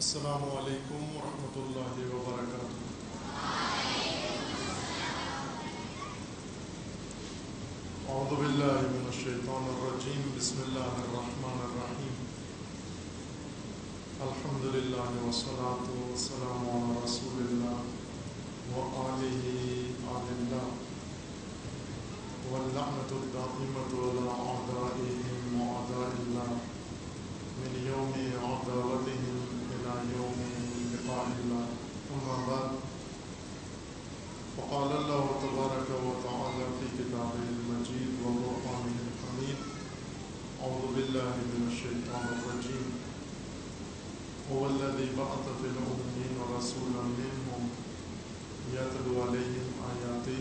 السلام علیکم ورحمۃ اللہ وبرکاتہ۔ اعوذ باللہ من الشیطان الرجیم، بسم اللہ الرحمن الرحیم۔ الحمد للہ والصلاۃ والسلام علی رسول اللہ وآلہ آل اللہ واللعنۃ الدائمۃ علی اعدائہم واعداء اللہ من یوم عداوتہم إلى يوم لقاء الله، أما بعد، فقال الله تبارك وتعالى في كتابه المجيد وقرآنه الحميد: أعوذ بالله من الشيطان الرجيم. هو الذي بعث في الأميين رسولا منهم يتلو عليهم آياته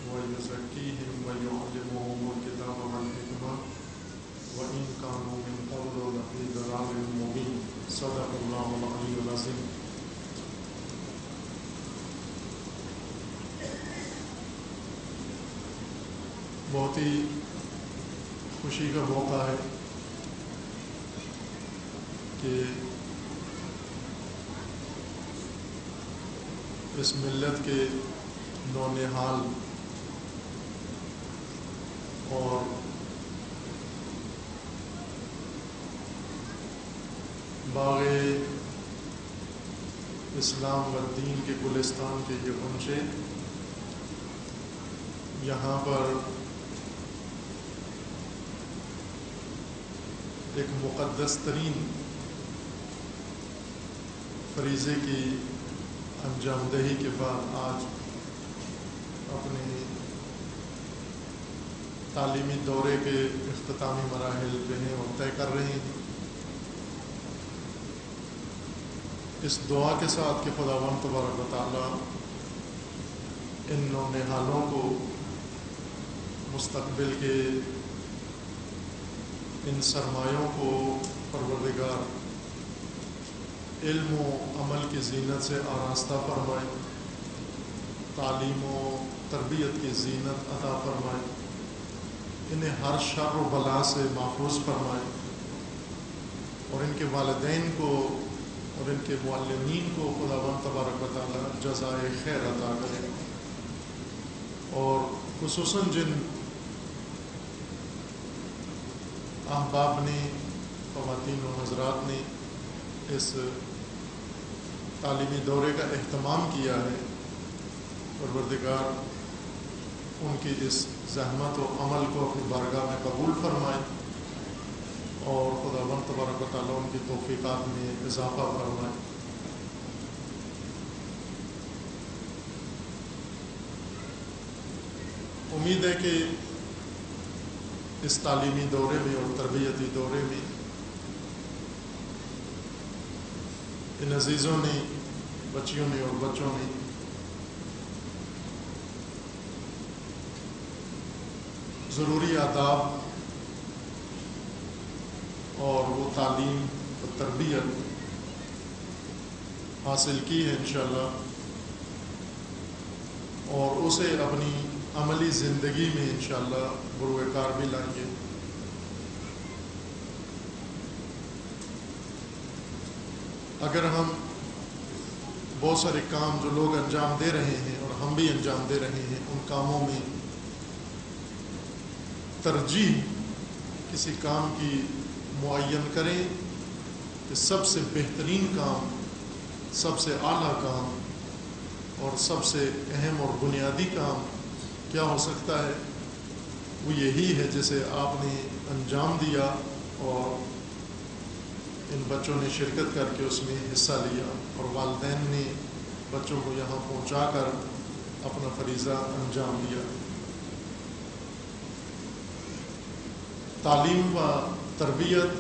ويزكيهم ويعلمهم الكتاب والحكمة وإن كانوا من قبل لفي ضلال مبين. صدق اللہ العلی العظیم۔ بہت ہی خوشی کا موقع ہے کہ اس ملت کے نونہال اور باغ اسلام و دین کے گلستان کے یہ پہنچے، یہاں پر ایک مقدس ترین فریضے کی انجام دہی کے بعد آج اپنے تعلیمی دورے کے اختتامی مراحل پہ ہیں اور طے کر رہے ہیں۔ اس دعا کے ساتھ کہ خداوند تبارک و تعالیٰ ان نونہالوں کو مستقبل کے ان سرمایوں کو پروردگار علم و عمل کی زینت سے آراستہ فرمائے، تعلیم و تربیت کی زینت عطا فرمائے، انہیں ہر شر و بلا سے محفوظ فرمائے، اور ان کے والدین کو اور ان کے معلمین کو خداوند تبارک و تعالیٰ جزائے خیر عطا کرے، اور خصوصاً جن احباب نے، خواتین و حضرات نے اس تعلیمی دورے کا اہتمام کیا ہے، پروردگار ان کی اس زحمت و عمل کو اپنی بارگاہ میں قبول فرمائے، اور خداوند تبارک و تعالیٰ ان کی توفیقات میں اضافہ فرمائے۔ امید ہے کہ اس تعلیمی دورے میں اور تربیتی دورے میں ان عزیزوں نے، بچیوں نے اور بچوں نے ضروری آداب اور وہ تعلیم و تربیت حاصل کی ہے انشاءاللہ، اور اسے اپنی عملی زندگی میں انشاءاللہ بروئے کار بھی لائیں گے۔ اگر ہم بہت سارے کام جو لوگ انجام دے رہے ہیں اور ہم بھی انجام دے رہے ہیں، ان کاموں میں ترجیح کسی کام کی معین کریں کہ سب سے بہترین کام، سب سے اعلیٰ کام اور سب سے اہم اور بنیادی کام کیا ہو سکتا ہے، وہ یہی ہے جسے آپ نے انجام دیا اور ان بچوں نے شرکت کر کے اس میں حصہ لیا، اور والدین نے بچوں کو یہاں پہنچا کر اپنا فریضہ انجام دیا۔ تعلیم و تربیت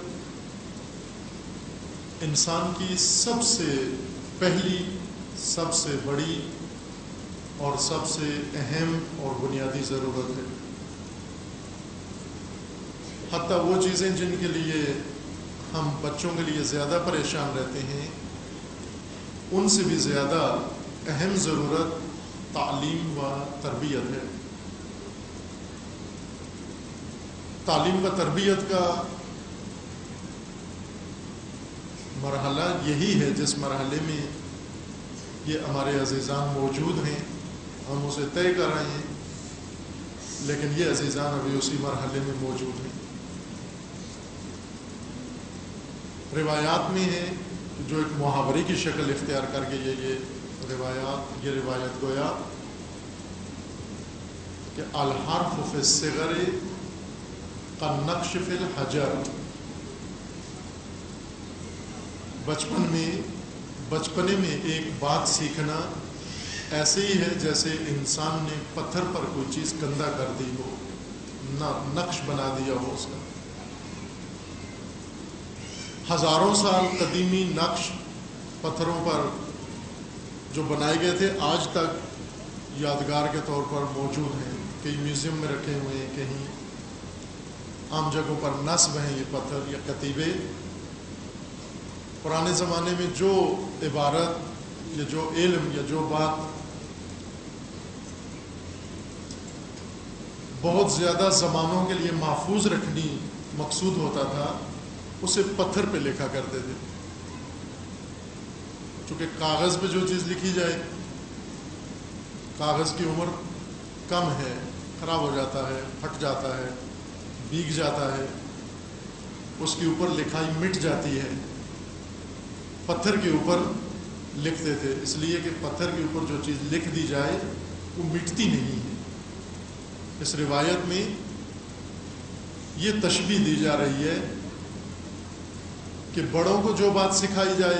انسان کی سب سے پہلی، سب سے بڑی اور سب سے اہم اور بنیادی ضرورت ہے۔ حتیٰ وہ چیزیں جن کے لیے ہم بچوں کے لیے زیادہ پریشان رہتے ہیں، ان سے بھی زیادہ اہم ضرورت تعلیم و تربیت ہے۔ تعلیم و تربیت کا مرحلہ یہی ہے جس مرحلے میں یہ ہمارے عزیزان موجود ہیں، ہم اسے طے کر رہے ہیں، لیکن یہ عزیزان ابھی اسی مرحلے میں موجود ہیں۔ روایات میں ہے جو ایک محاورے کی شکل اختیار کر کے یہ روایت گویا کہ الحرف فی الصغر کالنقش فی الحجر، بچپنے میں ایک بات سیکھنا ایسے ہی ہے جیسے انسان نے پتھر پر کوئی چیز گندا کر دی ہو، نقش بنا دیا ہو اس کا۔ ہزاروں سال قدیمی نقش پتھروں پر جو بنائے گئے تھے آج تک یادگار کے طور پر موجود ہیں، کئی میوزیم میں رکھے ہوئے ہیں، کہیں عام جگہوں پر نصب ہیں یہ پتھر یا کتیبے۔ پرانے زمانے میں جو عبارت یا جو علم یا جو بات بہت زیادہ زمانوں کے لیے محفوظ رکھنی مقصود ہوتا تھا، اسے پتھر پہ لکھا کرتے تھے، چونکہ کاغذ پہ جو چیز لکھی جائے، کاغذ کی عمر کم ہے، خراب ہو جاتا ہے، پھٹ جاتا ہے، بھیگ جاتا ہے، اس کے اوپر لکھائی مٹ جاتی ہے۔ پتھر کے اوپر لکھتے تھے اس لیے کہ پتھر کے اوپر جو چیز لکھ دی جائے وہ مٹتی نہیں ہے۔ اس روایت میں یہ تشبیہ دی جا رہی ہے کہ بڑوں کو جو بات سکھائی جائے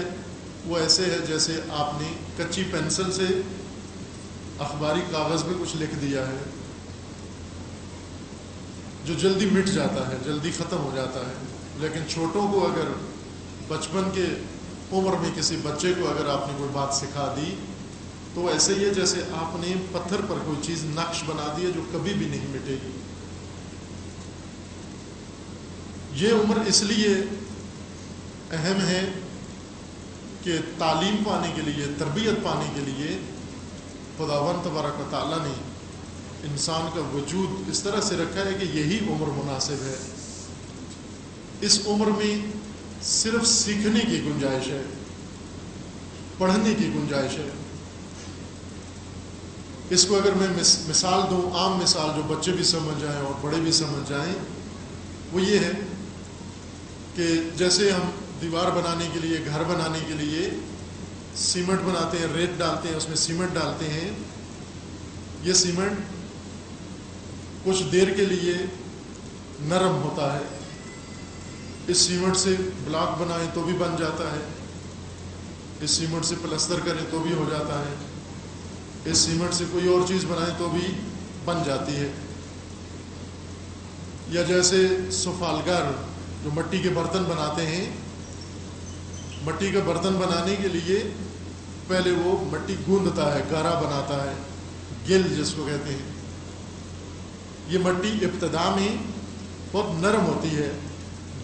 وہ ایسے ہے جیسے آپ نے کچی پینسل سے اخباری کاغذ پہ کچھ لکھ دیا ہے جو جلدی مٹ جاتا ہے، جلدی ختم ہو جاتا ہے۔ لیکن چھوٹوں کو اگر بچپن کے عمر میں کسی بچے کو اگر آپ نے کوئی بات سکھا دی تو ایسے ہی ہے جیسے آپ نے پتھر پر کوئی چیز نقش بنا دی ہے جو کبھی بھی نہیں مٹے گی۔ یہ عمر اس لیے اہم ہے کہ تعلیم پانے کے لیے، تربیت پانے کے لیے خداوند تبارک و تعالیٰ نے انسان کا وجود اس طرح سے رکھا ہے کہ یہی عمر مناسب ہے۔ اس عمر میں صرف سیکھنے کی گنجائش ہے، پڑھنے کی گنجائش ہے۔ اس کو اگر میں مثال دوں، عام مثال جو بچے بھی سمجھ جائیں اور بڑے بھی سمجھ جائیں، وہ یہ ہے کہ جیسے ہم دیوار بنانے کے لیے، گھر بنانے کے لیے سیمنٹ بناتے ہیں، ریت ڈالتے ہیں، اس میں سیمنٹ ڈالتے ہیں۔ یہ سیمنٹ کچھ دیر کے لیے نرم ہوتا ہے، اس سیمنٹ سے بلاک بنائیں تو بھی بن جاتا ہے، اس سیمنٹ سے پلستر کریں تو بھی ہو جاتا ہے، اس سیمنٹ سے کوئی اور چیز بنائیں تو بھی بن جاتی ہے۔ یا جیسے سفالگر جو مٹی کے برتن بناتے ہیں، مٹی کا برتن بنانے کے لیے پہلے وہ مٹی گوندتا ہے، گارا بناتا ہے، گل جس کو کہتے ہیں۔ یہ مٹی ابتدا میں بہت نرم ہوتی ہے،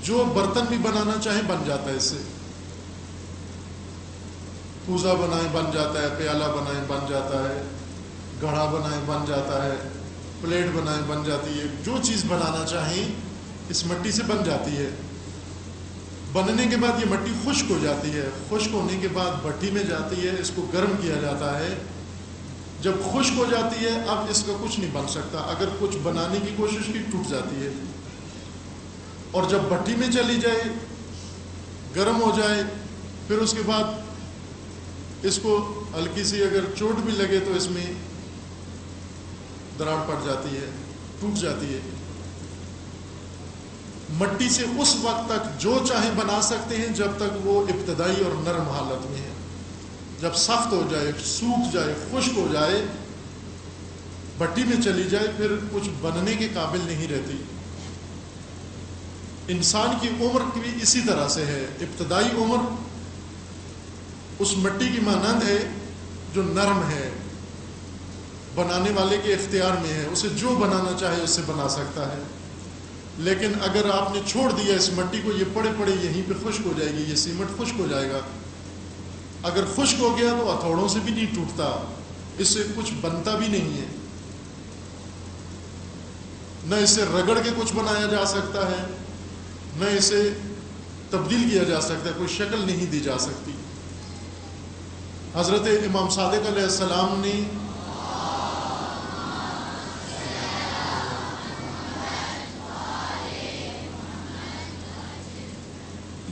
جو برتن بھی بنانا چاہیں بن جاتا ہے اس سے۔ کوزہ بنائیں بن جاتا ہے، پیالہ بنائیں بن جاتا ہے، گھڑا بنائیں بن جاتا ہے، پلیٹ بنائیں بن جاتی ہے، جو چیز بنانا چاہیں اس مٹی سے بن جاتی ہے۔ بننے کے بعد یہ مٹی خشک ہو جاتی ہے، خشک ہونے کے بعد بھٹی میں جاتی ہے، اس کو گرم کیا جاتا ہے۔ جب خشک ہو جاتی ہے اب اس کا کچھ نہیں بن سکتا، اگر کچھ بنانے کی کوشش کی ٹوٹ جاتی ہے۔ اور جب بھٹی میں چلی جائے، گرم ہو جائے، پھر اس کے بعد اس کو ہلکی سی اگر چوٹ بھی لگے تو اس میں دراڑ پڑ جاتی ہے، ٹوٹ جاتی ہے۔ مٹی سے اس وقت تک جو چاہیں بنا سکتے ہیں جب تک وہ ابتدائی اور نرم حالت میں ہے۔ جب سخت ہو جائے، سوکھ جائے، خشک ہو جائے، بھٹی میں چلی جائے، پھر کچھ بننے کے قابل نہیں رہتی۔ انسان کی عمر بھی اسی طرح سے ہے۔ ابتدائی عمر اس مٹی کی مانند ہے جو نرم ہے، بنانے والے کے اختیار میں ہے، اسے جو بنانا چاہے اس سے بنا سکتا ہے۔ لیکن اگر آپ نے چھوڑ دیا اس مٹی کو، یہ پڑے پڑے یہیں پہ خشک ہو جائے گی، یہ سیمنٹ خشک ہو جائے گا۔ اگر خشک ہو گیا تو ہتھوڑوں سے بھی نہیں ٹوٹتا، اس سے کچھ بنتا بھی نہیں ہے، نہ اسے رگڑ کے کچھ بنایا جا سکتا ہے، نہ اسے تبدیل کیا جا سکتا ہے، کوئی شکل نہیں دی جا سکتی۔ حضرت امام صادق علیہ السلام نے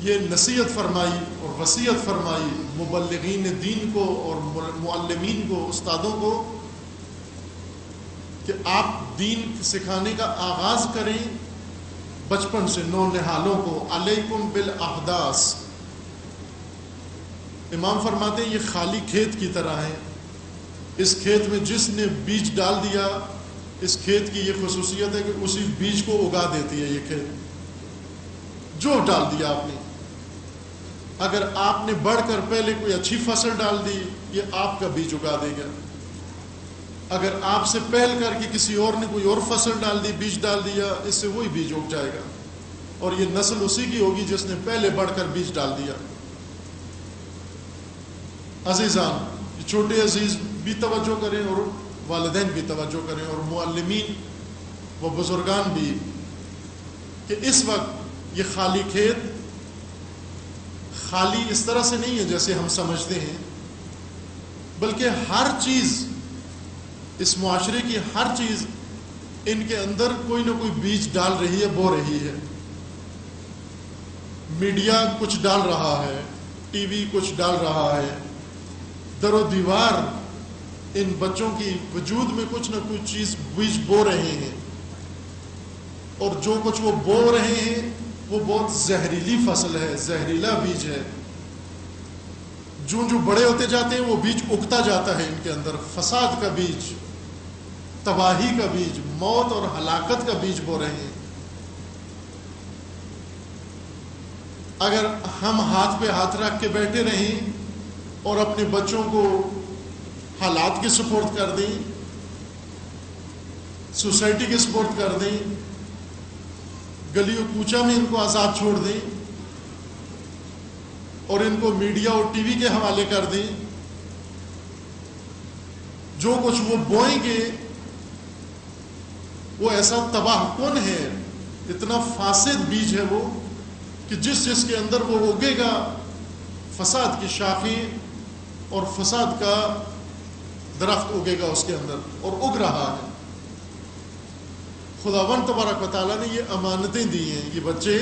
یہ نصیحت فرمائی اور وصیت فرمائی مبلغین دین کو اور معلمین کو، استادوں کو، کہ آپ دین سکھانے کا آغاز کریں بچپن سے، نونہالوں کو، علیکم بالاحداث۔ امام فرماتے ہیں یہ خالی کھیت کی طرح ہے، اس کھیت میں جس نے بیج ڈال دیا، اس کھیت کی یہ خصوصیت ہے کہ اسی بیج کو اگا دیتی ہے یہ کھیت، جو ڈال دیا آپ نے۔ اگر آپ نے بڑھ کر پہلے کوئی اچھی فصل ڈال دی، یہ آپ کا بیج اگا دے گا۔ اگر آپ سے پہل کر کے کسی اور نے کوئی اور فصل ڈال دی، بیج ڈال دیا، اس سے وہی بیج اگ جائے گا، اور یہ نسل اسی کی ہوگی جس نے پہلے بڑھ کر بیج ڈال دیا۔ عزیزان، چھوٹے عزیز بھی توجہ کریں اور والدین بھی توجہ کریں اور معلمین و بزرگان بھی، کہ اس وقت یہ خالی کھیت خالی اس طرح سے نہیں ہے جیسے ہم سمجھتے ہیں، بلکہ ہر چیز، اس معاشرے کی ہر چیز ان کے اندر کوئی نہ کوئی بیج ڈال رہی ہے، بو رہی ہے۔ میڈیا کچھ ڈال رہا ہے، ٹی وی کچھ ڈال رہا ہے، در و دیوار ان بچوں کی وجود میں کچھ نہ کچھ چیز بیج بو رہے ہیں، اور جو کچھ وہ بو رہے ہیں وہ بہت زہریلی فصل ہے، زہریلا بیج ہے۔ جو بڑے ہوتے جاتے ہیں وہ بیج اگتا جاتا ہے ان کے اندر، فساد کا بیج، تباہی کا بیج، موت اور ہلاکت کا بیج بو رہے ہیں۔ اگر ہم ہاتھ پہ ہاتھ رکھ کے بیٹھے رہیں اور اپنے بچوں کو حالات کے سپورٹ کر دیں، سوسائٹی کے سپورٹ کر دیں، گلی و کوچہ میں ان کو آزاد چھوڑ دیں اور ان کو میڈیا اور ٹی وی کے حوالے کر دیں، جو کچھ وہ بوئیں گے وہ ایسا تباہ کن ہے، اتنا فاسد بیج ہے وہ، کہ جس کے اندر وہ اگے گا فساد کی شاخیں اور فساد کا درخت اگے گا اس کے اندر، اور اگ رہا ہے۔ خداوند تبارک و تعالیٰ نے یہ امانتیں دی ہیں۔ یہ بچے،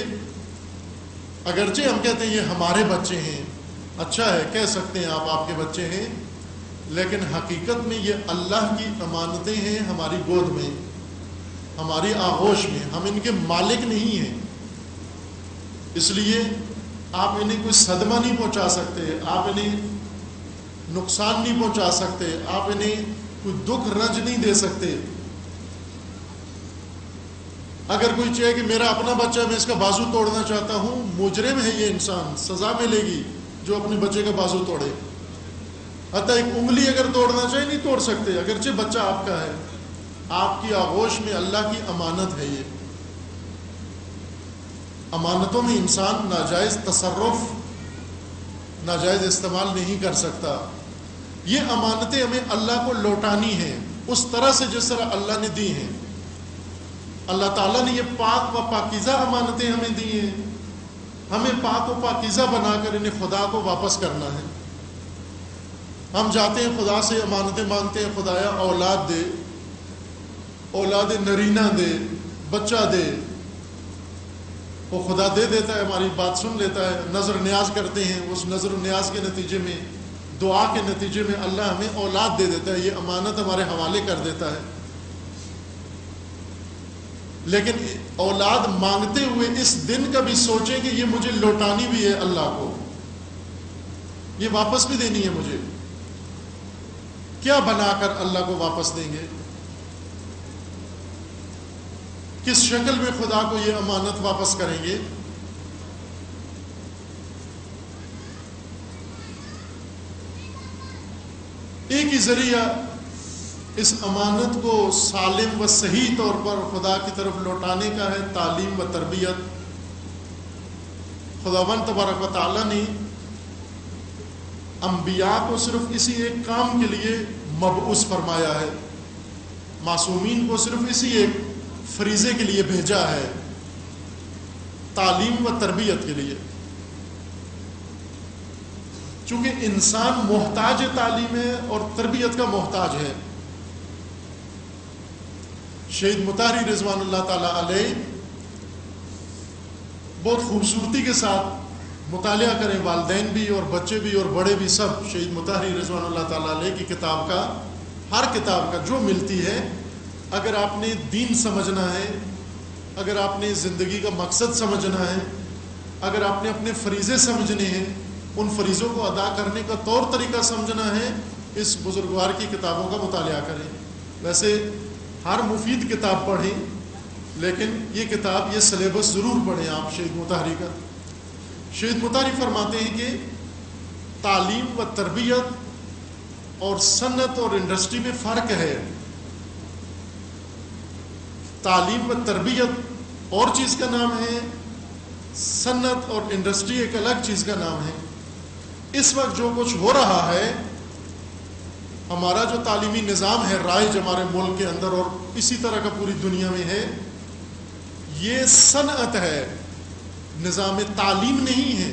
اگرچہ ہم کہتے ہیں یہ ہمارے بچے ہیں، اچھا ہے کہہ سکتے ہیں آپ کے بچے ہیں، لیکن حقیقت میں یہ اللہ کی امانتیں ہیں، ہماری گود میں، ہماری آغوش میں، ہم ان کے مالک نہیں ہیں۔ اس لیے آپ انہیں کوئی صدمہ نہیں پہنچا سکتے، آپ انہیں نقصان نہیں پہنچا سکتے، آپ انہیں کوئی دکھ رنج نہیں دے سکتے۔ اگر کوئی چاہے کہ میرا اپنا بچہ ہے، میں اس کا بازو توڑنا چاہتا ہوں، مجرم ہے یہ انسان، سزا ملے گی جو اپنے بچے کا بازو توڑے۔ حتیٰ ایک انگلی اگر توڑنا چاہے نہیں توڑ سکتے، اگرچہ بچہ آپ کا ہے، آپ کی آغوش میں اللہ کی امانت ہے۔ یہ امانتوں میں انسان ناجائز تصرف، ناجائز استعمال نہیں کر سکتا۔ یہ امانتیں ہمیں اللہ کو لوٹانی ہیں اس طرح سے جس طرح اللہ نے دی ہیں۔ اللہ تعالیٰ نے یہ پاک و پاکیزہ امانتیں ہمیں دی ہیں، ہمیں پاک و پاکیزہ بنا کر انہیں خدا کو واپس کرنا ہے۔ ہم جاتے ہیں خدا سے امانتیں مانگتے ہیں، خدایا اولاد دے، اولاد نرینہ دے، بچہ دے، وہ خدا دے دیتا ہے، ہماری بات سن لیتا ہے۔ نظر نیاز کرتے ہیں، اس نظر و نیاز کے نتیجے میں، دعا کے نتیجے میں اللہ ہمیں اولاد دے دیتا ہے، یہ امانت ہمارے حوالے کر دیتا ہے۔ لیکن اولاد مانگتے ہوئے اس دن کا بھی سوچیں کہ یہ مجھے لوٹانی بھی ہے اللہ کو، یہ واپس بھی دینی ہے مجھے۔ کیا بنا کر اللہ کو واپس دیں گے؟ کس شکل میں خدا کو یہ امانت واپس کریں گے؟ ایک ہی ذریعہ اس امانت کو سالم و صحیح طور پر خدا کی طرف لوٹانے کا ہے، تعلیم و تربیت۔ خداوند تبارک و تعالیٰ نے انبیاء کو صرف اسی ایک کام کے لیے مبعوث فرمایا ہے، معصومین کو صرف اسی ایک فریضے کے لیے بھیجا ہے، تعلیم و تربیت کے لیے۔ چونکہ انسان محتاج تعلیم ہے اور تربیت کا محتاج ہے. شہید مطہری رضوان اللہ تعالیٰ علیہ بہت خوبصورتی کے ساتھ مطالعہ کریں، والدین بھی اور بچے بھی اور بڑے بھی سب، شہید مطہری رضوان اللہ تعالیٰ علیہ کی کتاب کا، ہر کتاب کا جو ملتی ہے، اگر آپ نے دین سمجھنا ہے، اگر آپ نے زندگی کا مقصد سمجھنا ہے، اگر آپ نے اپنے فریضے سمجھنے ہیں، ان فریضوں کو ادا کرنے کا طور طریقہ سمجھنا ہے، اس بزرگوار کی کتابوں کا مطالعہ کریں. ویسے ہر مفید کتاب پڑھیں، لیکن یہ کتاب، یہ سلیبس ضرور پڑھیں آپ شہید مطہری کا. شہید مطہری فرماتے ہیں کہ تعلیم و تربیت اور صنعت اور انڈسٹری میں فرق ہے. تعلیم و تربیت اور چیز کا نام ہے، صنعت اور انڈسٹری ایک الگ چیز کا نام ہے. اس وقت جو کچھ ہو رہا ہے، ہمارا جو تعلیمی نظام ہے رائج ہمارے ملک کے اندر اور اسی طرح کا پوری دنیا میں ہے، یہ صنعت ہے، نظام تعلیم نہیں ہے.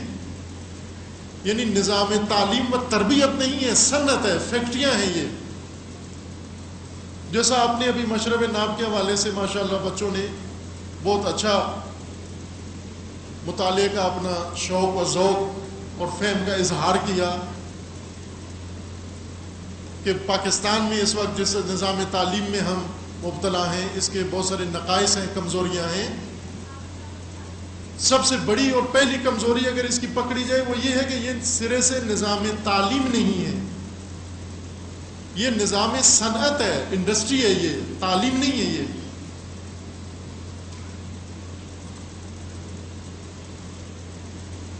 یعنی نظام تعلیم و تربیت نہیں ہے، صنعت ہے، فیکٹریاں ہیں. یہ جیسا آپ نے ابھی مشرب ناب کے حوالے سے ماشاءاللہ بچوں نے بہت اچھا مطالعے کا اپنا شوق و ذوق اور فہم کا اظہار کیا کہ پاکستان میں اس وقت جس نظام تعلیم میں ہم مبتلا ہیں، اس کے بہت سارے نقائص ہیں، کمزوریاں ہیں. سب سے بڑی اور پہلی کمزوری اگر اس کی پکڑی جائے وہ یہ ہے کہ یہ سرے سے نظام تعلیم نہیں ہے، یہ نظام صنعت ہے، انڈسٹری ہے، یہ تعلیم نہیں ہے. یہ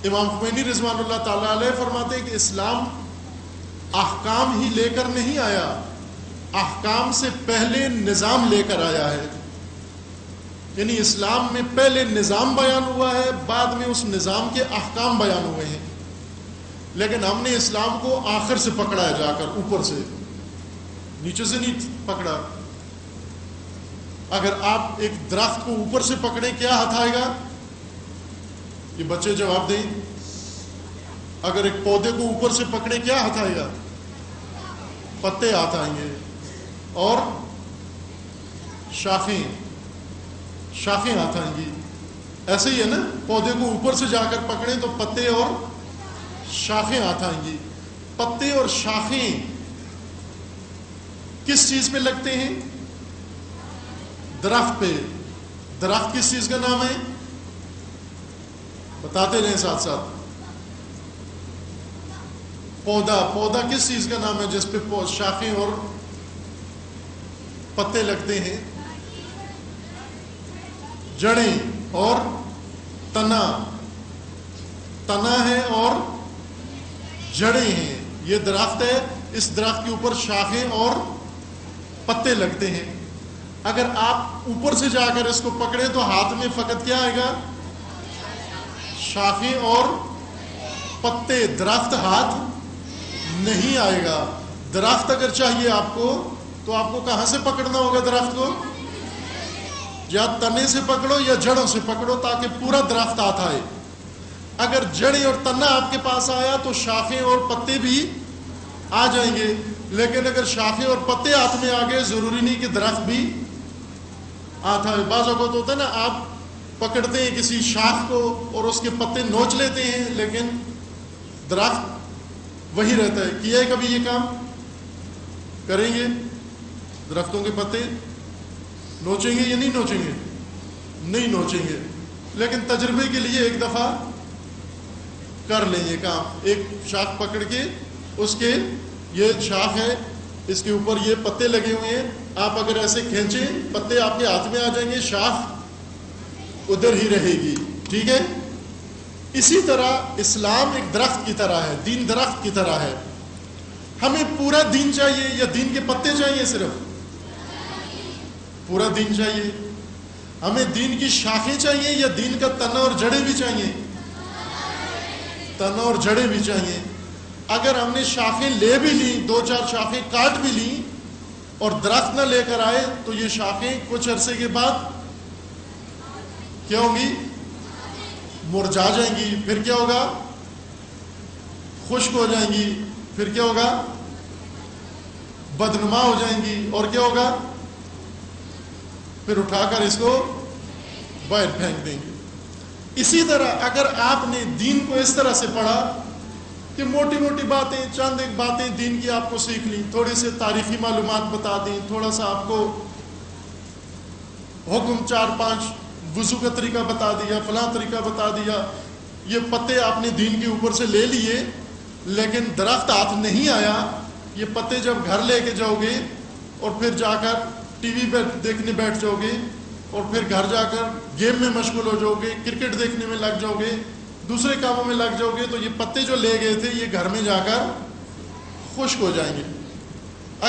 امام خمینی رضوان اللہ تعالیٰ علیہ فرماتے ہیں کہ اسلام احکام ہی لے کر نہیں آیا، احکام سے پہلے نظام لے کر آیا ہے. یعنی اسلام میں پہلے نظام بیان ہوا ہے، بعد میں اس نظام کے احکام بیان ہوئے ہیں. لیکن ہم نے اسلام کو آخر سے پکڑا ہے، جا کر اوپر سے، نیچے سے نہیں پکڑا. اگر آپ ایک درخت کو اوپر سے پکڑیں کیا ہاتھ آئے گا؟ یہ بچے جواب دیں. اگر ایک پودے کو اوپر سے پکڑیں کیا ہاتھ آئے گا؟ پتے ہاتھ آئیں گے. اور شاخیں ہاتھ آئیں گی. ایسے ہی ہے نا، پودے کو اوپر سے جا کر پکڑیں تو پتے اور شاخیں ہاتھ آئیں گی. پتے اور شاخیں کس چیز پہ لگتے ہیں؟ درخت پہ. درخت کس چیز کا نام ہے؟ بتاتے رہیں ساتھ ساتھ. پودا کس چیز کا نام ہے جس پہ شاخیں اور پتے لگتے ہیں؟ جڑیں اور تنا ہے اور جڑیں ہیں. یہ درخت ہے، اس درخت کے اوپر شاخیں اور پتے لگتے ہیں. اگر آپ اوپر سے جا کر اس کو پکڑیں تو ہاتھ میں فقط کیا آئے گا؟ شاخیں اور پتے. درخت ہاتھ نہیں آئے گا. درخت اگر چاہیے آپ کو تو آپ کو کہاں سے پکڑنا ہوگا درخت کو؟ یا تنے سے پکڑو یا جڑوں سے پکڑو تاکہ پورا درخت ہاتھ آئے. اگر جڑیں اور تنا آپ کے پاس آیا تو شاخیں اور پتے بھی آ جائیں گے. لیکن اگر شاخیں اور پتے ہاتھ میں آ گئے ضروری نہیں کہ درخت بھی ہاتھ آئے. بعض اوقات ہوتا ہے نا، آپ پکڑتے ہیں کسی شاخ کو اور اس کے پتے نوچ لیتے ہیں لیکن درخت وہی رہتا ہے. کیا ہے کبھی یہ کام؟ کریں گے؟ درختوں کے پتے نوچیں گے یا نہیں نوچیں گے؟ نہیں نوچیں گے. لیکن تجربے کے لیے ایک دفعہ کر لیں یہ کام. ایک شاخ پکڑ کے، اس کے یہ شاخ ہے، اس کے اوپر یہ پتے لگے ہوئے ہیں، آپ اگر ایسے کھینچیں پتے آپ کے ہاتھ میں آ جائیں گے، شاخ ادھر ہی رہے گی. ٹھیک ہے؟ اسی طرح اسلام ایک درخت کی طرح ہے، دین درخت کی طرح ہے. ہمیں پورا دین چاہیے یا دین کے پتے چاہیے؟ صرف پورا دین چاہیے. ہمیں دین کی شاخیں چاہیے یا دین کا تنا اور جڑیں بھی چاہیے؟ تنا اور جڑیں بھی چاہیے. اگر ہم نے شاخیں لے بھی لیں، 2-4 شاخیں کاٹ بھی لیں اور درخت نہ لے کر آئے تو یہ شاخیں کچھ عرصے کے بعد کیا ہوں گی؟ مرجھا جائیں گی. پھر کیا ہوگا؟ خشک ہو جائیں گی، پھر کیا ہوگا؟ بدنما ہو جائیں گی، اور کیا ہوگا؟ پھر اٹھا کر اس کو باہر پھینک دیں گے۔ اسی طرح اگر آپ نے دین کو اس طرح سے پڑھا کہ موٹی موٹی باتیں، چند ایک باتیں دین کی آپ کو سیکھ لیں، تھوڑے سے تاریخی معلومات بتا دیں، تھوڑا سا آپ کو حکم 4-5 وضو کا طریقہ بتا دیا، فلاں طریقہ بتا دیا، یہ پتے آپ نے دین کے اوپر سے لے لیے لیکن درخت ہاتھ نہیں آیا، یہ پتے جب گھر لے کے جاؤ گے اور پھر جا کر ٹی وی پہ دیکھنے بیٹھ جاؤ گے اور پھر گھر جا کر گیم میں مشغول ہو جاؤ گے، کرکٹ دیکھنے میں لگ جاؤ گے، دوسرے کاموں میں لگ جاؤ گے، تو یہ پتے جو لے گئے تھے یہ گھر میں جا کر خشک ہو جائیں گے۔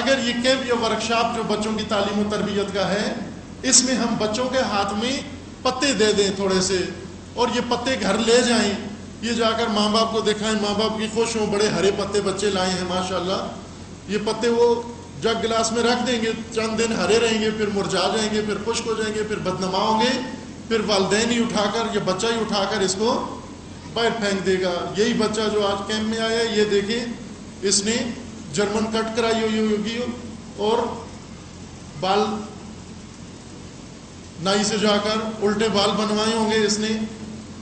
اگر یہ کیمپ یا ورکشاپ جو بچوں کی تعلیم و تربیت کا ہے، اس میں ہم بچوں کے ہاتھ میں پتے دے دیں تھوڑے سے، اور یہ پتے گھر لے جائیں، یہ جا کر ماں باپ کو دکھائیں، ماں باپ کی خوش ہوں، بڑے ہرے پتے بچے لائے ہیں ماشاءاللہ، یہ پتے وہ جگ گلاس میں رکھ دیں گے، چند دن ہرے رہیں گے، پھر مرجھا جائیں گے، پھر خشک ہو جائیں گے، پھر بدنما ہوں گے، پھر والدین ہی اٹھا کر یا بچہ ہی اٹھا کر اس کو باہر پھینک دے گا۔ یہی بچہ جو آج کیمپ میں آیا، یہ دیکھیں اس نے جرمن کٹ کرائی ہوئی ہوگی اور بال نائی سے جا کر الٹے بال بنوائے ہوں گے اس نے،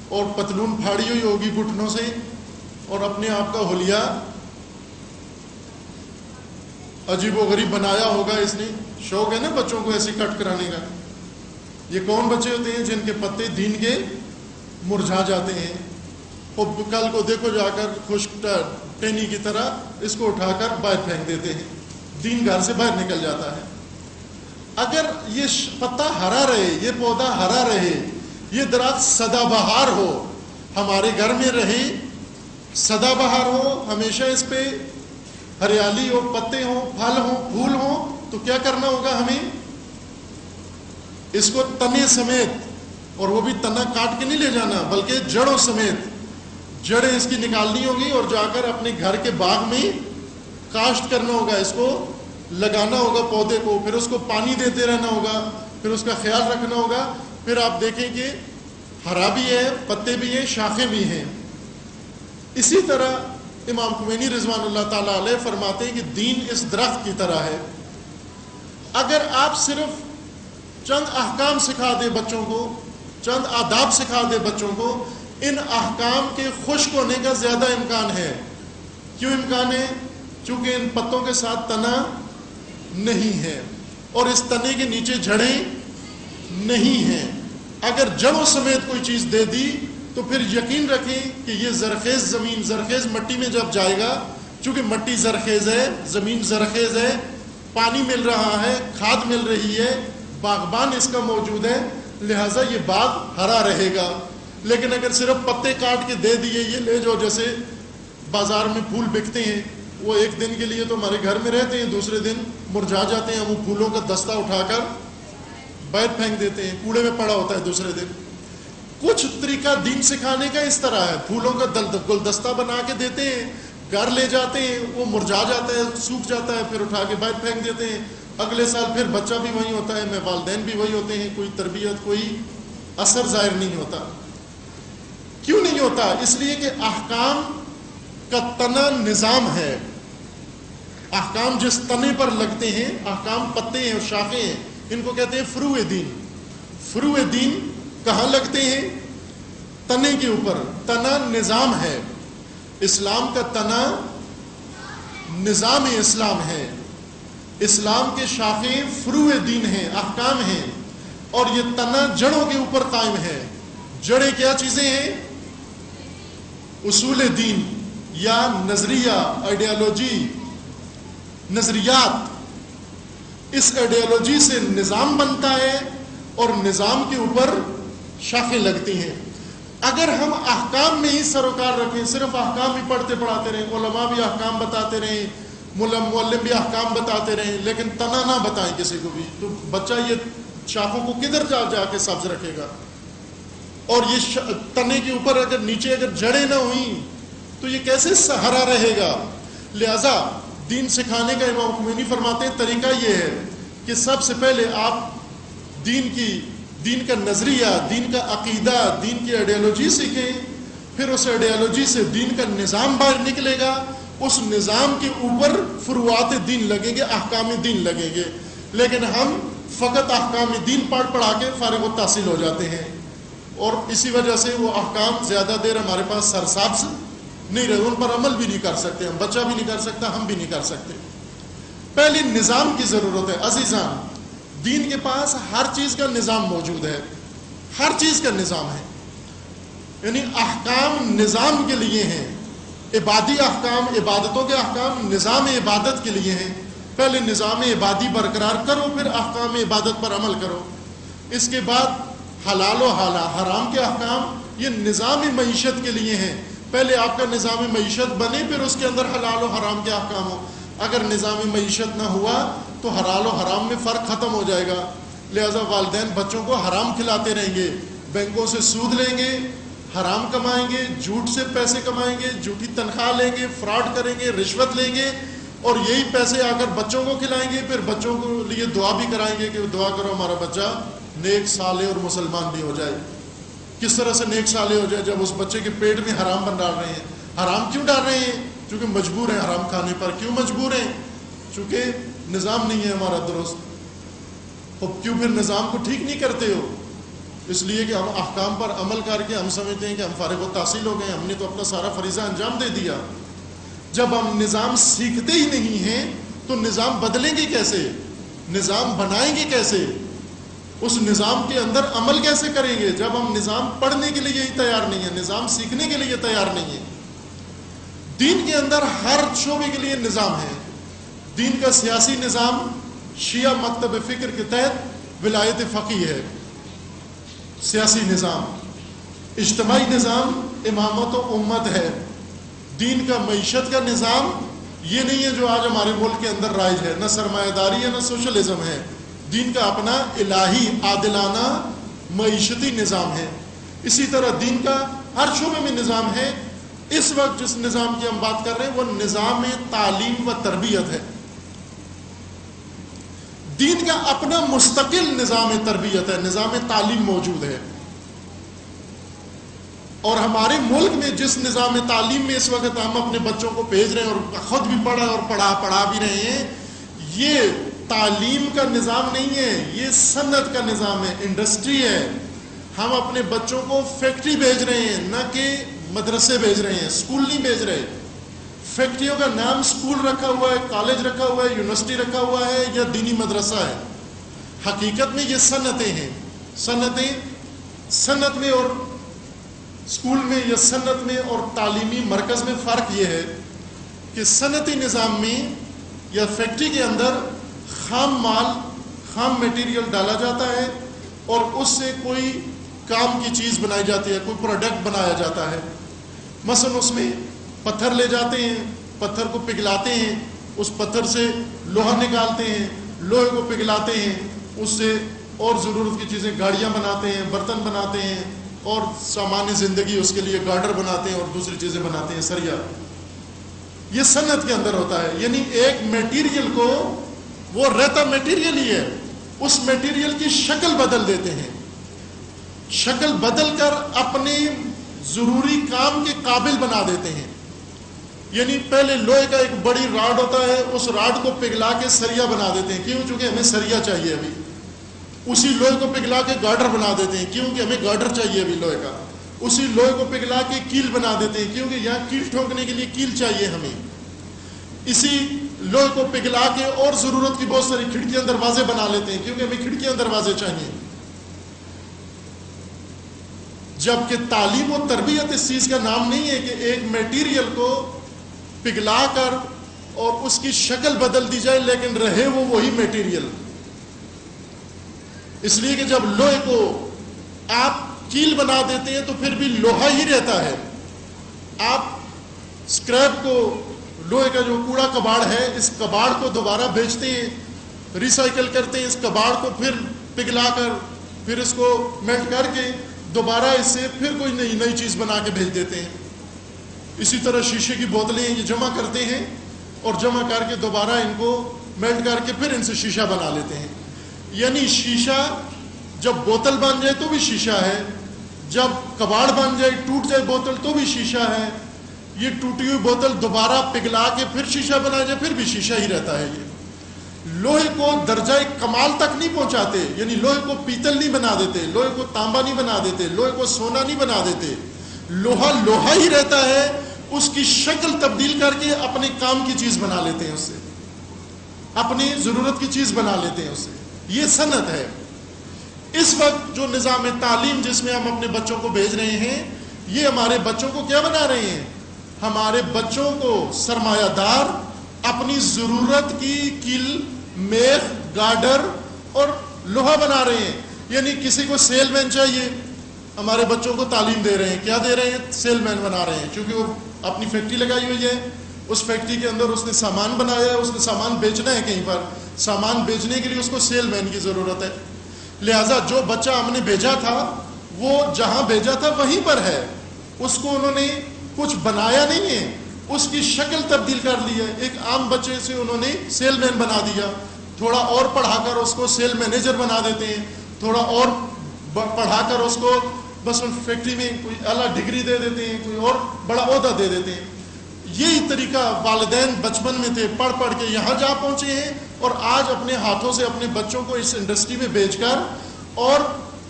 اور پتلون پھاڑی ہوئی ہوگی گھٹنوں سے، اور اپنے آپ کا حلیہ عجیب و غریب بنایا ہوگا اس نے۔ شوق ہے نا بچوں کو ایسے کٹ کرانے کا۔ یہ کون بچے ہوتے ہیں جن کے پتے دین کے مرجھا جاتے ہیں، اور کل کو دیکھو جا کر خشک ٹینی کی طرح اس کو اٹھا کر باہر پھینک دیتے ہیں، دین گھر سے باہر نکل جاتا ہے۔ اگر یہ پتا ہرا رہے، یہ پودا ہرا رہے، یہ درخت سدا بہار ہو، ہمارے گھر میں رہے، سدا بہار ہو، ہمیشہ اس پہ ہریالی ہو، پتے ہوں، پھل ہوں، پھول ہوں، تو کیا کرنا ہوگا ہمیں؟ اس کو تنے سمیت، اور وہ بھی تنا کاٹ کے نہیں لے جانا بلکہ جڑوں سمیت، جڑیں اس کی نکالنی ہوگی اور جا کر اپنے گھر کے باغ میں کاشت کرنا ہوگا، اس کو لگانا ہوگا پودے کو، پھر اس کو پانی دیتے رہنا ہوگا، پھر اس کا خیال رکھنا ہوگا، پھر آپ دیکھیں کہ ہرا بھی ہے، پتے بھی ہیں، شاخیں بھی ہیں۔ اسی طرح امام خمینی رضوان اللہ تعالیٰ علیہ فرماتے ہیں کہ دین اس درخت کی طرح ہے، اگر آپ صرف چند احکام سکھا دے بچوں کو، چند آداب سکھا دے بچوں کو، ان احکام کے خشک ہونے کا زیادہ امکان ہے۔ کیوں امکان ہے؟ چونکہ ان پتوں کے ساتھ تنا نہیں ہے اور اس تنے کے نیچے جڑیں نہیں ہیں۔ اگر جڑوں سمیت کوئی چیز دے دی تو پھر یقین رکھیں کہ یہ زرخیز زمین، زرخیز مٹی میں جب جائے گا، چونکہ مٹی زرخیز ہے، زمین زرخیز ہے، پانی مل رہا ہے، کھاد مل رہی ہے، باغبان اس کا موجود ہے، لہٰذا یہ باغ ہرا رہے گا۔ لیکن اگر صرف پتے کاٹ کے دے دیے، یہ لے جاؤ، جیسے بازار میں پھول بکتے ہیں، وہ ایک دن کے لیے تو ہمارے گھر میں رہتے ہیں، دوسرے دن مرجھا جاتے ہیں، وہ پھولوں کا دستہ اٹھا کر باہر پھینک دیتے ہیں، کوڑے میں پڑا ہوتا ہے دوسرے دن۔ کچھ طریقہ دین سکھانے کا اس طرح ہے، پھولوں کا گلدستہ بنا کے دیتے ہیں، گھر لے جاتے ہیں، وہ مرجھا جاتا ہے، سوکھ جاتا ہے، پھر اٹھا کے باہر پھینک دیتے ہیں، اگلے سال پھر بچہ بھی وہی ہوتا ہے، میں والدین بھی وہی ہوتے ہیں، کوئی تربیت، کوئی اثر ظاہر نہیں ہوتا۔ کیوں نہیں ہوتا؟ اس لیے کہ احکام کا تنا نظام ہے، احکام جس تنے پر لگتے ہیں، احکام پتے ہیں اور شاخیں ہیں، ان کو کہتے ہیں فروع دین۔ فروع دین کہاں لگتے ہیں؟ تنے کے اوپر۔ تنا نظام ہے، اسلام کا تنا نظام اسلام ہے، اسلام کے شاخیں فروع دین ہیں، احکام ہیں، اور یہ تنا جڑوں کے اوپر قائم ہے۔ جڑیں کیا چیزیں ہیں؟ اصول دین یا نظریہ، آئیڈیالوجی، نظریات۔ اس آئیڈیالوجی سے نظام بنتا ہے اور نظام کے اوپر شاخیں لگتی ہیں۔ اگر ہم احکام میں ہی سروکار رکھیں، صرف احکام ہی پڑھتے پڑھاتے رہیں، علماء بھی احکام بتاتے رہیں، معلم بھی احکام بتاتے رہیں، لیکن تنا نہ بتائیں کسی کو بھی، تو بچہ یہ شاخوں کو کدھر جا کے سبز رکھے گا؟ اور یہ تنے کے اوپر اگر نیچے اگر جڑیں نہ ہوئیں تو یہ کیسے سہارا رہے گا؟ لہذا دین سکھانے کا امام خمینی فرماتے ہیں طریقہ یہ ہے کہ سب سے پہلے آپ دین کا نظریہ، دین کا عقیدہ، دین کی آئیڈیالوجی سیکھیں، پھر اس آئیڈیالوجی سے دین کا نظام باہر نکلے گا، اس نظام کے اوپر فروعات دین لگیں گے، احکام دین لگیں گے. لیکن ہم فقط احکام دین پڑھا کے فارغ التحصیل ہو جاتے ہیں، اور اسی وجہ سے وہ احکام زیادہ دیر ہمارے پاس سرسابز نہیں رہے، ان پر عمل بھی نہیں کر سکتے، ہم بچہ بھی نہیں کر سکتا، ہم بھی نہیں کر سکتے. پہلی نظام کی ضرورت ہے. عزیزان، دین کے پاس ہر چیز کا نظام موجود ہے، ہر چیز کا نظام ہے. یعنی احکام نظام کے لیے ہیں، عبادی احکام، عبادتوں کے احکام نظام عبادت کے لیے ہیں. پہلے نظام عبادی برقرار کرو، پھر احکام عبادت پر عمل کرو. اس کے بعد حلال و حرام کے احکام یہ نظام معیشت کے لیے ہیں. پہلے آپ کا نظام معیشت بنے، پھر اس کے اندر حلال و حرام کے احکام ہو. اگر نظام معیشت نہ ہوا تو حلال و حرام میں فرق ختم ہو جائے گا. لہذا والدین بچوں کو حرام کھلاتے رہیں گے، بینکوں سے سود لیں گے، حرام کمائیں گے، جھوٹ سے پیسے کمائیں گے، جھوٹی تنخواہ لیں گے، فراڈ کریں گے، رشوت لیں گے، اور یہی پیسے آ کر بچوں کو کھلائیں گے. پھر بچوں کے لیے دعا بھی کرائیں گے کہ دعا کرو ہمارا بچہ نیک صالح اور مسلمان بھی ہو جائے. کس طرح سے نیک صالح ہو جائے؟ جب اس بچے کے پیٹ میں حرام بن ڈال رہے ہیں. حرام کیوں ڈال رہے ہیں؟ چونکہ مجبور ہیں حرام کھانے پر. کیوں مجبور ہیں؟ چونکہ نظام نہیں ہے ہمارا درست. اور کیوں پھر نظام کو ٹھیک نہیں کرتے ہو؟ اس لیے کہ ہم احکام پر عمل کر کے ہم سمجھتے ہیں کہ ہم فارغ التحصیل ہو گئے، ہم نے تو اپنا سارا فریضہ انجام دے دیا. جب ہم نظام سیکھتے ہی نہیں ہیں تو نظام بدلیں گے کیسے؟ نظام بنائیں گے کیسے؟ اس نظام کے اندر عمل کیسے کریں گے جب ہم نظام پڑھنے کے لیے ہی تیار نہیں ہیں، نظام سیکھنے کے لیے تیار نہیں ہیں؟ دین کے اندر ہر شعبے کے لیے نظام ہے. دین کا سیاسی نظام شیعہ مکتب فکر کے تحت ولایت فقیہ ہے، سیاسی نظام. اجتماعی نظام امامت و امت ہے. دین کا معیشت کا نظام یہ نہیں ہے جو آج ہمارے ملک کے اندر رائج ہے، نہ سرمایہ داری ہے نہ سوشلزم ہے. دین کا اپنا الہی عادلانہ معیشتی نظام ہے. اسی طرح دین کا ہر شعبے میں نظام ہے. اس وقت جس نظام کی ہم بات کر رہے ہیں وہ نظام تعلیم و تربیت ہے. دین کا اپنا مستقل نظام تربیت ہے، نظام تعلیم موجود ہے. اور ہمارے ملک میں جس نظام تعلیم میں اس وقت ہم اپنے بچوں کو بھیج رہے ہیں اور خود بھی پڑھا اور پڑھا بھی رہے ہیں، یہ تعلیم کا نظام نہیں ہے، یہ صنعت کا نظام ہے، انڈسٹری ہے. ہم اپنے بچوں کو فیکٹری بھیج رہے ہیں، نہ کہ مدرسے بھیج رہے ہیں، اسکول نہیں بھیج رہے. فیکٹریوں کا نام اسکول رکھا ہوا ہے، کالج رکھا ہوا ہے، یونیورسٹی رکھا ہوا ہے یا دینی مدرسہ ہے. حقیقت میں یہ صنعتیں ہیں. صنعت میں اور اسکول میں یا صنعت میں اور تعلیمی مرکز میں فرق یہ ہے کہ صنعتی نظام میں یا فیکٹری کے اندر خام مال، خام میٹیریل ڈالا جاتا ہے اور اس سے کوئی کام کی چیز بنائی جاتی ہے، کوئی پروڈکٹ بنایا جاتا ہے. مثلا اس میں پتھر لے جاتے ہیں، پتھر کو پگھلاتے ہیں، اس پتھر سے لوہا نکالتے ہیں، لوہے کو پگھلاتے ہیں، اس سے اور ضرورت کی چیزیں، گاڑیاں بناتے ہیں، برتن بناتے ہیں، اور سامان زندگی اس کے لیے گارڈر بناتے ہیں اور دوسری چیزیں بناتے ہیں، سریا. یہ صنعت کے اندر ہوتا ہے. یعنی ایک میٹیریل کو، وہ رہتا میٹیریل ہی ہے، اس میٹیریل کی شکل بدل دیتے ہیں، شکل بدل کر اپنے ضروری کام کے قابل بنا دیتے ہیں. یعنی پہلے لوہے کا ایک بڑی راڈ ہوتا ہے، اس راڈ کو پگھلا کے سریا بنا دیتے ہیں. کیوں؟ چونکہ ہمیں سریا چاہیے ابھی. اسی لوہے کو پگھلا کے گارڈر بنا دیتے ہیں، کیونکہ ہمیں گارڈر چاہیے ابھی لوہے کا. اسی لوہے کو پگھلا کے کیل بنا دیتے ہیں، کیونکہ یہاں کیل ٹھونکنے کے لیے کیل چاہیے ہمیں. اسی لوہے کو پگھلا کے اور ضرورت کی بہت ساری کھڑکیاں دروازے بنا لیتے ہیں، کیونکہ ہمیں کھڑکیاں دروازے چاہیے. جبکہ تعلیم و تربیت اس چیز کا نام نہیں ہے کہ ایک میٹیریل کو پگھلا کر اور اس کی شکل بدل دی جائے لیکن رہے وہ وہی میٹیریل. اس لیے کہ جب لوہے کو آپ کیل بنا دیتے ہیں تو پھر بھی لوہا ہی رہتا ہے. آپ اسکریپ کو، لوہے کا جو کوڑا کباڑ ہے، اس کباڑ کو دوبارہ بیچتے ہیں، ریسائیکل کرتے ہیں، اس کباڑ کو پھر پگھلا کر، پھر اس کو میلٹ کر کے دوبارہ اس سے پھر کوئی نئی چیز بنا کے بھیج دیتے ہیں. اسی طرح شیشے کی بوتلیں یہ جمع کرتے ہیں اور جمع کر کے دوبارہ ان کو میلٹ کر کے پھر ان سے شیشہ بنا لیتے ہیں. یعنی شیشہ جب بوتل بن جائے تو بھی شیشہ ہے، جب کباڑ بن جائے, ٹوٹ جائے بوتل تو بھی شیشہ ہے. یہ ٹوٹی ہوئی بوتل دوبارہ پگھلا کے پھر شیشہ بنا جائے پھر بھی شیشہ ہی رہتا ہے. یہ لوہے کو درجہ کمال تک نہیں پہنچاتے, یعنی لوہے کو پیتل نہیں بنا دیتے, لوہے کو تانبا نہیں بنا دیتے, لوہے کو سونا نہیں بنا دیتے. لوہا لوہا ہی رہتا ہے, اس کی شکل تبدیل کر کے اپنے کام کی چیز بنا لیتے ہیں, اس سے اپنی ضرورت کی چیز بنا لیتے ہیں اس سے. یہ صنعت ہے. اس وقت جو نظام تعلیم جس میں ہم اپنے بچوں کو بھیج رہے ہیں, یہ ہمارے بچوں کو کیا بنا رہے ہیں؟ ہمارے بچوں کو سرمایہ دار, اپنی ضرورت کی کیل, میخ, گارڈر اور لوہا بنا رہے ہیں. یعنی کسی کو سیل مین چاہیے, ہمارے بچوں کو تعلیم دے رہے ہیں. کیا دے رہے ہیں؟ سیل مین بنا رہے ہیں, کیونکہ وہ اپنی فیکٹری لگائی ہوئی ہے, اس فیکٹری کے اندر اس نے سامان بنایا ہے, اس نے سامان بیچنا ہے کہیں پر, سامان بیچنے کے لیے اس کو سیل مین کی ضرورت ہے. لہٰذا جو بچہ ہم نے بھیجا تھا وہ جہاں بھیجا تھا وہیں پر ہے, اس کو انہوں نے کچھ بنایا نہیں ہے, اس کی شکل تبدیل کر لی ہے. ایک عام بچے سے انہوں نے سیل مین بنا دیا, تھوڑا اور پڑھا کر اس کو سیل مینیجر بنا دیتے ہیں, تھوڑا اور پڑھا کر اس کو بس ان فیکٹری میں کوئی اعلیٰ ڈگری دے دیتے ہیں, کوئی اور بڑا عہدہ دے دیتے ہیں. یہی طریقہ والدین بچپن میں تھے, پڑھ پڑھ کے یہاں جا پہنچے ہیں, اور آج اپنے ہاتھوں سے اپنے بچوں کو اس انڈسٹری میں بیچ کر, اور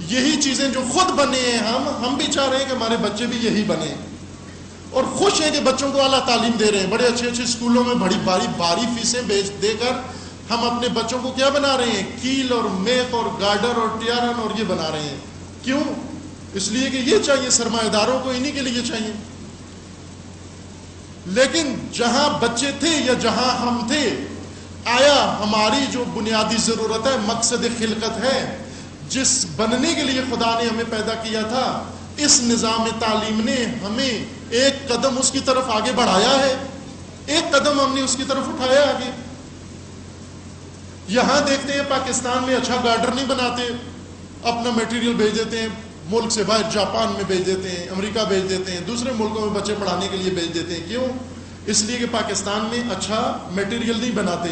یہی چیزیں جو خود بنے ہیں ہم بھی چاہ رہے ہیں کہ ہمارے بچے بھی یہی بنے, اور خوش ہیں کہ بچوں کو اعلیٰ تعلیم دے رہے ہیں. بڑے اچھے اچھے اسکولوں میں بڑی باری فیسیں دے کر ہم اپنے بچوں کو کیا بنا رہے ہیں؟ کیل اور میخ اور گارڈر اور ٹیارن اور یہ بنا رہے ہیں. کیوں؟ اس لیے کہ یہ چاہیے سرمایہ داروں کو, انہی کے لیے چاہیے. لیکن جہاں بچے تھے یا جہاں ہم تھے, آیا ہماری جو بنیادی ضرورت ہے, مقصد خلقت ہے, جس بننے کے لیے خدا نے ہمیں پیدا کیا تھا, اس نظام تعلیم نے ہمیں ایک قدم اس کی طرف آگے بڑھایا ہے, ایک قدم ہم نے اس کی طرف اٹھایا آگے. یہاں دیکھتے ہیں پاکستان میں اچھا گارڈر نہیں بناتے, اپنا میٹیریل بھیج دیتے ہیں ملک سے باہر, جاپان میں بھیج دیتے ہیں, امریکہ بھیج دیتے ہیں, دوسرے ملکوں میں بچے پڑھانے کے لیے بھیج دیتے ہیں. کیوں؟ اس لیے کہ پاکستان میں اچھا میٹیریل نہیں بناتے.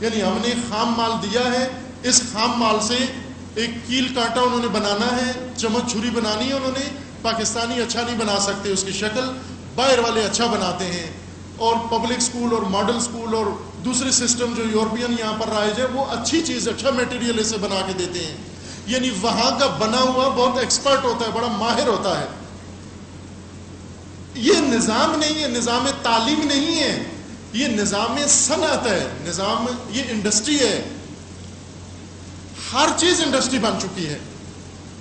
یعنی ہم نے خام مال دیا ہے, اس خام مال سے ایک کیل کانٹا انہوں نے بنانا ہے, چمچ چھری بنانی ہے انہوں نے. پاکستانی اچھا نہیں بنا سکتے اس کی شکل, باہر والے اچھا بناتے ہیں. اور پبلک سکول اور ماڈل سکول اور دوسرے سسٹم جو یورپین یہاں پر رائج ہے, وہ اچھی چیز, اچھا میٹیریل اسے بنا کے دیتے ہیں. یعنی وہاں کا بنا ہوا بہت ایکسپرٹ ہوتا ہے, بڑا ماہر ہوتا ہے. یہ نظام نہیں ہے, نظام تعلیم نہیں ہے, یہ نظام صنعت ہے, نظام یہ انڈسٹری ہے. ہر چیز انڈسٹری بن چکی ہے.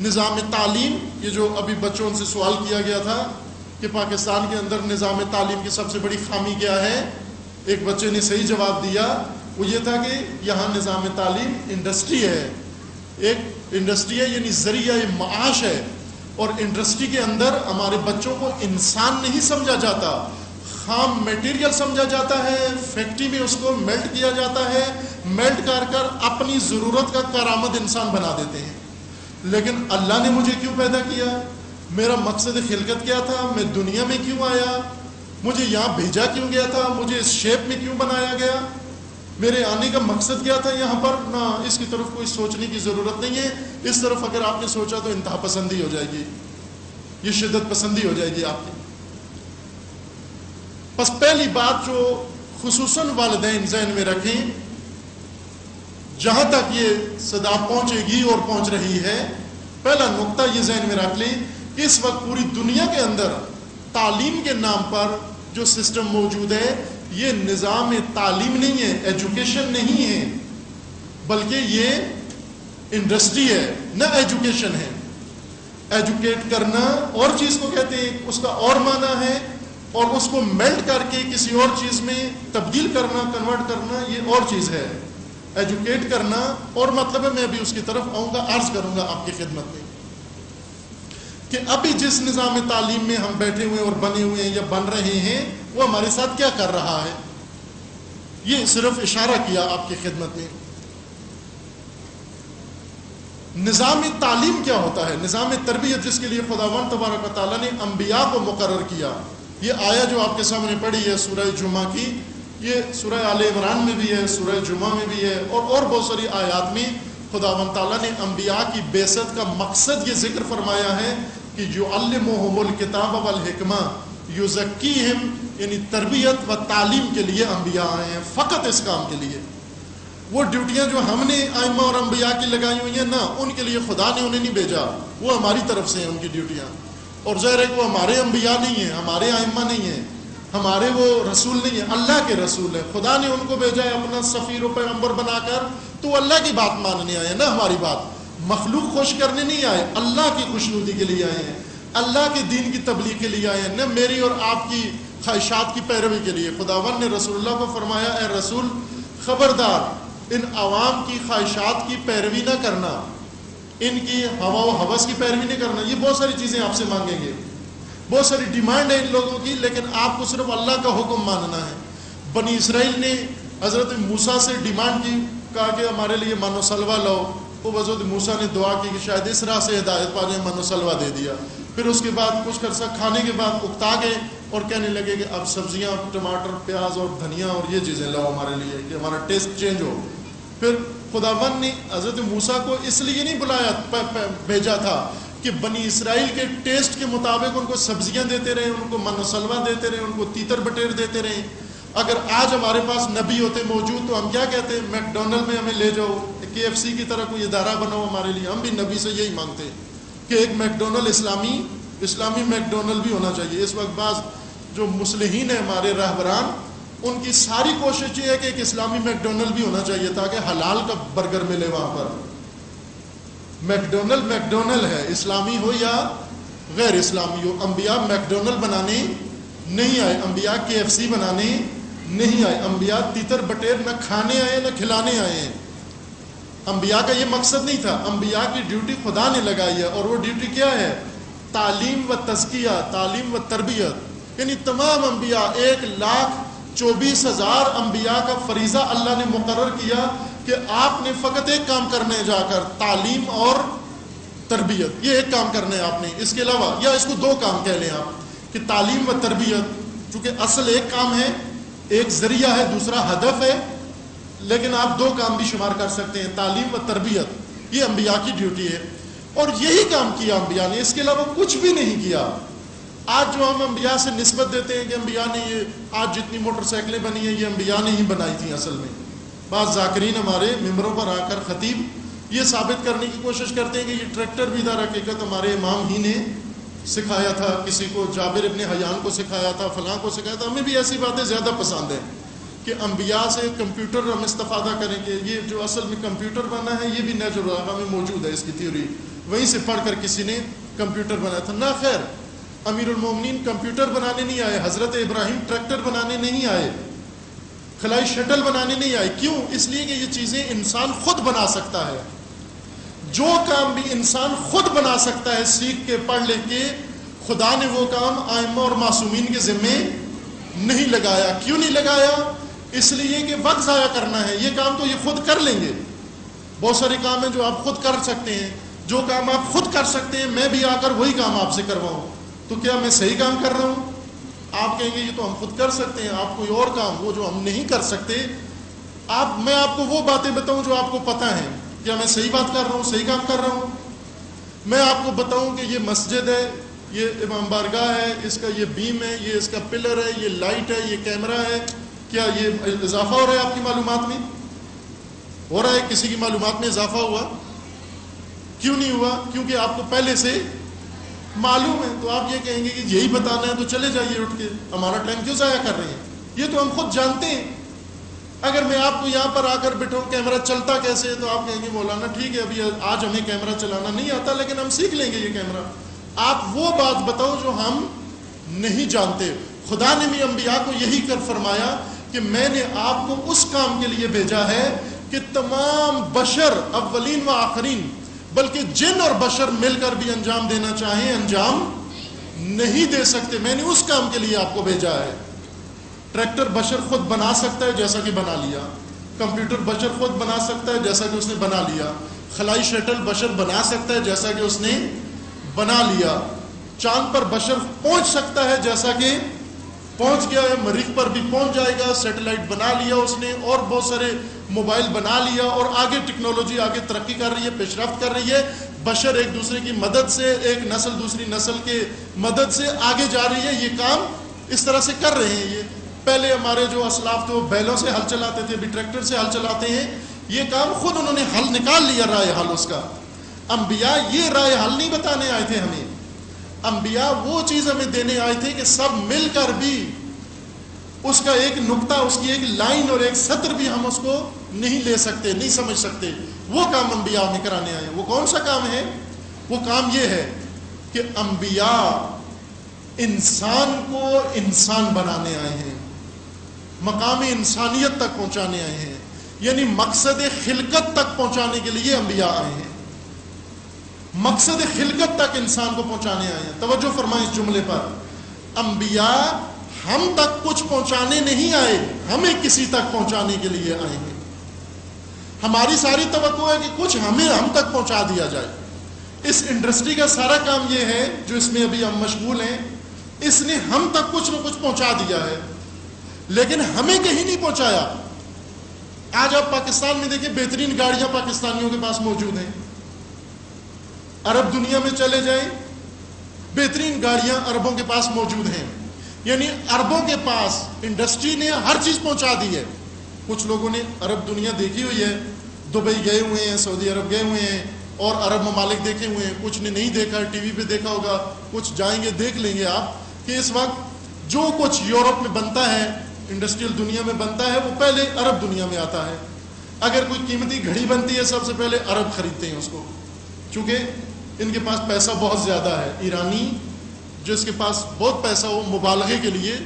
نظام تعلیم, یہ جو ابھی بچوں سے سوال کیا گیا تھا کہ پاکستان کے اندر نظام تعلیم کی سب سے بڑی خامی کیا ہے, ایک بچے نے صحیح جواب دیا, وہ یہ تھا کہ یہاں نظام تعلیم انڈسٹری ہے. ایک انڈسٹری ہے, یعنی ذریعہ معاش ہے, اور انڈسٹری کے اندر ہمارے بچوں کو انسان نہیں سمجھا جاتا, خام میٹیریل سمجھا جاتا ہے. فیکٹری میں اس کو میلٹ کیا جاتا ہے, میلٹ کر اپنی ضرورت کا کارآمد انسان بنا دیتے ہیں. لیکن اللہ نے مجھے کیوں پیدا کیا, میرا مقصد خلقت کیا تھا, میں دنیا میں کیوں آیا, مجھے یہاں بھیجا کیوں گیا تھا, مجھے اس شیپ میں کیوں بنایا گیا, میرے آنے کا مقصد کیا تھا یہاں پر, نہ اس کی طرف کوئی سوچنے کی ضرورت نہیں ہے. اس طرف اگر آپ نے سوچا تو انتہا پسندی ہو جائے گی, یہ شدت پسندی ہو جائے گی آپ کی. بس پہلی بات جو خصوصاً والدین ذہن میں رکھیں, جہاں تک یہ صدا پہنچے گی اور پہنچ رہی ہے, پہلا نقطہ یہ ذہن میں رکھ لیں کہ اس وقت پوری دنیا کے اندر تعلیم کے نام پر جو سسٹم موجود ہے, یہ نظام تعلیم نہیں ہے, ایجوکیشن نہیں ہے, بلکہ یہ انڈسٹری ہے, نہ ایجوکیشن ہے. ایجوکیٹ کرنا اور چیز کو کہتے ہیں, اس کا اور معنی ہے, اور اس کو میلٹ کر کے کسی اور چیز میں تبدیل کرنا, کنورٹ کرنا, یہ اور چیز ہے. ایجوکیٹ کرنا اور مطلب ہے, میں بھی اس کی طرف آؤں گا, عرض کروں گا آپ کی خدمت میں کہ ابھی جس نظام تعلیم میں ہم بیٹھے ہوئے اور بنے ہوئے ہیں یا بن رہے ہیں, وہ ہمارے ساتھ کیا کر رہا ہے. یہ صرف اشارہ کیا آپ کی خدمت میں. نظام تعلیم کیا ہوتا ہے, نظام تربیت جس کے لیے خداوند تبارک و تعالیٰ نے انبیاء کو مقرر کیا. یہ آیا جو آپ کے سامنے پڑھی ہے سورہ جمعہ کی, یہ سورہ آل عمران میں بھی ہے, سورہ جمعہ میں بھی ہے, اور بہت ساری آیات میں خداوند تعالیٰ نے انبیاء کی بعثت کا مقصد یہ ذکر فرمایا ہے, کہ یعلمہم الکتاب والحکمہ یزکیہم، یعنی تربیت و تعلیم کے لیے انبیاء آئے ہیں، فقط اس کام کے لیے۔ وہ ڈیوٹیاں جو ہم نے ائمہ اور انبیاء کی لگائی ہوئی ہیں، نہ، ان کے لیے خدا نے انہیں نہیں بھیجا، وہ ہماری طرف سے ہیں ان کی ڈیوٹیاں۔ اور ظاہر ہے کہ وہ ہمارے انبیاء نہیں ہیں، ہمارے ائمہ نہیں ہیں، ہمارے وہ رسول نہیں ہیں، اللہ کے رسول ہیں۔ خدا نے ان کو بھیجا ہے اپنا سفیر و پیغمبر بنا کر، تو وہ اللہ کی بات ماننے آئے ہیں، نہ ہماری بات۔ مخلوق خوش کرنے نہیں آئے، اللہ کی خوشنودی کے لیے آئے ہیں، اللہ کے دین کی تبلیغ کے لیے آئے ہیں، نہ میری اور آپ کی خواہشات کی پیروی کے لیے۔ خداوند نے رسول اللہ کو فرمایا، اے رسول خبردار، ان عوام کی خواہشات کی پیروی نہ کرنا، ان کی ہوا و ہوس کی پیروی نہیں کرنا۔ یہ بہت ساری چیزیں آپ سے مانگیں گے، بہت ساری ڈیمانڈ ہے ان لوگوں کی، لیکن آپ کو صرف اللہ کا حکم ماننا ہے۔ بنی اسرائیل نے حضرت موسیٰ سے ڈیمانڈ کی، کہا کہ ہمارے لیے من و سلوہ لاؤ۔ وہ حضرت موسیٰ نے دعا کی کہ شاید اس راہ سے ہدایت پا جائیں، من و سلوہ دے دیا۔ پھر اس کے بعد کچھ عرصہ کھانے کے بعد اکتا گئے اور کہنے لگے کہ اب سبزیاں، ٹماٹر، پیاز اور دھنیا اور یہ چیزیں لاؤ ہمارے لیے کہ ہمارا ٹیسٹ چینج ہو۔ پھر خداوند نے حضرت موسیٰ کو اس لیے نہیں بلایا، بھیجا تھا کہ بنی اسرائیل کے ٹیسٹ کے مطابق ان کو سبزیاں دیتے رہے، ان کو من و سلوہ دیتے رہے، ان کو تیتر بٹیر دیتے رہے۔ اگر آج ہمارے پاس نبی ہوتے موجود تو ہم کیا کہتے ہیں؟ میک ڈونلڈ میں ہمیں لے جاؤ، KFC کی طرح کوئی ادارہ بناؤ ہمارے لیے۔ ہم بھی نبی سے یہی مانگتے ہیں کہ ایک میک ڈونلڈ اسلامی میک ڈونلڈ بھی ہونا چاہیے۔ اس وقت بعض جو مصلحین ہیں ہمارے رہبران، ان کی ساری کوشش یہ ہے کہ ایک اسلامی میک ڈونلڈ بھی ہونا چاہیے تاکہ حلال کا برگر ملے وہاں پر۔ میک ڈونلڈ ہے، اسلامی ہو یا غیر اسلامی ہو۔ انبیاء میک ڈونلڈ بنانے نہیں آئے، انبیاء KFC بنانے نہیں آئے، انبیاء تیتر بٹیر نہ کھانے آئے نہ کھلانے آئے ہیں۔ انبیاء کا یہ مقصد نہیں تھا، انبیاء کی ڈیوٹی خدا نے لگائی ہے، اور وہ ڈیوٹی کیا ہے؟ تعلیم و تزکیہ، تعلیم و تربیت۔ یعنی تمام انبیاء، 1,24,000 انبیاء کا فریضہ اللہ نے مقرر کیا کہ آپ نے فقط ایک کام کرنا ہے، جا کر تعلیم اور تربیت، یہ ایک کام کرنا ہے آپ نے۔ اس کے علاوہ، یا اس کو 2 کام کہہ لیں آپ کہ تعلیم و تربیت، چونکہ اصل ایک کام ہے، ایک ذریعہ ہے، دوسرا ہدف ہے، لیکن آپ 2 کام بھی شمار کر سکتے ہیں، تعلیم و تربیت۔ یہ انبیاء کی ڈیوٹی ہے، اور یہی کام کیا انبیاء نے، اس کے علاوہ کچھ بھی نہیں کیا۔ آج جو ہم انبیاء سے نسبت دیتے ہیں کہ انبیاء نے یہ، آج جتنی موٹر سائیکلیں بنی ہیں یہ انبیاء نے ہی بنائی تھیں اصل میں۔ بعض ذاکرین ہمارے ممبروں پر آ کر خطیب یہ ثابت کرنے کی کوشش کرتے ہیں کہ یہ ٹریکٹر بھی در حقیقت ہمارے امام ہی نے سکھایا تھا، کسی کو جابر ابن حیان کو سکھایا تھا، فلاں کو سکھایا تھا۔ ہمیں بھی ایسی باتیں زیادہ پسند ہیں کہ انبیاء سے کمپیوٹر ہم استفادہ کریں گے۔ یہ جو اصل میں کمپیوٹر بنا ہے یہ بھی نیچرل الرحمہ میں موجود ہے، اس کی تھیوری وہیں سے پڑھ کر کسی نے کمپیوٹر بنایا تھا۔ نہ خیر، امیر المومنین کمپیوٹر بنانے نہیں آئے، حضرت ابراہیم ٹریکٹر بنانے نہیں آئے، خلائی شٹل بنانے نہیں آئے۔ کیوں؟ اس لیے کہ یہ چیزیں انسان خود بنا سکتا ہے۔ جو کام بھی انسان خود بنا سکتا ہے سیکھ کے، پڑھ لے کے، خدا نے وہ کام ائمہ اور معصومین کے ذمے نہیں لگایا۔ کیوں نہیں لگایا؟ اس لیے کہ وقت ضائع کرنا ہے۔ یہ کام تو یہ خود کر لیں گے، بہت سارے کام ہیں جو آپ خود کر سکتے ہیں۔ جو کام آپ خود کر سکتے ہیں میں بھی آ کر وہی کام آپ سے کرواؤں تو کیا میں صحیح کام کر رہا ہوں؟ آپ کہیں گے یہ تو ہم خود کر سکتے ہیں، آپ کوئی اور کام وہ جو ہم نہیں کر سکتے، میں آپ کو وہ باتیں بتاؤں جو آپ کو پتہ ہیں، کیا میں صحیح بات کر رہا ہوں، صحیح کام کر رہا ہوں؟ میں آپ کو بتاؤں کہ یہ مسجد ہے، یہ امام بارگاہ ہے، اس کا یہ بیم ہے، یہ اس کا پلر ہے، یہ لائٹ ہے، یہ کیمرہ ہے، کیا یہ اضافہ ہو رہا ہے آپ کی معلومات میں؟ ہو رہا ہے؟ کسی کی معلومات میں اضافہ ہوا؟ کیوں نہیں ہوا؟ کیونکہ آپ کو پہلے سے معلوم ہے۔ تو آپ یہ کہیں گے کہ یہی بتانا ہے تو چلے جائیے اٹھ کے، ہمارا ٹائم کیوں ضائع کر رہے ہیں؟ یہ تو ہم خود جانتے ہیں۔ اگر میں آپ کو یہاں پر آ کر بٹھاؤں کیمرہ چلتا کیسے ہے تو آپ کہیں گے مولانا ٹھیک ہے ابھی آج ہمیں کیمرہ چلانا نہیں آتا لیکن ہم سیکھ لیں گے یہ کیمرہ۔ آپ وہ بات بتاؤ جو ہم نہیں جانتے۔ خدا نے بھی انبیاء کو یہی کر فرمایا کہ میں نے آپ کو اس کام کے لیے بھیجا ہے کہ تمام بشر، اولین و آخرین، بلکہ جن اور بشر مل کر بھی انجام دینا چاہیں انجام نہیں دے سکتے۔ میں نے اس کام کے لیے آپ کو بھیجا ہے۔ ٹریکٹر بشر خود بنا سکتا ہے جیسا کہ بنا لیا، کمپیوٹر بشر خود بنا سکتا ہے جیسا کہ اس نے بنا لیا، خلائی شٹل بشر بنا سکتا ہے جیسا کہ اس نے بنا لیا، چاند پر بشر پہنچ سکتا ہے جیسا کہ پہنچ گیا ہے، مریخ پر بھی پہنچ جائے گا، سیٹلائٹ بنا لیا اس نے، اور بہت سارے موبائل بنا لیا، اور آگے ٹیکنالوجی آگے ترقی کر رہی ہے، پیش رفت کر رہی ہے، بشر ایک دوسرے کی مدد سے، ایک نسل دوسری نسل کے مدد سے آگے جا رہی ہے. یہ کام اس طرح سے کر رہے ہیں. یہ پہلے ہمارے جو اسلاف تھے وہ بیلوں سے ہل چلاتے تھے، ابھی ٹریکٹر سے ہل چلاتے ہیں. یہ کام خود انہوں نے حل نکال لیا، رائے حل اس کا. انبیاء یہ رائے حل نہیں بتانے آئے تھے ہمیں، انبیاء وہ چیز ہمیں دینے آئے تھے کہ سب مل کر بھی اس کا ایک نقطہ، اس کی ایک لائن اور ایک سطر بھی ہم اس کو نہیں لے سکتے، نہیں سمجھ سکتے. وہ کام انبیاء ہمیں کرانے آئے ہیں. وہ کون سا کام ہے؟ وہ کام یہ ہے کہ انبیاء انسان کو انسان بنانے آئے ہیں، مقام انسانیت تک پہنچانے آئے ہیں، یعنی مقصد خلقت تک پہنچانے کے لیے انبیاء آئے ہیں. مقصد خلقت تک انسان کو پہنچانے آئے ہیں. توجہ فرمائیں اس جملے پر. انبیاء ہم تک کچھ پہنچانے نہیں آئے، ہمیں کسی تک پہنچانے کے لیے آئے ہیں. ہماری ساری توقع ہے کہ کچھ ہم تک پہنچا دیا جائے. اس انڈسٹری کا سارا کام یہ ہے جو اس میں ابھی ہم مشغول ہیں، اس نے ہم تک کچھ نہ کچھ پہنچا دیا ہے، لیکن ہمیں کہیں نہیں پہنچایا. آج آپ پاکستان میں دیکھیں، بہترین گاڑیاں پاکستانیوں کے پاس موجود ہیں. عرب دنیا میں چلے جائیں، بہترین گاڑیاں عربوں کے پاس موجود ہیں. یعنی عربوں کے پاس انڈسٹری نے ہر چیز پہنچا دی ہے. کچھ لوگوں نے عرب دنیا دیکھی ہوئی ہے، دبئی گئے ہوئے ہیں، سعودی عرب گئے ہوئے ہیں، اور عرب ممالک دیکھے ہوئے ہیں. کچھ نے نہیں دیکھا، ٹی وی پہ دیکھا ہوگا. کچھ جائیں گے، دیکھ لیں گے آپ کہ اس وقت جو کچھ یورپ میں بنتا ہے، انڈسٹریل دنیا میں بنتا ہے، وہ پہلے عرب دنیا میں آتا ہے. اگر کوئی قیمتی گھڑی بنتی ہے، سب سے پہلے عرب خریدتے ہیں اس کو، چونکہ ان کے پاس پیسہ بہت زیادہ ہے. ایرانی جس کے پاس بہت پیسہ ہو، مبالغے کے لیے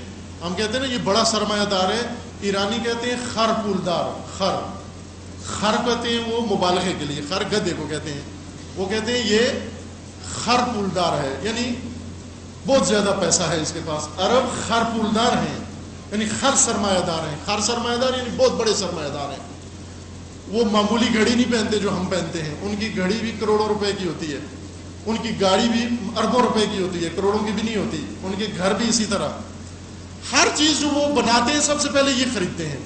ہم کہتے ہیں نا یہ بڑا سرمایہ دار ہے، ایرانی کہتے ہیں خر پولدار. خر کہتے ہیں وہ مبالغے کے لیے، خر گدھے کو کہتے ہیں، وہ کہتے ہیں یہ خر پولدار ہے، یعنی بہت زیادہ پیسہ ہے اس کے پاس. عرب خر پولدار ہیں، یعنی خر سرمایہ دار ہیں. خر سرمایہ دار یعنی بہت بڑے سرمایہ دار ہیں. وہ معمولی گھڑی نہیں پہنتے جو ہم پہنتے ہیں، ان کی گھڑی بھی کروڑوں روپے کی ہوتی ہے، ان کی گاڑی بھی اربوں روپے کی ہوتی ہے، کروڑوں کی بھی نہیں ہوتی. ان کے گھر بھی اسی طرح. ہر چیز جو وہ بناتے ہیں سب سے پہلے یہ خریدتے ہیں.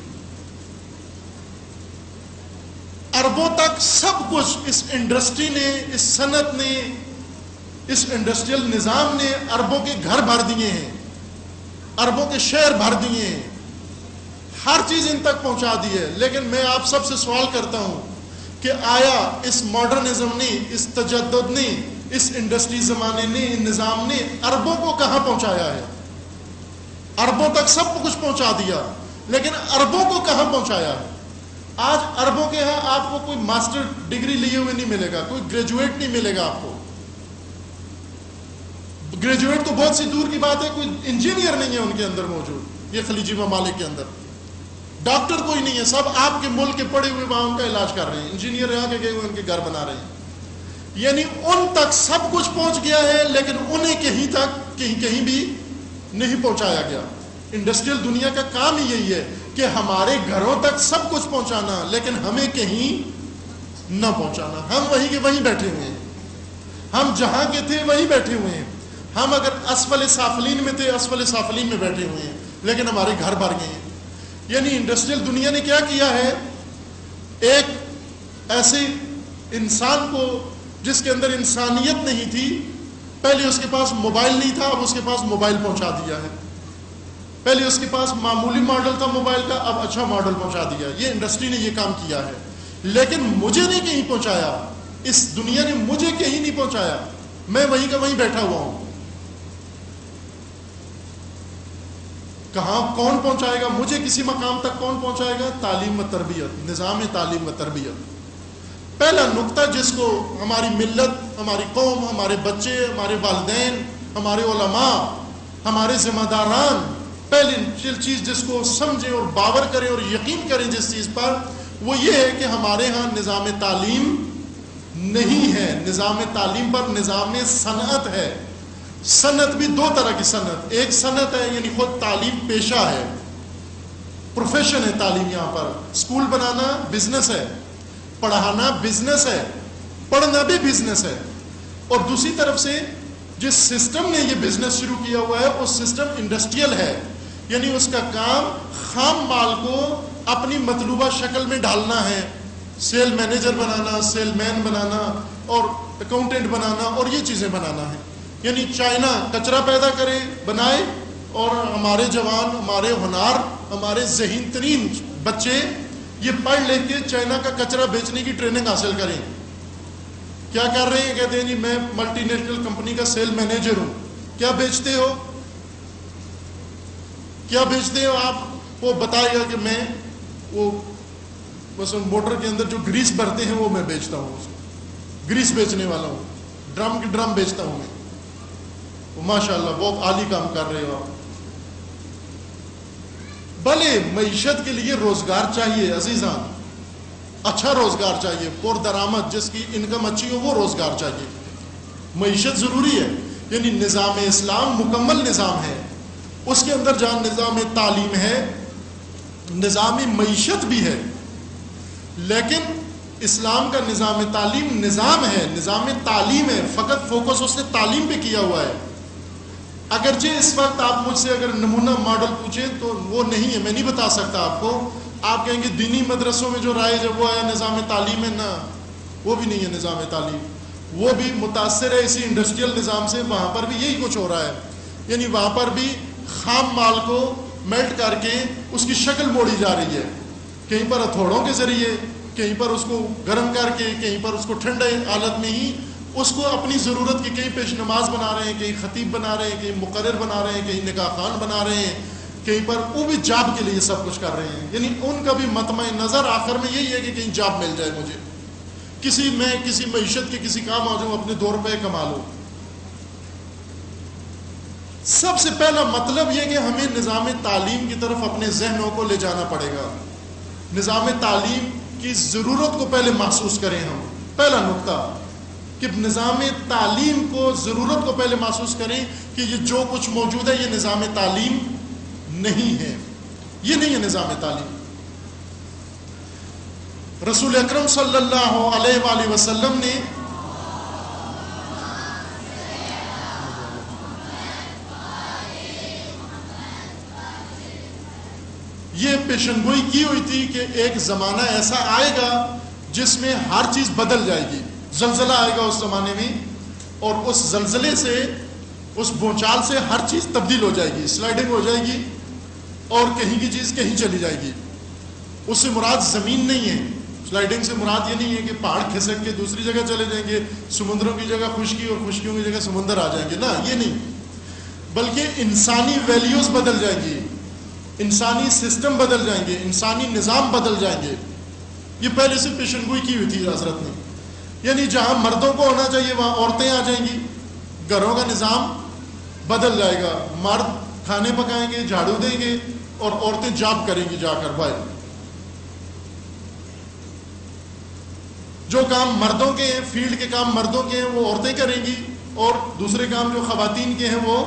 اربوں تک سب کچھ اس انڈسٹری نے، اس صنعت نے، اس انڈسٹریل نظام نے اربوں کے گھر بھر دیے ہیں، اربوں کے شہر بھر دیے ہیں، ہر چیز ان تک پہنچا دی ہے. لیکن میں آپ سب سے سوال کرتا ہوں کہ آیا اس ماڈرنزم نے، اس تجدد نے، اس انڈسٹری زمانے نے، نظام نے اربوں کو کہاں پہنچایا ہے؟ اربوں تک سب کچھ پہنچا دیا، لیکن اربوں کو کہاں پہنچایا ہے؟ آج اربوں کے ہاں آپ کو کوئی ماسٹر ڈگری لیے ہوئے نہیں ملے گا، کوئی گریجویٹ نہیں ملے گا آپ کو. گریجویٹ تو بہت سی دور کی بات ہے، کوئی انجینئر نہیں ہے ان کے اندر موجود. یہ خلیجی ممالک کے اندر ڈاکٹر کوئی نہیں ہے، سب آپ کے ملک کے پڑے ہوئے وہاں ان کا علاج کر رہے ہیں. انجینئر یہاں کے گئے ہوئے ان کے گھر بنا رہے ہیں. یعنی ان تک سب کچھ پہنچ گیا ہے، لیکن انہیں کہیں بھی نہیں پہنچایا گیا. انڈسٹریل دنیا کا کام ہی یہی ہے کہ ہمارے گھروں تک سب کچھ پہنچانا، لیکن ہمیں کہیں نہ پہنچانا. ہم وہیں کے وہیں بیٹھے ہوئے ہیں، ہم جہاں کے تھے وہیں بیٹھے ہوئے ہیں. ہم اگر اسفل سافلین میں تھے، اسفل سافلین میں بیٹھے ہوئے ہیں، لیکن ہمارے گھر بھر گئے ہیں. یعنی انڈسٹریل دنیا نے کیا کیا ہے؟ ایک ایسے انسان کو جس کے اندر انسانیت نہیں تھی، پہلے اس کے پاس موبائل نہیں تھا، اب اس کے پاس موبائل پہنچا دیا ہے. پہلے اس کے پاس معمولی ماڈل تھا موبائل کا، اب اچھا ماڈل پہنچا دیا. یہ انڈسٹری نے یہ کام کیا ہے، لیکن مجھے نہیں کہیں پہنچایا. اس دنیا نے مجھے کہیں نہیں پہنچایا، میں وہیں کا وہیں بیٹھا ہوا ہوں. کہاں کون پہنچائے گا مجھے؟ کسی مقام تک کون پہنچائے گا؟ تعلیم و تربیت، نظام تعلیم و تربیت. پہلا نقطہ جس کو ہماری ملت، ہماری قوم، ہمارے بچے، ہمارے والدین، ہمارے علماء، ہمارے ذمہ داران، پہلی چیز جس کو سمجھیں اور باور کریں اور یقین کریں جس چیز پر، وہ یہ ہے کہ ہمارے ہاں نظام تعلیم نہیں ہے. نظام تعلیم پر نظام صنعت ہے. صنعت بھی دو طرح کی صنعت، ایک صنعت ہے یعنی خود تعلیم پیشہ ہے، پروفیشن ہے تعلیم. یہاں پر اسکول بنانا بزنس ہے، پڑھانا بزنس ہے، پڑھنا بھی بزنس ہے. اور دوسری طرف سے جس سسٹم نے یہ بزنس شروع کیا ہوا ہے وہ سسٹم انڈسٹریل ہے. یعنی اس کا کام خام مال کو اپنی مطلوبہ شکل میں ڈالنا ہے، سیل مینیجر بنانا، سیل مین بنانا اور اکاؤنٹنٹ بنانا اور یہ چیزیں بنانا ہے۔ یعنی چائنا کچرا پیدا کرے، بنائے، اور ہمارے جوان، ہمارے ہنار، ہمارے ذہین ترین بچے یہ پڑھ لے کے چائنا کا کچرا بیچنے کی ٹریننگ حاصل کریں۔ کیا کر رہے ہیں؟ کہتے ہیں جی میں ملٹی نیشنل کمپنی کا سیل مینیجر ہوں۔ کیا بیچتے ہو؟ کیا بیچتے ہو آپ؟ وہ بتائے گا کہ میں وہ بس موٹر کے اندر جو گریس بھرتے ہیں وہ میں بیچتا ہوں، گریس بیچنے والا ہوں، ڈرم کے ڈرم بیچتا ہوں میں۔ ماشاء اللہ بہت عالی کام کر رہے ہو آپ۔ بھلے معیشت کے لیے روزگار چاہیے عزیزان، اچھا روزگار چاہیے، پر درآمد، جس کی انکم اچھی ہو وہ روزگار چاہیے۔ معیشت ضروری ہے، یعنی نظام اسلام مکمل نظام ہے، اس کے اندر جہاں نظام تعلیم ہے، نظام معیشت بھی ہے، لیکن اسلام کا نظام تعلیم نظام ہے، نظام تعلیم ہے، فقط فوکس اس نے تعلیم پہ کیا ہوا ہے۔ اگرچہ اس وقت آپ مجھ سے اگر نمونہ ماڈل پوچھیں تو وہ نہیں ہے، میں نہیں بتا سکتا آپ کو۔ آپ کہیں گے دینی مدرسوں میں جو رائج ہے وہ ہے نظام تعلیم ہے، نہ، وہ بھی نہیں ہے نظام تعلیم، وہ بھی متاثر ہے اسی انڈسٹریل نظام سے، وہاں پر بھی یہی کچھ ہو رہا ہے۔ یعنی وہاں پر بھی خام مال کو میلٹ کر کے اس کی شکل موڑی جا رہی ہے، کہیں پر ہتھوڑوں کے ذریعے، کہیں پر اس کو گرم کر کے، کہیں پر اس کو ٹھنڈے حالت میں ہی اس کو اپنی ضرورت کی، کہیں پیش نماز بنا رہے ہیں، کہیں خطیب بنا رہے ہیں، کہیں مقرر بنا رہے ہیں، کہیں نکاح خوان بنا رہے ہیں، کہیں پر وہ بھی جاب کے لیے سب کچھ کر رہے ہیں۔ یعنی ان کا بھی مطمع نظر آخر میں یہی ہے کہ کہیں جاب مل جائے مجھے، میں کسی معیشت کے کسی کام آ جاؤں، اپنے 2 روپے کما لوں۔ سب سے پہلا مطلب یہ کہ ہمیں نظام تعلیم کی طرف اپنے ذہنوں کو لے جانا پڑے گا، نظام تعلیم کی ضرورت کو پہلے محسوس کریں ہم۔ پہلا نقطہ کہ نظام تعلیم کو ضرورت کو پہلے محسوس کریں کہ یہ جو کچھ موجود ہے یہ نظام تعلیم نہیں ہے، یہ نہیں ہے نظام تعلیم۔ رسول اکرم صلی اللہ علیہ وآلہ وسلم نے یہ پیشن گوئی کی ہوئی تھی کہ ایک زمانہ ایسا آئے گا جس میں ہر چیز بدل جائے گی، زلزلہ آئے گا اس زمانے میں، اور اس زلزلے سے، اس بھونچال سے ہر چیز تبدیل ہو جائے گی، سلائڈنگ ہو جائے گی، اور کہیں کی چیز کہیں چلی جائے گی۔ اس سے مراد زمین نہیں ہے، سلائڈنگ سے مراد یہ نہیں ہے کہ پہاڑ کھسک کے دوسری جگہ چلے جائیں گے، سمندروں کی جگہ خشکی اور خشکیوں کی جگہ سمندر آ جائیں گے، نہ، یہ نہیں، بلکہ انسانی ویلیوز بدل جائیں گی، انسانی سسٹم بدل جائیں گے، انسانی نظام بدل جائیں گے۔ یہ پہلے سے پیشن گوئی کی ہوئی تھی حضرت نے، یعنی جہاں مردوں کو ہونا چاہیے وہاں عورتیں آ جائیں گی، گھروں کا نظام بدل جائے گا، مرد کھانے پکائیں گے، جھاڑو دیں گے، اور عورتیں جاب کریں گی جا کر بھائی۔ جو کام مردوں کے ہیں، فیلڈ کے کام مردوں کے ہیں وہ عورتیں کریں گی، اور دوسرے کام جو خواتین کے ہیں وہ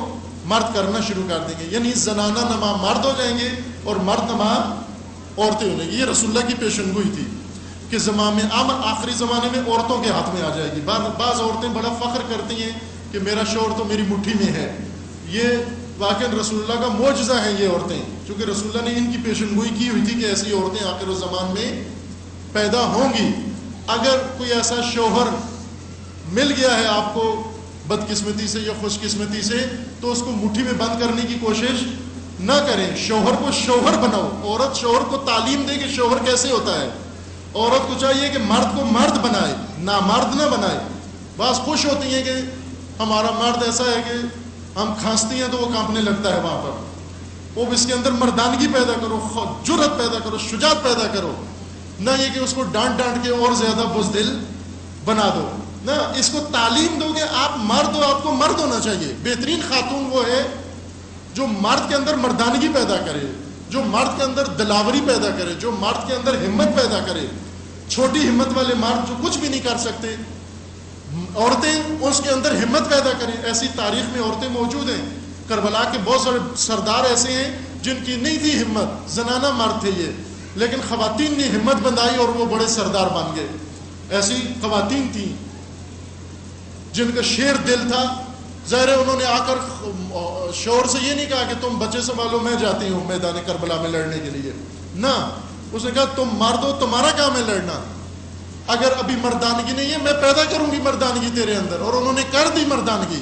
مرد کرنا شروع کر دیں گے، یعنی زنانہ نما مرد ہو جائیں گے اور مرد نما عورتیں ہو جائیں گی۔ یہ رسول اللہ کی پیشن گوئی تھی کہ آخری زمانے میں عورتوں کے ہاتھ میں آ جائے گی۔ بعض عورتیں بڑا فخر کرتی ہیں کہ میرا شوہر تو میری مٹھی میں ہے، یہ واقعی رسول اللہ کا معجزہ ہے یہ عورتیں، کیونکہ رسول اللہ نے ان کی پیشن گوئی کی ہوئی تھی کہ ایسی عورتیں آخر الزمان میں پیدا ہوں گی۔ اگر کوئی ایسا شوہر مل گیا ہے آپ کو بدقسمتی سے یا خوش قسمتی سے، تو اس کو مٹھی میں بند کرنے کی کوشش نہ کریں، شوہر کو شوہر بناؤ۔ عورت شوہر کو تعلیم دے کہ شوہر کیسے ہوتا ہے۔ عورت کو چاہیے کہ مرد کو مرد بنائے، نامرد نہ بنائے۔ بعض خوش ہوتی ہیں کہ ہمارا مرد ایسا ہے کہ ہم کھانستی ہیں تو وہ کانپنے لگتا ہے وہاں پر، وہ اس کے اندر مردانگی پیدا کرو، جرأت پیدا کرو، شجاعت پیدا کرو، نہ یہ کہ اس کو ڈانٹ ڈانٹ کے اور زیادہ بزدل بنا دو۔ نہ، اس کو تعلیم دو کہ آپ مرد ہو، آپ کو مرد ہونا چاہیے۔ بہترین خاتون وہ ہے جو مرد کے اندر مردانگی پیدا کرے، جو مرد کے اندر دلاوری پیدا کرے، جو مرد کے اندر ہمت پیدا کرے۔ چھوٹی ہمت والے مرد جو کچھ بھی نہیں کر سکتے، عورتیں اس کے اندر ہمت پیدا کریں۔ ایسی تاریخ میں عورتیں موجود ہیں، کربلا کے بہت سارے سردار ایسے ہیں جن کی نہیں تھی ہمت، زنانہ مرد تھے یہ، لیکن خواتین نے ہمت بندھائی اور وہ بڑے سردار بن گئے۔ ایسی خواتین تھیں جن کا شیر دل تھا، ظاہر ہے انہوں نے آ کر شور سے یہ نہیں کہا کہ تم بچے سنبھالو میں جاتی ہوں میدان کربلا میں لڑنے کے لیے، نہ، اس نے کہا تم مرد ہو، تمہارا کام ہے لڑنا، اگر ابھی مردانگی نہیں ہے میں پیدا کروں گی مردانگی تیرے اندر، اور انہوں نے کر دی مردانگی،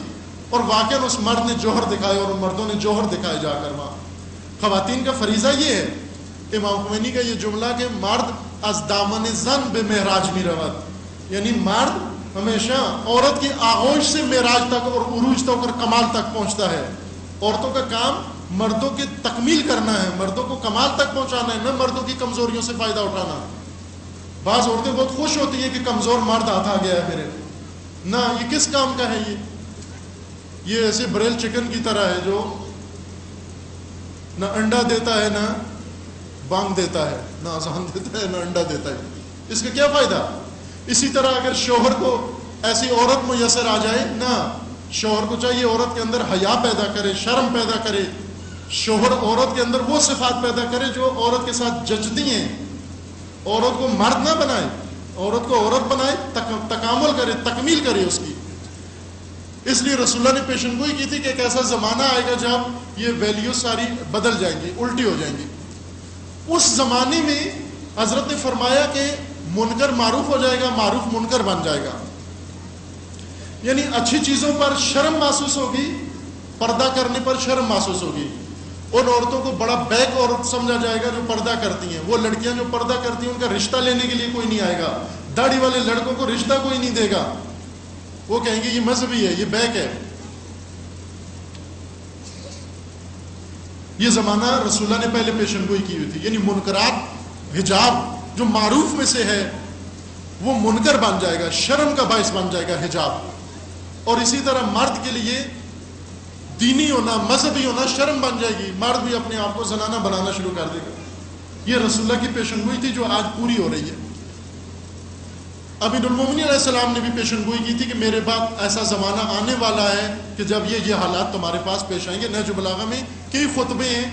اور واقعاً اس مرد نے جوہر دکھائے اور ان مردوں نے جوہر دکھائے جا کر وہاں۔ خواتین کا فریضہ یہ ہے، امام خمینی کا یہ جملہ کہ مرد از دامن زن بے معراج می رود، یعنی مرد ہمیشہ عورت کی آغوش سے معراج تک اور عروج تک اور کمال تک پہنچتا ہے۔ عورتوں کا کام مردوں کی تکمیل کرنا ہے، مردوں کو کمال تک پہنچانا ہے، نہ مردوں کی کمزوریوں سے فائدہ اٹھانا۔ بعض عورتیں بہت خوش ہوتی ہیں کہ کمزور مرد آتا گیا ہے میرے، نہ، یہ کس کام کا ہے؟ یہ ایسے بریل چکن کی طرح ہے جو نہ انڈا دیتا ہے، نہ بانگ دیتا ہے، نہ اذان دیتا ہے، نہ انڈا دیتا ہے، اس کا کیا فائدہ؟ اسی طرح اگر شوہر کو ایسی عورت میسر آ جائے، نہ، شوہر کو چاہیے عورت کے اندر حیا پیدا کرے، شرم پیدا کرے، شوہر عورت کے اندر وہ صفات پیدا کرے جو عورت کے ساتھ جچتی ہیں، عورت کو مرد نہ بنائے، عورت کو عورت بنائے، تکامل کرے، تکمیل کرے اس کی۔ اس لیے رسول اللہ نے پیشن گوئی کی تھی کہ ایک ایسا زمانہ آئے گا جب یہ ویلیو ساری بدل جائیں گی، الٹی ہو جائیں گی۔ اس زمانے میں حضرت نے فرمایا کہ منکر معروف ہو جائے گا، معروف منکر بن جائے گا، یعنی اچھی چیزوں پر شرم محسوس ہوگی، پردہ کرنے پر شرم محسوس ہوگی۔ ان عورتوں کو بڑا بیک عورت سمجھا جائے گا جو پردہ کرتی ہیں، وہ لڑکیاں جو پردہ کرتی ہیں ان کا رشتہ لینے کے لیے کوئی نہیں آئے گا، داڑھی والے لڑکوں کو رشتہ کوئی نہیں دے گا، وہ کہیں گے یہ مذہبی ہے، یہ بیک ہے۔ یہ زمانہ رسول اللہ نے پہلے پیشن گوئی کی ہوئی تھی، یعنی منکرات، حجاب جو معروف میں سے ہے وہ منکر بن جائے گا، شرم کا باعث بن جائے گا حجاب۔ اور اسی طرح مرد کے لیے دینی ہونا، مذہبی ہونا شرم بن جائے گی، مرد بھی اپنے آپ کو زنانہ بنانا شروع کر دے گا۔ یہ رسول اللہ کی پیشن گوئی تھی جو آج پوری ہو رہی ہے۔ امیر المومنین علیہ السلام نے بھی پیشن گوئی کی تھی کہ میرے بعد ایسا زمانہ آنے والا ہے کہ جب یہ حالات تمہارے پاس پیش آئیں گے۔ نہج البلاغہ میں کئی خطبے ہیں،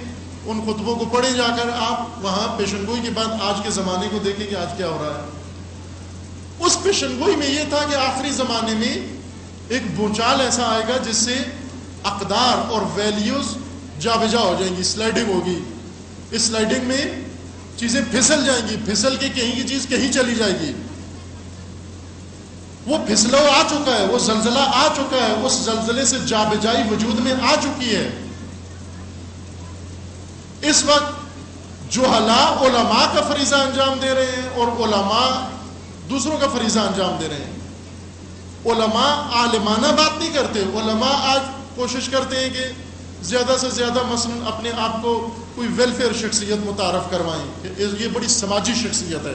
ان خطبوں کو پڑھیں جا کر آپ، وہاں پیشن گوئی کے بعد آج کے زمانے کو دیکھیں کہ آج کیا ہو رہا ہے۔ اس پیشن گوئی میں یہ تھا کہ آخری زمانے میں ایک بھونچال ایسا آئے گا جس سے اقدار اور ویلیوز جا بجا ہو جائیں گی، سلائڈنگ ہوگی، اس سلائڈنگ میں چیزیں پھسل جائیں گی، پھسل کے کہیں کی چیز کہیں چلی جائے گی۔ وہ پھسلو آ چکا ہے، وہ زلزلہ آ چکا ہے، اس زلزلے سے جا بجائی وجود میں آ چکی ہے۔ اس وقت جہلاء علماء کا فریضہ انجام دے رہے ہیں اور علماء دوسروں کا فریضہ انجام دے رہے ہیں۔ علماء عالمانہ بات نہیں کرتے، علماء آج کوشش کرتے ہیں کہ زیادہ سے زیادہ مثلا اپنے آپ کو کوئی ویلفیئر شخصیت متعارف کروائیں کہ یہ بڑی سماجی شخصیت ہے۔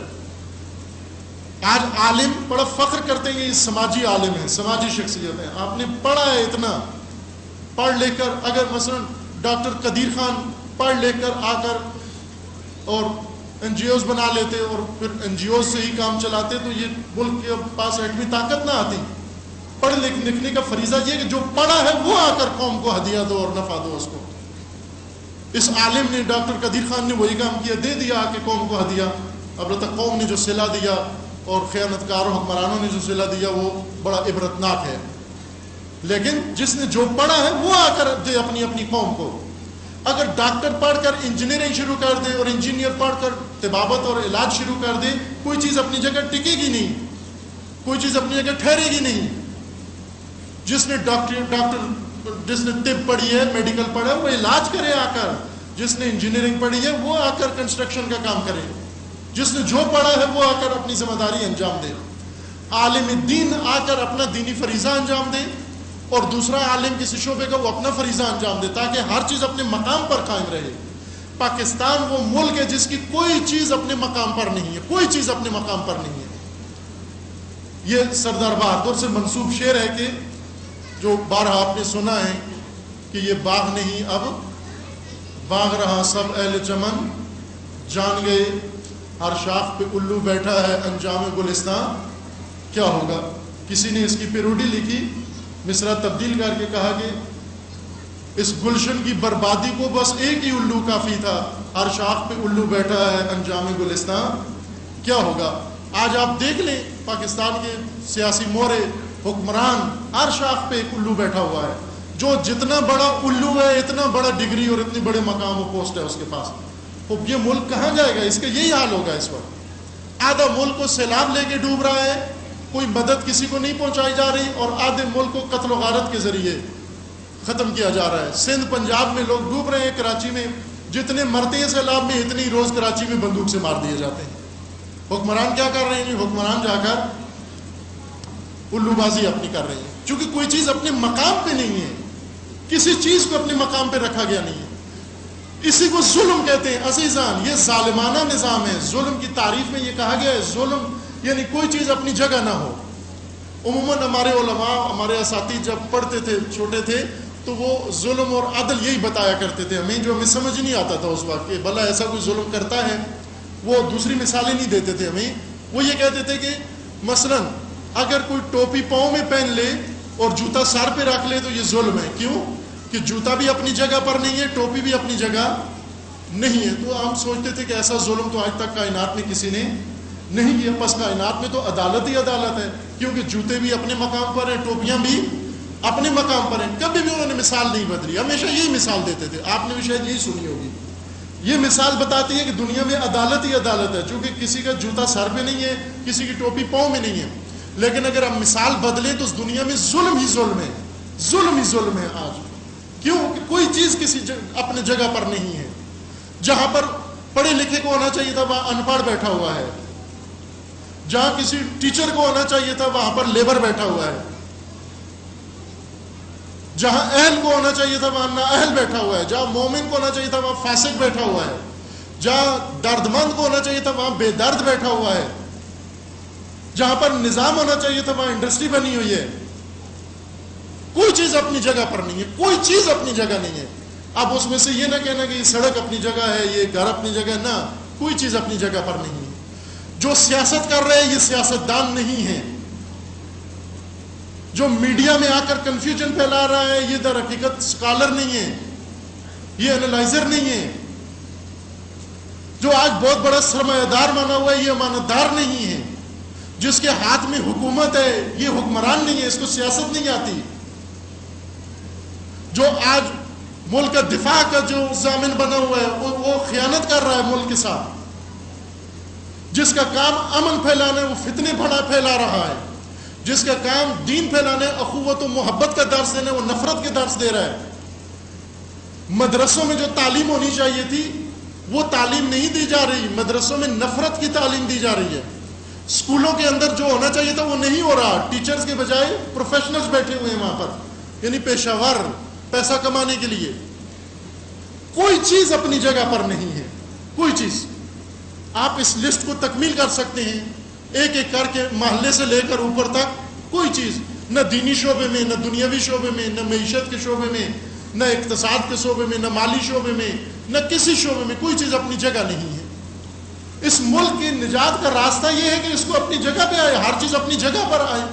آج عالم بڑا فخر کرتے ہیں کہ یہ سماجی عالم ہے، سماجی شخصیت ہے۔ آپ نے پڑھا ہے اتنا، پڑھ لے کر اگر مثلا ڈاکٹر قدیر خان پڑھ لے کر آ کر اور این جی اوز بنا لیتے اور پھر این جی اوز سے ہی کام چلاتے تو یہ ملک کے پاس ایٹمی طاقت نہ آتی۔ پڑھ لکھنے کا فریضہ یہ کہ جو پڑھا ہے وہ آ کر قوم کو ہدیہ دو اور نفع دو اس کو۔ اس عالم نے، ڈاکٹر قدیر خان نے وہی کام کیا، دے دیا کہ قوم کو ہدیہ۔ اب تک قوم نے جو صلہ دیا اور خیانت کاروں حکمرانوں نے جو صلہ دیا وہ بڑا عبرتناک ہے۔ لیکن جس نے جو پڑھا ہے وہ آ کر دے اپنی اپنی قوم کو۔ اگر ڈاکٹر پڑھ کر انجینئرنگ شروع کر دے اور انجینئر پڑھ کر طبابت اور علاج شروع کر دے، کوئی چیز اپنی جگہ ٹکے گی نہیں، کوئی چیز اپنی جگہ ٹھہرے گی نہیں۔ جس نے ڈاکٹر جس نے طب پڑھی ہے، میڈیکل پڑھا ہے، وہ علاج کرے آ کر۔ جس نے انجینئرنگ پڑھی ہے وہ آ کر کنسٹرکشن کا کام کرے۔ جس نے جو پڑھا ہے وہ آ کر اپنی ذمہ داری انجام دے۔ عالم دین آ کر اپنا دینی فریضہ انجام دے اور دوسرا عالم کسی شعبے کا وہ اپنا فریضہ انجام دے، تاکہ ہر چیز اپنے مقام پر قائم رہے۔ پاکستان وہ ملک ہے جس کی کوئی چیز اپنے مقام پر نہیں ہے، کوئی چیز اپنے مقام پر نہیں ہے۔ یہ سردار بہادر سے منسوب شعر ہے کہ جو بارہا آپ نے سنا ہے کہ یہ باغ نہیں اب باغ رہا سب اہل چمن، جان گئے ہر شاخ پہ الو بیٹھا ہے انجام گلستان کیا ہوگا۔ کسی نے اس کی پیروڈی لکھی، مصرع تبدیل کر کے کہا کہ اس گلشن کی بربادی کو بس ایک ہی الو کافی تھا، ہر شاخ پہ الو بیٹھا ہے انجام گلستان کیا ہوگا۔ آج آپ دیکھ لیں پاکستان کے سیاسی مورے حکمران ہر شاخ پہ ایک الو بیٹھا ہوا ہے، جو جتنا بڑا الو ہے اتنا بڑا ڈگری اور اتنی بڑے مقام و پوسٹ ہے اس کے پاس. اب یہ ملک کہاں جائے گا؟ اس کا یہی حال ہوگا اس وقت. آدھا ملک کو سیلاب لے کے ڈوب رہا ہے، کوئی مدد کسی کو نہیں پہنچائی جا رہی، اور آدھے ملک کو قتل و غارت کے ذریعے ختم کیا جا رہا ہے. سندھ پنجاب میں لوگ ڈوب رہے ہیں، کراچی میں جتنے مرتے ہیں سیلاب میں اتنی روز کراچی میں بندوق سے مار دیے جاتے ہیں. حکمران کیا کر رہے ہیں؟ حکمران جا کر الو بازی اپنی کر رہے ہیں، کیونکہ کوئی چیز اپنے مقام پہ نہیں ہے، کسی چیز کو اپنے مقام پہ رکھا گیا نہیں ہے. اسی کو ظلم کہتے ہیں عزیزان. یہ ظالمانہ نظام ہے. ظلم کی تعریف میں یہ کہا گیا ہے ظلم یعنی کوئی چیز اپنی جگہ نہ ہو. عموماً ہمارے علماء، ہمارے اساتذہ جب پڑھتے تھے چھوٹے تھے تو وہ ظلم اور عدل یہی بتایا کرتے تھے ہمیں، جو ہمیں سمجھ نہیں آتا تھا اس وقت کہ بھلا ایسا کوئی ظلم کرتا ہے. وہ دوسری مثالیں نہیں دیتے تھے ہمیں. وہ یہ کہتے تھے کہ مثلا اگر کوئی ٹوپی پاؤں میں پہن لے اور جوتا سر پہ رکھ لے تو یہ ظلم ہے. کیوں؟ کہ جوتا بھی اپنی جگہ پر نہیں ہے، ٹوپی بھی اپنی جگہ نہیں ہے. تو ہم سوچتے تھے کہ ایسا ظلم تو آج تک کائنات میں کسی نے نہیں کیا. پس کائنات میں تو عدالت ہی عدالت ہے، کیونکہ جوتے بھی اپنے مقام پر ہیں، ٹوپیاں بھی اپنے مقام پر ہیں. کبھی بھی انہوں نے مثال نہیں بدلی، ہمیشہ یہی مثال دیتے تھے. آپ نے بھی شاید یہی سنی ہوگی. یہ مثال بتاتی ہے کہ دنیا میں عدالت ہی عدالت ہے، چونکہ کسی کا جوتا سر پہ نہیں ہے، کسی کی ٹوپی پاؤں میں نہیں ہے. لیکن اگر ہم مثال بدلیں تو اس دنیا میں ظلم ہی ظلم ہے، ظلم ہی ظلم ہے آج. کیوں؟ کہ کوئی چیز کسی اپنے جگہ پر نہیں ہے. جہاں پر پڑھے لکھے کو ہونا چاہیے تھا وہاں ان پڑھ بیٹھا ہوا ہے. جہاں کسی ٹیچر کو ہونا چاہیے تھا وہاں پر لیبر بیٹھا ہوا ہے. جہاں اہل کو ہونا چاہیے تھا وہاں نااہل بیٹھا ہوا ہے. جہاں مومن کو ہونا چاہیے تھا وہاں فاسق بیٹھا ہوا ہے. جہاں درد مند کو ہونا چاہیے تھا وہاں بے درد بیٹھا ہوا ہے. جہاں پر نظام ہونا چاہیے تھا وہاں انڈسٹری بنی ہوئی ہے. کوئی چیز اپنی جگہ پر نہیں ہے، کوئی چیز اپنی جگہ نہیں ہے. اب اس میں سے یہ نہ کہنا کہ یہ سڑک اپنی جگہ ہے، یہ گھر اپنی جگہ ہے، نہ، کوئی چیز اپنی جگہ پر نہیں ہے. جو سیاست کر رہے ہیں یہ سیاستدان نہیں ہے. جو میڈیا میں آ کر کنفیوژن پھیلا رہا ہے یہ در حقیقت اسکالر نہیں ہے، یہ اینالائزر نہیں ہے. جو آج بہت بڑا سرمایہ دار مانا ہوا ہے یہ امانت دار نہیں ہے. جس کے ہاتھ میں حکومت ہے یہ حکمران نہیں ہے، اس کو سیاست نہیں آتی. جو آج ملک کا دفاع کا جو ضامن بنا ہوا ہے وہ خیانت کر رہا ہے ملک کے ساتھ. جس کا کام امن پھیلانا ہے وہ فتنے پھیلا رہا ہے. جس کا کام دین پھیلانا ہے، اخوت و محبت کا درس دینا ہے، وہ نفرت کے درس دے رہا ہے. مدرسوں میں جو تعلیم ہونی چاہیے تھی وہ تعلیم نہیں دی جا رہی، مدرسوں میں نفرت کی تعلیم دی جا رہی ہے. اسکولوں کے اندر جو ہونا چاہیے تھا وہ نہیں ہو رہا. ٹیچرز کے بجائے پروفیشنلز بیٹھے ہوئے ہیں وہاں پر، یعنی پیشہ ور پیسہ کمانے کے لیے. کوئی چیز اپنی جگہ پر نہیں ہے، کوئی چیز. آپ اس لسٹ کو تکمیل کر سکتے ہیں ایک ایک کر کے، محلے سے لے کر اوپر تک. کوئی چیز نہ دینی شعبے میں، نہ دنیاوی شعبے میں، نہ معیشت کے شعبے میں، نہ اقتصاد کے شعبے میں، نہ مالی شعبے میں، نہ کسی شعبے میں کوئی چیز اپنی جگہ نہیں ہے. اس ملک کی نجات کا راستہ یہ ہے کہ اس کو اپنی جگہ پہ آئے، ہر چیز اپنی جگہ پر آئے.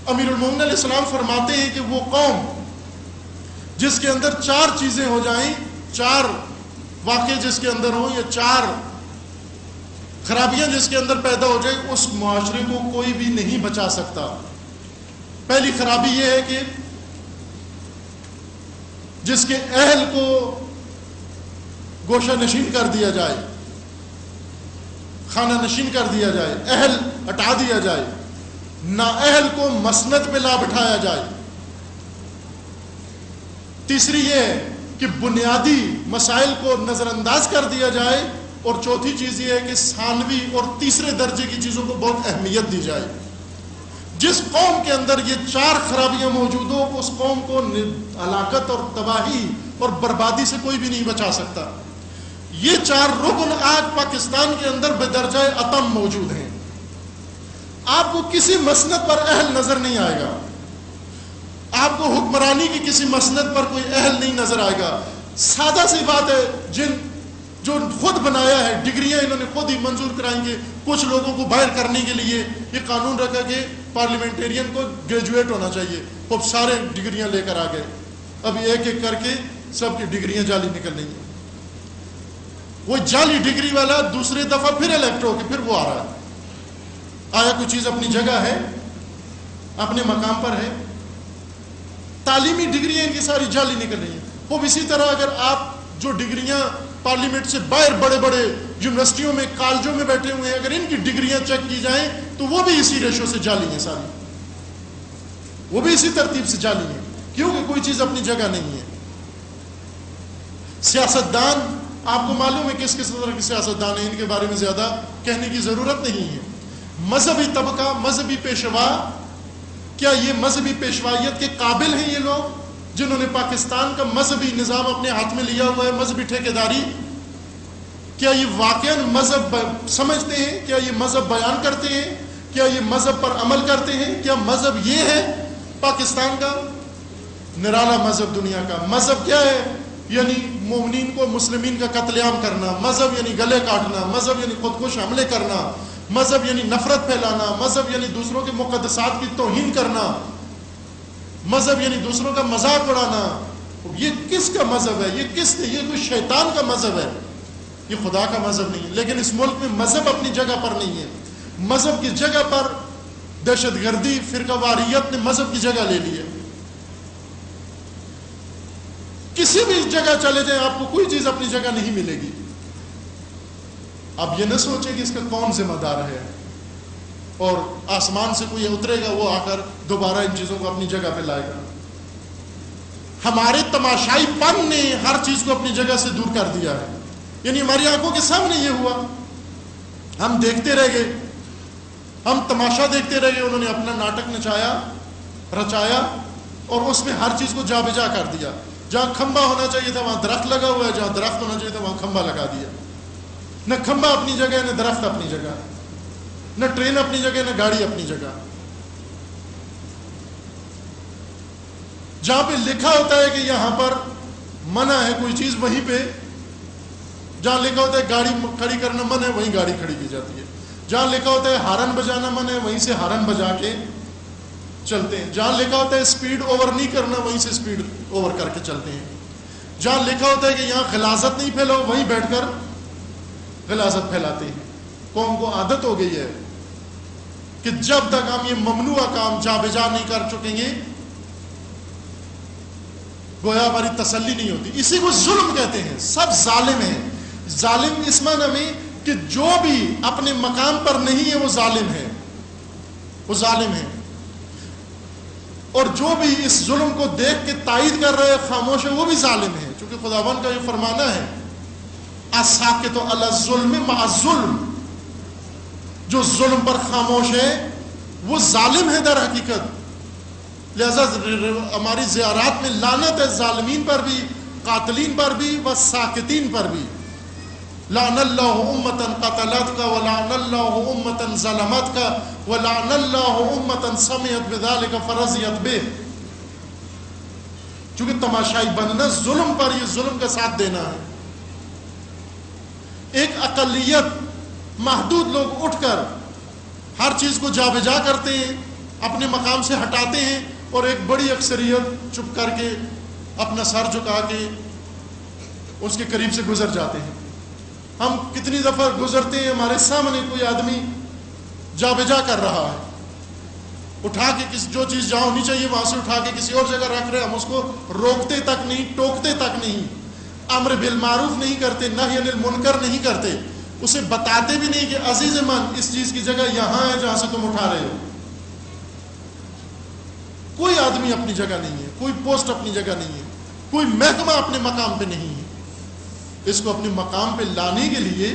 امیر المومنین علیہ السلام فرماتے ہیں کہ وہ قوم جس کے اندر 4 چیزیں ہو جائیں، 4 واقعے جس کے اندر ہوں، یا 4 خرابیاں جس کے اندر پیدا ہو جائیں، اس معاشرے کو کوئی بھی نہیں بچا سکتا. پہلی خرابی یہ ہے کہ جس کے اہل کو گوشہ نشین کر دیا جائے، خانہ نشین کر دیا جائے، اہل ہٹا دیا جائے، نااہل کو مسند پہ لا بٹھایا جائے. تیسری یہ ہے کہ بنیادی مسائل کو نظر انداز کر دیا جائے. اور چوتھی چیز یہ ہے کہ ثانوی اور تیسرے درجے کی چیزوں کو بہت اہمیت دی جائے. جس قوم کے اندر یہ 4 خرابیاں موجود ہو اس قوم کو ہلاکت اور تباہی اور بربادی سے کوئی بھی نہیں بچا سکتا. یہ 4 رکن آج پاکستان کے اندر بدرجہ اتم موجود ہیں. آپ کو کسی مسند پر اہل نظر نہیں آئے گا، آپ کو حکمرانی کی کسی مسند پر کوئی اہل نہیں نظر آئے گا. سادہ سی بات ہے، جو خود بنایا ہے، ڈگریاں انہوں نے خود ہی منظور کرائیں گے. کچھ لوگوں کو باہر کرنے کے لیے یہ قانون رکھا کہ پارلیمنٹیرین کو گریجویٹ ہونا چاہیے. اب سارے ڈگریاں لے کر آ گئے. اب ایک ایک کر کے سب کی ڈگریاں جعلی نکل رہی ہیں. وہ جعلی ڈگری والا دوسری دفعہ پھر الیکٹ ہو کے پھر وہ آ رہا ہے. آیا کوئی چیز اپنی جگہ ہے؟ اپنے مقام پر ہے. تعلیمی ڈگریاں ان کی ساری جعلی نکل رہی ہیں. وہ اسی طرح اگر آپ جو ڈگریاں پارلیمنٹ سے باہر بڑے بڑے یونیورسٹیوں میں کالجوں میں بیٹھے ہوئے ہیں, اگر ان کی ڈگریاں چیک کی جائیں تو وہ بھی اسی ریشو سے جعلی ہیں ساری, وہ بھی اسی ترتیب سے جعلی ہیں, کیونکہ کوئی چیز اپنی جگہ نہیں ہے. سیاستدان آپ کو معلوم ہے کس کس طرح کے سیاستدان ہیں, ان کے بارے میں زیادہ کہنے کی ضرورت نہیں ہے. مذہبی طبقہ, مذہبی پیشوا, کیا یہ مذہبی پیشوائیت کے قابل ہیں یہ لوگ جنہوں نے پاکستان کا مذہبی نظام اپنے ہاتھ میں لیا ہوا ہے, مذہبی ٹھیکیداری؟ کیا یہ واقعا مذہب سمجھتے ہیں؟ کیا یہ مذہب بیان کرتے ہیں؟ کیا یہ مذہب پر عمل کرتے ہیں؟ کیا مذہب یہ ہے پاکستان کا نرالا مذہب دنیا کا؟ مذہب کیا ہے؟ یعنی مومنین کو, مسلمین کا قتل عام کرنا. مذہب یعنی گلے کاٹنا. مذہب یعنی خودکش حملے کرنا. مذہب یعنی نفرت پھیلانا. مذہب یعنی دوسروں کے مقدسات کی توہین کرنا. مذہب یعنی دوسروں کا مذاق اڑانا. یہ کس کا مذہب ہے؟ یہ کوئی شیطان کا مذہب ہے, یہ خدا کا مذہب نہیں. لیکن اس ملک میں مذہب اپنی جگہ پر نہیں ہے. مذہب کی جگہ پر دہشت گردی, فرقہ واریت نے مذہب کی جگہ لے لی ہے. کسی بھی جگہ چلے جائیں آپ کو کوئی چیز اپنی جگہ نہیں ملے گی. اب یہ نہ سوچیں کہ اس کا کون ذمہ دار ہے اور آسمان سے کوئی اترے گا وہ آ کر دوبارہ ان چیزوں کو اپنی جگہ پہ لائے گا. ہمارے تماشائی پن نے ہر چیز کو اپنی جگہ سے دور کر دیا ہے. یعنی ہماری آنکھوں کے سامنے یہ ہوا, ہم دیکھتے رہ گئے, ہم تماشا دیکھتے رہ گئے. انہوں نے اپنا ناٹک نچایا, رچایا اور اس میں ہر چیز کو جا بجا کر دیا. جہاں کھمبا ہونا چاہیے تھا وہاں درخت لگا ہوا ہے, جہاں درخت ہونا چاہیے تھا وہاں کھمبا لگا دیا. نہ کھمبا اپنی جگہ, نہ درخت اپنی جگہ, نہ ٹرین اپنی جگہ, نہ گاڑی اپنی جگہ. جہاں پہ لکھا ہوتا ہے کہ یہاں پر منع ہے کوئی چیز, وہیں پہ جہاں لکھا ہوتا ہے گاڑی کھڑی کرنا منع ہے وہیں گاڑی کھڑی کی جاتی ہے. جہاں لکھا ہوتا ہے ہارن بجانا منع ہے وہیں سے ہارن بجا کے چلتے ہیں. جہاں لکھا ہوتا ہے سپیڈ اوور نہیں کرنا وہیں سے سپیڈ اوور کر کے چلتے ہیں. جہاں لکھا ہوتا ہے کہ یہاں غلاظت نہیں پھیلاؤ وہیں بیٹھ کر غلاظت پھیلاتے ہیں. قوم کو عادت ہو گئی ہے کہ جب تک ہم یہ ممنوع کام جا بجا نہیں کر چکیں گے گویا ہماری تسلی نہیں ہوتی. اسی کو ظلم کہتے ہیں. سب ظالم ہیں. ظالم اس معنی میں کہ جو بھی اپنے مقام پر نہیں ہے وہ ظالم ہے, وہ ظالم ہے. اور جو بھی اس ظلم کو دیکھ کے تائید کر رہے خاموش ہے وہ بھی ظالم ہے. چونکہ خداوند کا یہ فرمانا ہے الساکت علی الظلم مع الظلم, جو ظلم پر خاموش ہے وہ ظالم ہے در حقیقت. لہذا ہماری زیارات میں لعنت ہے ظالمین پر بھی, قاتلین پر بھی, و ساکتین پر بھی. لعن اللہ امتا قتلت کا ولعن اللہ امتا ظلمت کا ولعن اللہ امتا سمعت بذلک فرضیت بہ. چونکہ تماشائی بننا ظلم پر, یہ ظلم کا ساتھ دینا ہے. ایک اقلیت محدود لوگ اٹھ کر ہر چیز کو جا بجا کرتے ہیں, اپنے مقام سے ہٹاتے ہیں, اور ایک بڑی اکثریت چپ کر کے اپنا سر جھکا کے اس کے قریب سے گزر جاتے ہیں. ہم کتنی دفعہ گزرتے ہیں ہمارے سامنے کوئی آدمی جا بجا کر رہا ہے, اٹھا کے کسی جو چیز جہاں ہونی چاہیے وہاں سے اٹھا کے کسی اور جگہ رکھ رہے, ہم اس کو روکتے تک نہیں, ٹوکتے تک نہیں, امر بالمعروف نہیں کرتے, نہی عن المنکر نہیں کرتے, اسے بتاتے بھی نہیں کہ عزیز من اس چیز کی جگہ یہاں ہے جہاں سے تم اٹھا رہے ہو. کوئی آدمی اپنی جگہ نہیں ہے, کوئی پوسٹ اپنی جگہ نہیں ہے, کوئی محکمہ اپنے مقام پہ نہیں ہے. اس کو اپنے مقام پہ لانے کے لیے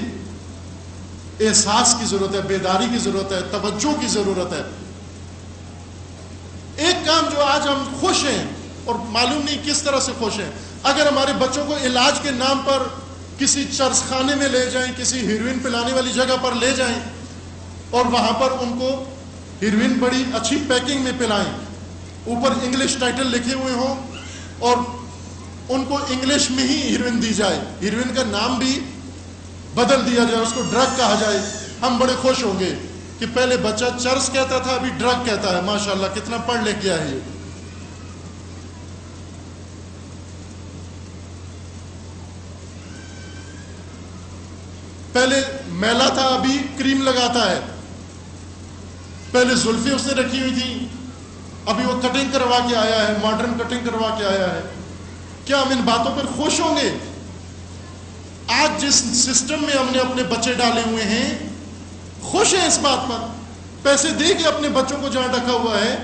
احساس کی ضرورت ہے, بیداری کی ضرورت ہے, توجہ کی ضرورت ہے. ایک کام جو آج ہم خوش ہیں اور معلوم نہیں کس طرح سے خوش ہیں, اگر ہمارے بچوں کو علاج کے نام پر کسی چرس خانے میں لے جائیں, کسی ہیروئن پلانے والی جگہ پر لے جائیں اور وہاں پر ان کو ہیروئن بڑی اچھی پیکنگ میں پلائیں, اوپر انگلش ٹائٹل لکھے ہوئے ہوں اور ان کو انگلش میں ہی ہیروئن دی جائے, ہیروئن کا نام بھی بدل دیا جائے, اس کو ڈرگ کہا جائے, ہم بڑے خوش ہوں گے کہ پہلے بچہ چرس کہتا تھا ابھی ڈرگ کہتا ہے, ماشاءاللہ کتنا پڑھ لکھ گیا ہے. پہلے میلا تھا ابھی کریم لگاتا ہے, پہلے زلفیں اس نے رکھی ہوئی تھی ابھی وہ کٹنگ کروا کے آیا ہے، ماڈرن کٹنگ کروا کے آیا ہے، کیا ہم ان باتوں پر خوش ہوں گے؟ آج جس سسٹم میں ہم نے اپنے بچے ڈالے ہوئے ہیں، خوش ہیں اس بات پر؟ پیسے دے کے اپنے بچوں کو جہاں رکھا ہوا ہے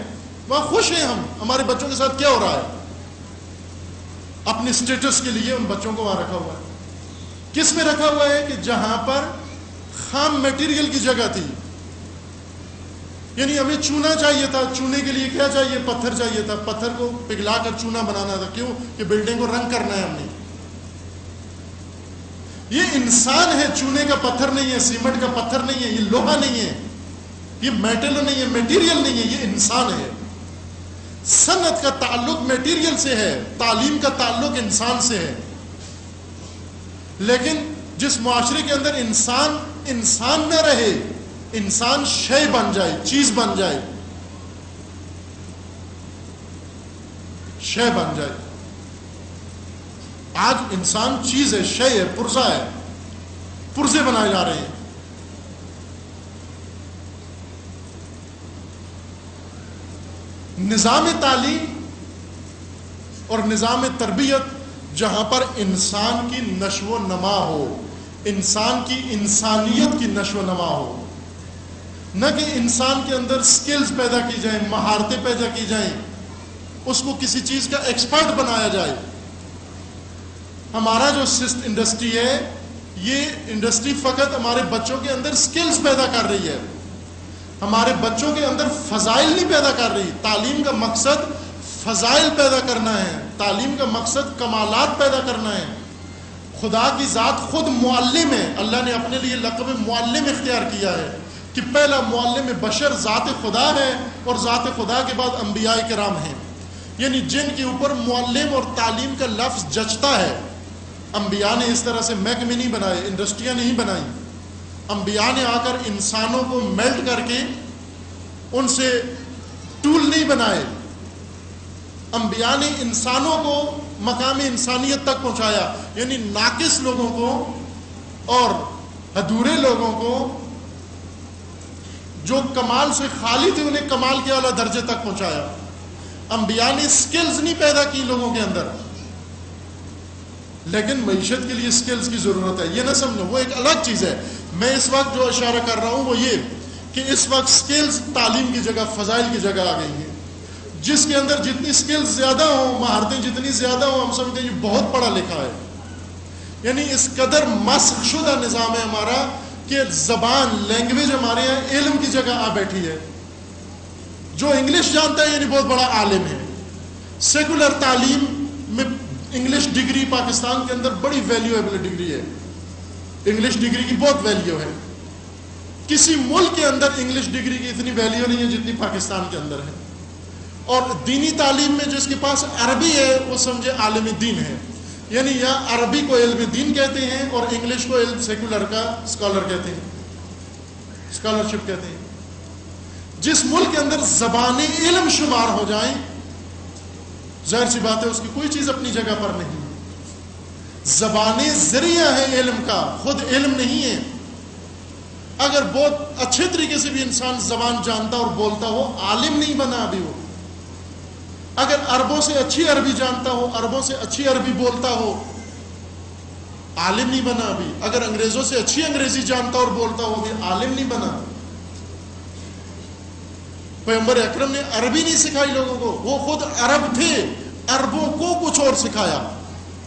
وہاں خوش ہیں ہم؟ ہمارے بچوں کے ساتھ کیا ہو رہا ہے؟ اپنے سٹیٹس کے لیے ان بچوں کو وہاں رکھا ہوا ہے۔ کس میں رکھا ہوا ہے؟ کہ جہاں پر خام میٹیریل کی جگہ تھی، یعنی ہمیں چونا چاہیے تھا، چونے کے لیے کیا چاہیے؟ پتھر چاہیے تھا، پتھر کو پگھلا کر چونا بنانا تھا، کیوں؟ کہ بلڈنگ کو رنگ کرنا ہے ہم نے۔ یہ انسان ہے، چونے کا پتھر نہیں ہے، سیمنٹ کا پتھر نہیں ہے، یہ لوہا نہیں ہے، یہ میٹل نہیں ہے، میٹیریل نہیں ہے، یہ انسان ہے۔ صنعت کا تعلق میٹیریل سے ہے، تعلیم کا تعلق انسان سے ہے۔ لیکن جس معاشرے کے اندر انسان نہ رہے، انسان شے بن جائے، چیز بن جائے، شے بن جائے۔ آج انسان چیز ہے، شے ہے، پرزہ ہے، پرزے بنائے جا رہے ہیں۔ نظام تعلیم اور نظام تربیت جہاں پر انسان کی نشو و نما ہو، انسان کی انسانیت کی نشو و نما ہو، نہ کہ انسان کے اندر سکلز پیدا کی جائیں، مہارتیں پیدا کی جائیں، اس کو کسی چیز کا ایکسپرٹ بنایا جائے۔ ہمارا جو انڈسٹری ہے، یہ انڈسٹری فقط ہمارے بچوں کے اندر سکلز پیدا کر رہی ہے، ہمارے بچوں کے اندر فضائل نہیں پیدا کر رہی۔ تعلیم کا مقصد فضائل پیدا کرنا ہے، تعلیم کا مقصد کمالات پیدا کرنا ہے۔ خدا کی ذات خود معلم ہے، اللہ نے اپنے لیے لقب معلم اختیار کیا ہے کہ پہلا معلم بشر ذات خدا ہے، اور ذات خدا کے بعد انبیاء کرام ہیں، یعنی جن کے اوپر معلم اور تعلیم کا لفظ جچتا ہے۔ انبیاء نے اس طرح سے محکمے نہیں بنائے، انڈسٹریاں نہیں بنائی۔ انبیاء نے آ کر انسانوں کو میلٹ کر کے ان سے ٹول نہیں بنائے، انبیاء نے انسانوں کو مقام انسانیت تک پہنچایا، یعنی ناقص لوگوں کو اور ادھورے لوگوں کو، جو کمال سے خالی تھے، انہیں کمال کے اعلیٰ درجے تک پہنچایا۔ انبیاء نے سکلز نہیں پیدا کی لوگوں کے اندر، لیکن معیشت کے لیے سکلز کی ضرورت ہے، یہ نہ سمجھو، وہ ایک الگ چیز ہے۔ میں اس وقت جو اشارہ کر رہا ہوں وہ یہ کہ اس وقت سکلز تعلیم کی جگہ فضائل کی جگہ آ گئی ہیں۔ جس کے اندر جتنی سکلز زیادہ ہوں، مہارتیں جتنی زیادہ ہوں، ہم سمجھتے ہیں یہ بہت پڑھا لکھا ہے۔ یعنی اس قدر مسخ شدہ نظام ہے ہمارا کہ زبان، لینگویج ہمارے یہاں علم کی جگہ آ بیٹھی ہے۔ جو انگلش جانتا ہے یعنی بہت بڑا عالم ہے۔ سیکولر تعلیم میں انگلش ڈگری پاکستان کے اندر بڑی ویلیویبل ڈگری ہے، انگلش ڈگری کی بہت ویلیو ہے۔ کسی ملک کے اندر انگلش ڈگری کی اتنی ویلیو نہیں ہے جتنی پاکستان کے اندر ہے۔ اور دینی تعلیم میں جس کے پاس عربی ہے وہ سمجھے عالم دین ہے، یعنی یہاں عربی کو علم دین کہتے ہیں اور انگلش کو علم سیکولر کا اسکالر کہتے ہیں، اسکالرشپ کہتے ہیں۔ جس ملک کے اندر زبان علم شمار ہو جائیں، ظاہر سی بات ہے اس کی کوئی چیز اپنی جگہ پر نہیں۔ زبانیں ذریعہ ہے علم کا، خود علم نہیں ہے۔ اگر بہت اچھے طریقے سے بھی انسان زبان جانتا اور بولتا ہو، عالم نہیں بنا ابھی وہ۔ اگر عربوں سے اچھی عربی جانتا ہو، عربوں سے اچھی عربی بولتا ہو، عالم نہیں بنا ابھی۔ اگر انگریزوں سے اچھی انگریزی جانتا اور بولتا ہو، بھی عالم نہیں بنا۔ پیغمبر اکرم نے عربی نہیں سکھائی لوگوں کو، وہ خود عرب تھے، عربوں کو کچھ اور سکھایا،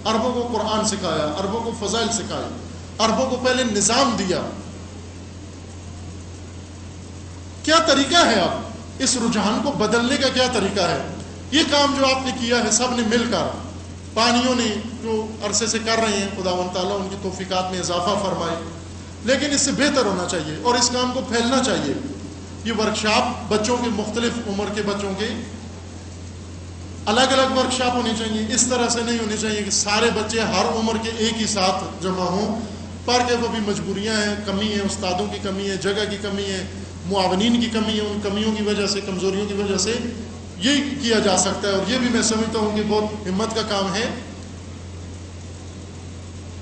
عربوں کو قرآن سکھایا، عربوں کو فضائل سکھائے، عربوں کو پہلے نظام دیا۔ کیا طریقہ ہے اب اس رجحان کو بدلنے کا؟ کیا طریقہ ہے؟ یہ کام جو آپ نے کیا ہے سب نے مل کر، پانیوں نے جو عرصے سے کر رہے ہیں، خداوند تعالیٰ ان کی توفیقات میں اضافہ فرمائے، لیکن اس سے بہتر ہونا چاہیے اور اس کام کو پھیلنا چاہیے۔ یہ ورکشاپ بچوں کے، مختلف عمر کے بچوں کے الگ الگ ورکشاپ ہونی چاہیے۔ اس طرح سے نہیں ہونی چاہیے کہ سارے بچے ہر عمر کے ایک ہی ساتھ جمع ہوں، پر کہ وہ بھی مجبوریاں ہیں، کمی ہے، استادوں کی کمی ہے، جگہ کی کمی ہے، معاونین کی کمی ہے، ان کمیوں کی وجہ سے، کمزوریوں کی وجہ سے یہ کیا جا سکتا ہے، اور یہ بھی میں سمجھتا ہوں کہ بہت ہمت کا کام ہے۔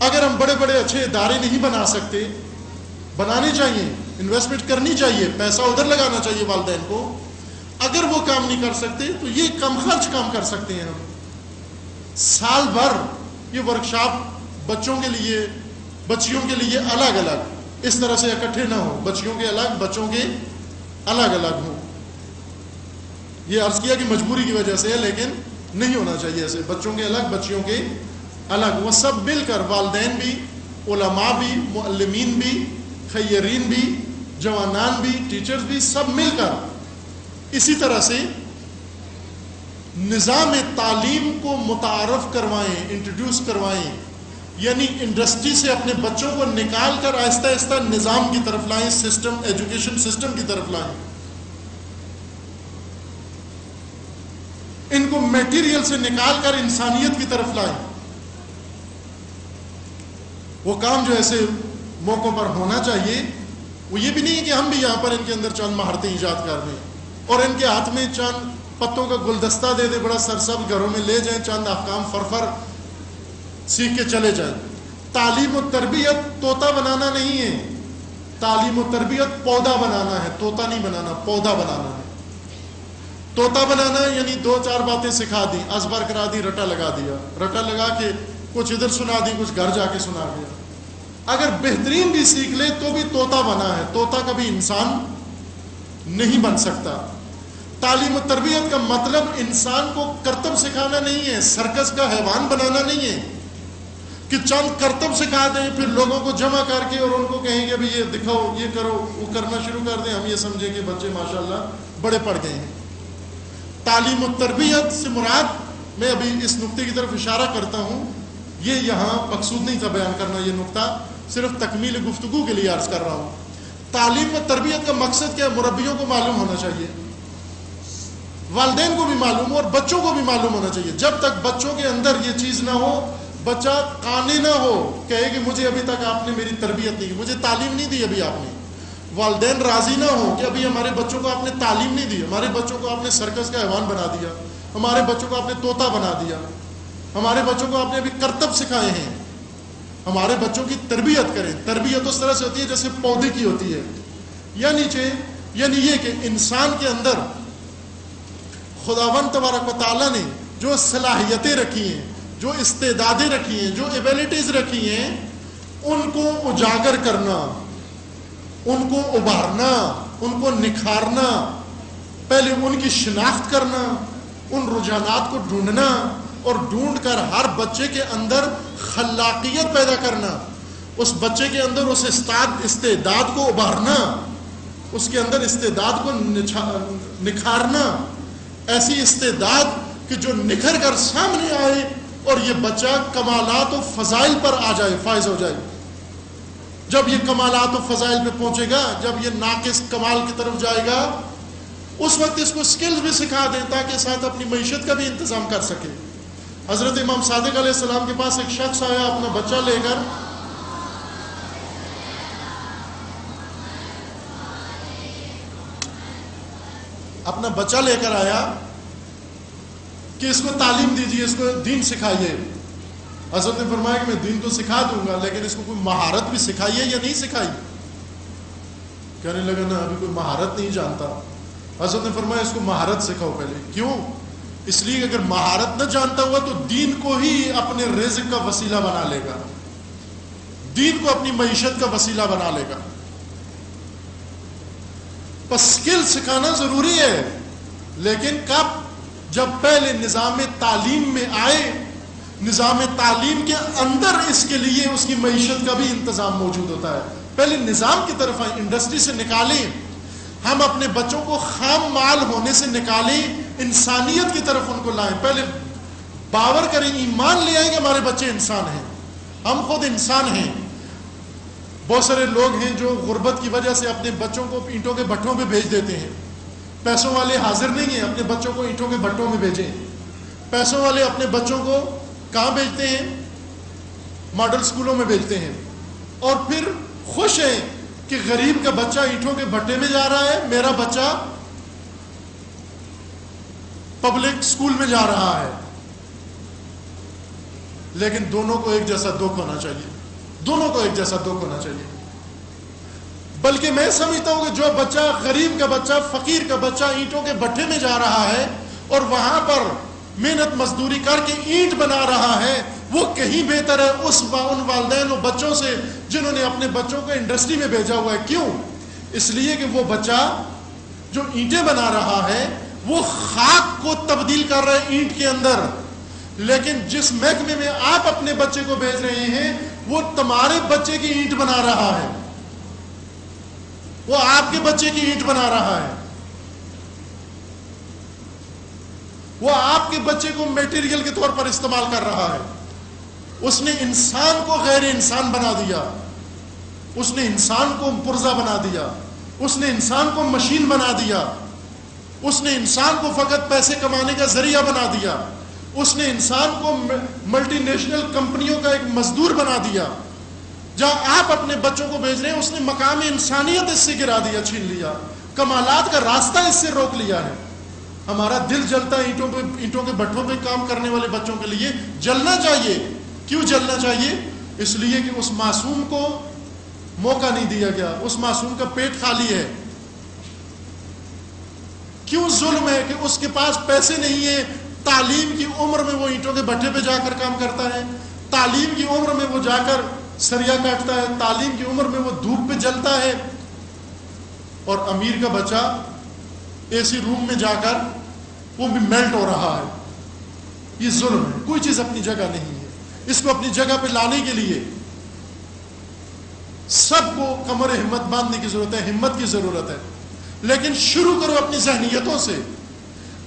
اگر ہم بڑے بڑے اچھے ادارے نہیں بنا سکتے، بنانے چاہیے، انویسٹمنٹ کرنی چاہیے، پیسہ ادھر لگانا چاہیے والدین کو، اگر وہ کام نہیں کر سکتے تو یہ کم خرچ کام کر سکتے ہیں ہم. سال بھر یہ ورکشاپ بچوں کے لیے بچیوں کے لیے الگ الگ اس طرح سے اکٹھے نہ ہو, بچیوں کے الگ بچوں کے الگ الگ ہوں. یہ عرض کیا کہ مجبوری کی وجہ سے ہے, لیکن نہیں ہونا چاہیے ایسے, بچوں کے الگ بچیوں کے الگ, وہ سب مل کر والدین بھی, علماء بھی, معلمین بھی, خیرین بھی, جوانان بھی, ٹیچرز بھی, سب مل کر اسی طرح سے نظام تعلیم کو متعارف کروائیں, انٹروڈیوس کروائیں. یعنی انڈسٹری سے اپنے بچوں کو نکال کر آہستہ آہستہ نظام کی طرف لائیں, سسٹم, ایجوکیشن سسٹم کی طرف لائیں. ان کو میٹیریل سے نکال کر انسانیت کی طرف لائیں. وہ کام جو ایسے موقعوں پر ہونا چاہیے وہ یہ بھی نہیں ہے کہ ہم بھی یہاں پر ان کے اندر چند مہارتیں ایجاد کر دیں اور ان کے ہاتھ میں چند پتوں کا گلدستہ دے دے, بڑا سرسبز گھروں میں لے جائیں, چند احکام فرفر سیکھ کے چلے جائیں. تعلیم و تربیت طوطا بنانا نہیں ہے, تعلیم و تربیت پودا بنانا ہے, طوطا نہیں بنانا, پودا بنانا ہے. طوطا بنانا یعنی 2-4 باتیں سکھا دی, ازبر کرا دی, رٹا لگا دیا, رٹا لگا کے کچھ ادھر سنا دی, کچھ گھر جا کے سنا دیا. اگر بہترین بھی سیکھ لے تو بھی طوطا بنا ہے, طوطا کبھی انسان نہیں بن سکتا. تعلیم و تربیت کا مطلب انسان کو کرتب سکھانا نہیں ہے, سرکس کا حیوان بنانا نہیں ہے کہ چند کرتب سکھا دیں پھر لوگوں کو جمع کر کے اور ان کو کہیں گے بھی یہ دکھاؤ, یہ کرو, وہ کرنا شروع کر دیں, ہم یہ سمجھیں کہ بچے ماشاءاللہ بڑے پڑھ گئے ہیں. تعلیم و تربیت سے مراد, میں ابھی اس نقطے کی طرف اشارہ کرتا ہوں, یہ یہاں مقصود نہیں تھا بیان کرنا, یہ نقطہ صرف تکمیل گفتگو کے لیے عرض کر رہا ہوں. تعلیم و تربیت کا مقصد کیا ہے؟ مربیوں کو معلوم ہونا چاہیے, والدین کو بھی معلوم ہو اور بچوں کو بھی معلوم ہونا چاہیے. جب تک بچوں کے اندر یہ چیز نہ ہو, بچہ قانے نہ ہو, کہے کہ مجھے ابھی تک آپ نے میری تربیت نہیں کی, مجھے تعلیم نہیں دی ابھی آپ نے. والدین راضی نہ ہو کہ ابھی ہمارے بچوں کو آپ نے تعلیم نہیں دی, ہمارے بچوں کو آپ نے سرکس کا حیوان بنا دیا, ہمارے بچوں کو آپ نے طوطا بنا دیا, ہمارے بچوں کو آپ نے ابھی کرتب سکھائے ہیں. ہمارے بچوں کی تربیت کریں. تربیت اس طرح سے ہوتی ہے جیسے پودے کی ہوتی ہے, یا نیچے, یعنی یہ کہ انسان کے اندر خداوند تبارک و تعالیٰ نے جو صلاحیتیں رکھی ہیں, جو استعدادیں رکھی ہیں, جو ایبیلٹیز رکھی ہیں, ان کو اجاگر کرنا, ان کو ابھارنا, ان کو نکھارنا, پہلے ان کی شناخت کرنا, ان رجحانات کو ڈھونڈنا اور ڈھونڈ کر ہر بچے کے اندر خلاقیت پیدا کرنا, اس بچے کے اندر اس استعداد کو ابھارنا, اس کے اندر استعداد کو نکھارنا, ایسی استعداد کہ جو نکھر کر سامنے آئے اور یہ بچہ کمالات و فضائل پر آ جائے, فائز ہو جائے. جب یہ کمالات و فضائل پہ پہنچے گا, جب یہ ناقص کمال کی طرف جائے گا, اس وقت اس کو سکلز بھی سکھا دیں تاکہ ساتھ اپنی معیشت کا بھی انتظام کر سکے. حضرت امام صادق علیہ السلام کے پاس ایک شخص آیا اپنا بچہ لے کر, اپنا بچہ لے کر آیا کہ اس کو تعلیم دیجیے, اس کو دین سکھائیے. حضرت نے فرمایا کہ میں دین تو سکھا دوں گا, لیکن اس کو کوئی مہارت بھی سکھائیے یا نہیں سکھائی. کہنے لگا نا ابھی کوئی مہارت نہیں جانتا. حضرت نے فرمایا اس کو مہارت سکھاؤ پہلے. کیوں؟ اس لیے اگر مہارت نہ جانتا ہوا تو دین کو ہی اپنے رزق کا وسیلہ بنا لے گا, دین کو اپنی معیشت کا وسیلہ بنا لے گا. بس سکل سکھانا ضروری ہے, لیکن کب؟ جب پہلے نظام تعلیم میں آئے, نظام تعلیم کے اندر اس کے لیے اس کی معیشت کا بھی انتظام موجود ہوتا ہے. پہلے نظام کی طرف آئیں, انڈسٹری سے نکالیں, ہم اپنے بچوں کو خام مال ہونے سے نکالیں, انسانیت کی طرف ان کو لائیں. پہلے باور کریں, ایمان لے آئیں کہ ہمارے بچے انسان ہیں, ہم خود انسان ہیں. بہت سارے لوگ ہیں جو غربت کی وجہ سے اپنے بچوں کو اینٹوں کے بھٹوں پہ بھیج دیتے ہیں. پیسوں والے حاضر نہیں ہیں, اپنے بچوں کو اینٹوں کے بھٹوں میں بھیجیں. پیسوں والے اپنے بچوں کو کہاں بھیجتے ہیں؟ ماڈل اسکولوں میں بھیجتے ہیں, اور پھر خوش ہیں کہ غریب کا بچہ اینٹوں کے بھٹے میں جا رہا ہے, میرا بچہ پبلک اسکول میں جا رہا ہے. لیکن دونوں کو ایک جیسا دکھ ہونا چاہیے, دونوں کو ایک جیسا دکھ ہونا چاہیے. بلکہ میں سمجھتا ہوں کہ جو بچہ غریب کا بچہ، فقیر کا بچہ اینٹوں کے بھٹے میں جا رہا ہے اور وہاں پر محنت مزدوری کر کے اینٹ بنا رہا ہے، وہ کہیں بہتر ہے ان والدین و بچوں سے جنہوں نے اپنے بچوں کو انڈسٹری میں بھیجا ہوا ہے۔ کیوں؟ اس لیے کہ وہ بچہ جو اینٹیں بنا رہا ہے وہ خاک کو تبدیل کر رہا ہے اینٹ کے اندر، لیکن جس محکمے میں آپ اپنے بچے کو بھیج رہے ہیں وہ تمہارے بچے کی اینٹ بنا رہا ہے، وہ آپ کے بچے کی اینٹ بنا رہا ہے، وہ آپ کے بچے کو میٹیریل کے طور پر استعمال کر رہا ہے۔ اس نے انسان کو غیر انسان بنا دیا، اس نے انسان کو پرزہ بنا دیا، اس نے انسان کو مشین بنا دیا، اس نے انسان کو فقط پیسے کمانے کا ذریعہ بنا دیا، اس نے انسان کو ملٹی نیشنل کمپنیوں کا ایک مزدور بنا دیا۔ جہاں آپ اپنے بچوں کو بھیج رہے ہیں اس نے مقام انسانیت اس سے گرا دیا، چھین لیا، کمالات کا راستہ اس سے روک لیا ہے۔ ہمارا دل جلتا ہے اینٹوں کے بھٹوں پہ کام کرنے والے بچوں کے لیے، جلنا چاہیے۔ کیوں جلنا چاہیے؟ اس لیے کہ اس معصوم کو موقع نہیں دیا گیا، اس معصوم کا پیٹ خالی ہے۔ کیوں ظلم ہے کہ اس کے پاس پیسے نہیں ہیں، تعلیم کی عمر میں وہ اینٹوں کے بھٹے پہ جا کر کام کرتا ہے، تعلیم کی عمر میں وہ جا کر سریا کاٹتا ہے، تعلیم کی عمر میں وہ دھوپ پہ جلتا ہے، اور امیر کا بچہ اے سی روم میں جا کر وہ بھی میلٹ ہو رہا ہے۔ یہ ظلم ہے۔ کوئی چیز اپنی جگہ نہیں ہے، اس کو اپنی جگہ پہ لانے کے لیے سب کو کمر ہمت باندھنے کی ضرورت ہے، ہمت کی ضرورت ہے۔ لیکن شروع کرو اپنی ذہنیتوں سے،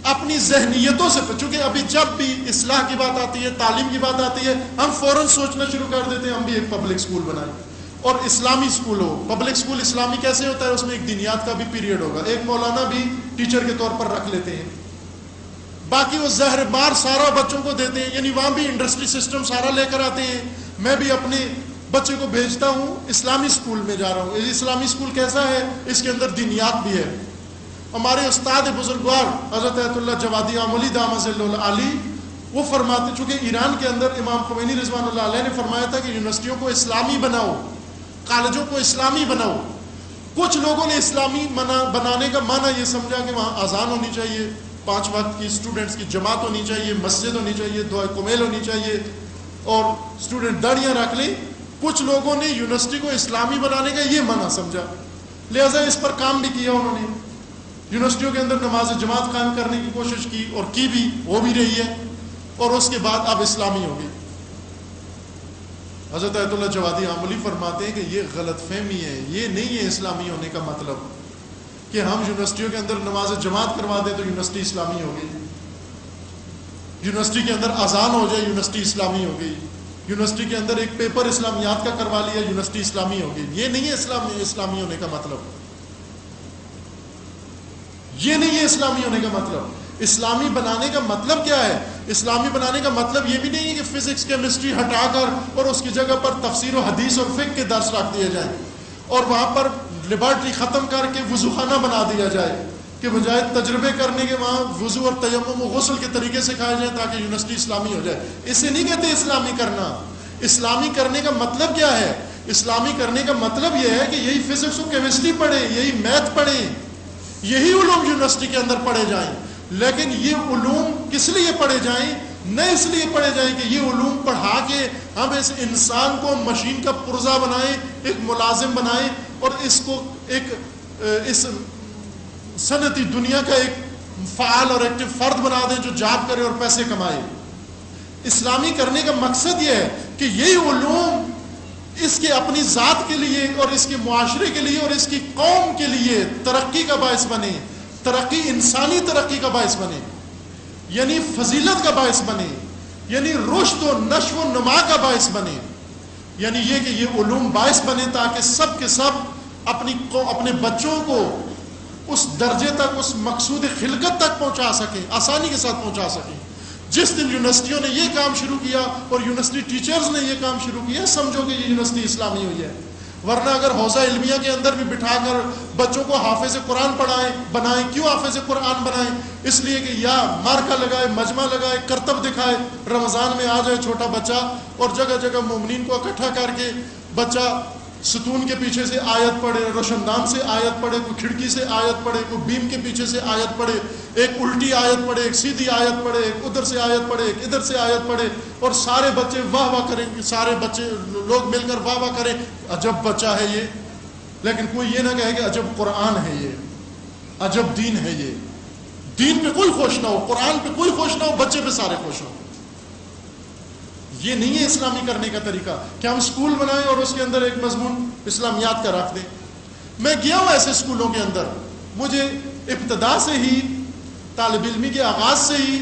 اپنی ذہنیتوں سے، چونکہ ابھی جب بھی اصلاح کی بات آتی ہے، تعلیم کی بات آتی ہے، ہم فوراً سوچنا شروع کر دیتے ہیں ہم بھی ایک پبلک سکول بنائیں اور اسلامی سکول ہو۔ پبلک سکول اسلامی کیسے ہوتا ہے؟ اس میں ایک دینیات کا بھی پیریڈ ہوگا، ایک مولانا بھی ٹیچر کے طور پر رکھ لیتے ہیں، باقی وہ زہر بار سارا بچوں کو دیتے ہیں، یعنی وہاں بھی انڈسٹری سسٹم سارا لے کر آتے ہیں۔ میں بھی اپنے بچے کو بھیجتا ہوں اسلامی سکول میں جا رہا ہوں۔ اسلامی سکول کیسا ہے؟ اس کے اندر دینیات بھی ہے۔ ہمارے استاد بزرگوار حضرت آیت اللہ جوادی عاملی دامت ظلہ علی وہ فرماتے، چونکہ ایران کے اندر امام خمینی رضوان اللہ علیہ نے فرمایا تھا کہ یونیورسٹیوں کو اسلامی بناؤ، کالجوں کو اسلامی بناؤ۔ کچھ لوگوں نے اسلامی بنانے کا معنی یہ سمجھا کہ وہاں اذان ہونی چاہیے، 5 وقت کی اسٹوڈنٹس کی جماعت ہونی چاہیے، مسجد ہونی چاہیے، دعائے کمیل ہونی چاہیے، اور اسٹوڈنٹ داڑیاں رکھ لیں۔ کچھ لوگوں نے یونیورسٹی کو اسلامی بنانے کا یہ معنی سمجھا، لہذا اس پر کام بھی کیا انہوں نے۔ یونیورسٹیوں کے اندر نماز جماعت قائم کرنے کی کوشش کی، اور کی بھی، ہو بھی رہی ہے، اور اس کے بعد اب اسلامی ہوگی۔ حضرت آیت اللہ جوادی عاملی فرماتے ہیں کہ یہ غلط فہمی ہے، یہ نہیں ہے اسلامی ہونے کا مطلب کہ ہم یونیورسٹیوں کے اندر نماز جماعت کروا دیں تو یونیورسٹی اسلامی ہوگی، یونیورسٹی کے اندر اذان ہو جائے یونیورسٹی اسلامی ہوگی، یونیورسٹی کے اندر ایک پیپر اسلامیات کا کروا لیا یونیورسٹی اسلامی ہوگی۔ یہ نہیں ہے اسلامی ہونے کا مطلب، یہ نہیں ہے اسلامی ہونے کا مطلب۔ اسلامی بنانے کا مطلب کیا ہے؟ اسلامی بنانے کا مطلب یہ بھی نہیں ہے کہ فزکس کیمسٹری ہٹا کر اور اس کی جگہ پر تفسیر و حدیث اور فقہ کے درس رکھ دیے جائیں، اور وہاں پر لیبارٹری ختم کر کے وضو خانہ بنا دیا جائے، کہ بجائے تجربے کرنے کے وہاں وضو اور تیمم و غسل کے طریقے سکھائے جائیں تاکہ یونیورسٹی اسلامی ہو جائے۔ اسے نہیں کہتے اسلامی کرنا۔ اسلامی کرنے کا مطلب کیا ہے؟ اسلامی کرنے کا مطلب یہ ہے کہ یہی فزکس و کیمسٹری پڑھیں، یہی میتھ پڑھیں، یہی علوم یونیورسٹی کے اندر پڑھے جائیں۔ لیکن یہ علوم کس لیے پڑھے جائیں؟ نہ اس لیے پڑھے جائیں کہ یہ علوم پڑھا کے ہم اس انسان کو مشین کا پرزہ بنائیں، ایک ملازم بنائیں، اور اس کو ایک اس صنعتی دنیا کا ایک فعال اور ایکٹیو فرد بنا دیں جو جاب کرے اور پیسے کمائے۔ اسلامی کرنے کا مقصد یہ ہے کہ یہی علوم اس کے اپنی ذات کے لیے اور اس کے معاشرے کے لیے اور اس کی قوم کے لیے ترقی کا باعث بنے، ترقی انسانی ترقی کا باعث بنے، یعنی فضیلت کا باعث بنے، یعنی رشد و نشو و نما کا باعث بنے، یعنی یہ کہ یہ علوم باعث بنے تاکہ سب کے سب اپنے بچوں کو اس درجے تک، اس مقصود خلقت تک پہنچا سکیں، آسانی کے ساتھ پہنچا سکیں۔ جس دن یونیورسٹیوں نے یہ کام شروع کیا اور یونیورسٹی ٹیچرز نے یہ کام شروع کیا، سمجھو کہ یہ یونیورسٹی اسلامی ہوئی ہے۔ ورنہ اگر حوزہ علمیہ کے اندر بھی بٹھا کر بچوں کو حافظ قرآن بنائیں، کیوں حافظ قرآن بنائیں؟ اس لیے کہ یا مارکا لگائے، مجمع لگائے، کرتب دکھائے، رمضان میں آ جائے چھوٹا بچہ اور جگہ جگہ مومنین کو اکٹھا کر کے بچہ ستون کے پیچھے سے آیت پڑھے، روشندان سے آیت پڑھے، کوئی کھڑکی سے آیت پڑھے، کوئی بیم کے پیچھے سے آیت پڑھے، ایک الٹی آیت پڑھے، ایک سیدھی آیت پڑھے، ایک ادھر سے آیت پڑھے، ایک ادھر سے آیت پڑھے، اور سارے بچے واہ واہ کریں گے، سارے بچے لوگ مل کر واہ واہ کریں، عجب بچہ ہے یہ. لیکن کوئی یہ نہ کہے کہ عجب قرآن ہے یہ، عجب دین ہے یہ. دین پہ کوئی خوش نہ ہو، قرآن پہ کوئی خوش نہ ہو، بچے پہ سارے خوش ہوں. یہ نہیں ہے اسلامی کرنے کا طریقہ کہ ہم اسکول بنائیں اور اس کے اندر ایک مضمون اسلامیات کا رکھ دیں. میں گیا ہوں ایسے اسکولوں کے اندر، مجھے ابتدا سے ہی، طالب علمی کے آغاز سے ہی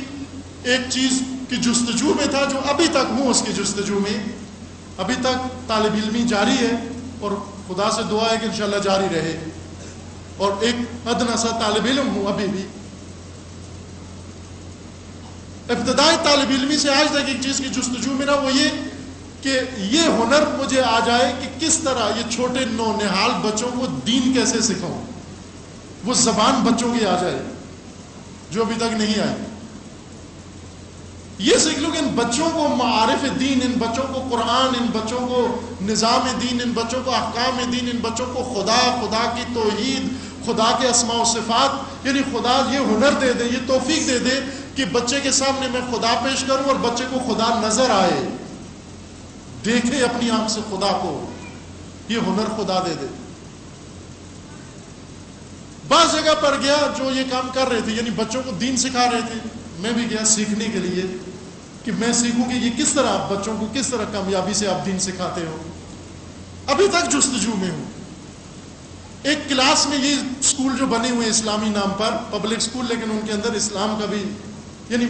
ایک چیز کی جستجو میں تھا، جو ابھی تک ہوں اس کی جستجو میں، ابھی تک طالب علمی جاری ہے اور خدا سے دعا ہے کہ انشاءاللہ جاری رہے، اور ایک ادنا سا طالب علم ہوں ابھی بھی. ابتدائی طالب علمی سے آج تک ایک چیز کی جستجو میں نا، وہ یہ کہ یہ ہنر مجھے آ جائے کہ کس طرح یہ چھوٹے نونہال بچوں کو دین کیسے سکھاؤں، وہ زبان بچوں کی آ جائے جو ابھی تک نہیں آئی. یہ سیکھ لو کہ ان بچوں کو معارف دین، ان بچوں کو قرآن، ان بچوں کو نظام دین، ان بچوں کو احکام دین، ان بچوں کو خدا کی توحید، خدا کے اسماء و صفات، یعنی خدا یہ ہنر دے دے، یہ توفیق دے دے کہ بچے کے سامنے میں خدا پیش کروں اور بچے کو خدا نظر آئے، دیکھے اپنی آنکھ سے خدا کو. یہ ہنر خدا دے دے. بعض جگہ پر گیا جو یہ کام کر رہے تھے، یعنی بچوں کو دین سکھا رہے تھے، میں بھی گیا سیکھنے کے لیے کہ میں سیکھوں کہ یہ کس طرح آپ بچوں کو کس طرح کامیابی سے آپ دین سکھاتے ہو. ابھی تک جستجو میں ہوں. ایک کلاس میں یہ اسکول جو بنے ہوئے اسلامی نام پر پبلک اسکول، لیکن ان کے اندر اسلام کا بھی، یعنی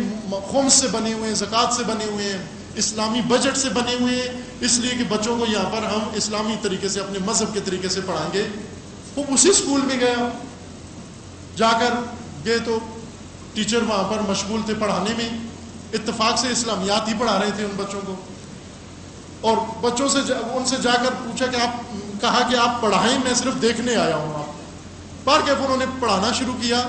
خمس سے بنے ہوئے ہیں، زکوٰۃ سے بنے ہوئے ہیں، اسلامی بجٹ سے بنے ہوئے ہیں، اس لیے کہ بچوں کو یہاں پر ہم اسلامی طریقے سے، اپنے مذہب کے طریقے سے پڑھائیں گے. وہ اسی اسکول میں گیا، جا کر گئے تو ٹیچر وہاں پر مشغول تھے پڑھانے میں، اتفاق سے اسلامیات ہی پڑھا رہے تھے ان بچوں کو. اور بچوں سے ان سے جا کر پوچھا کہ آپ، کہا کہ آپ پڑھائیں، میں صرف دیکھنے آیا ہوں. آپ بار کے انہوں نے پڑھانا شروع کیا،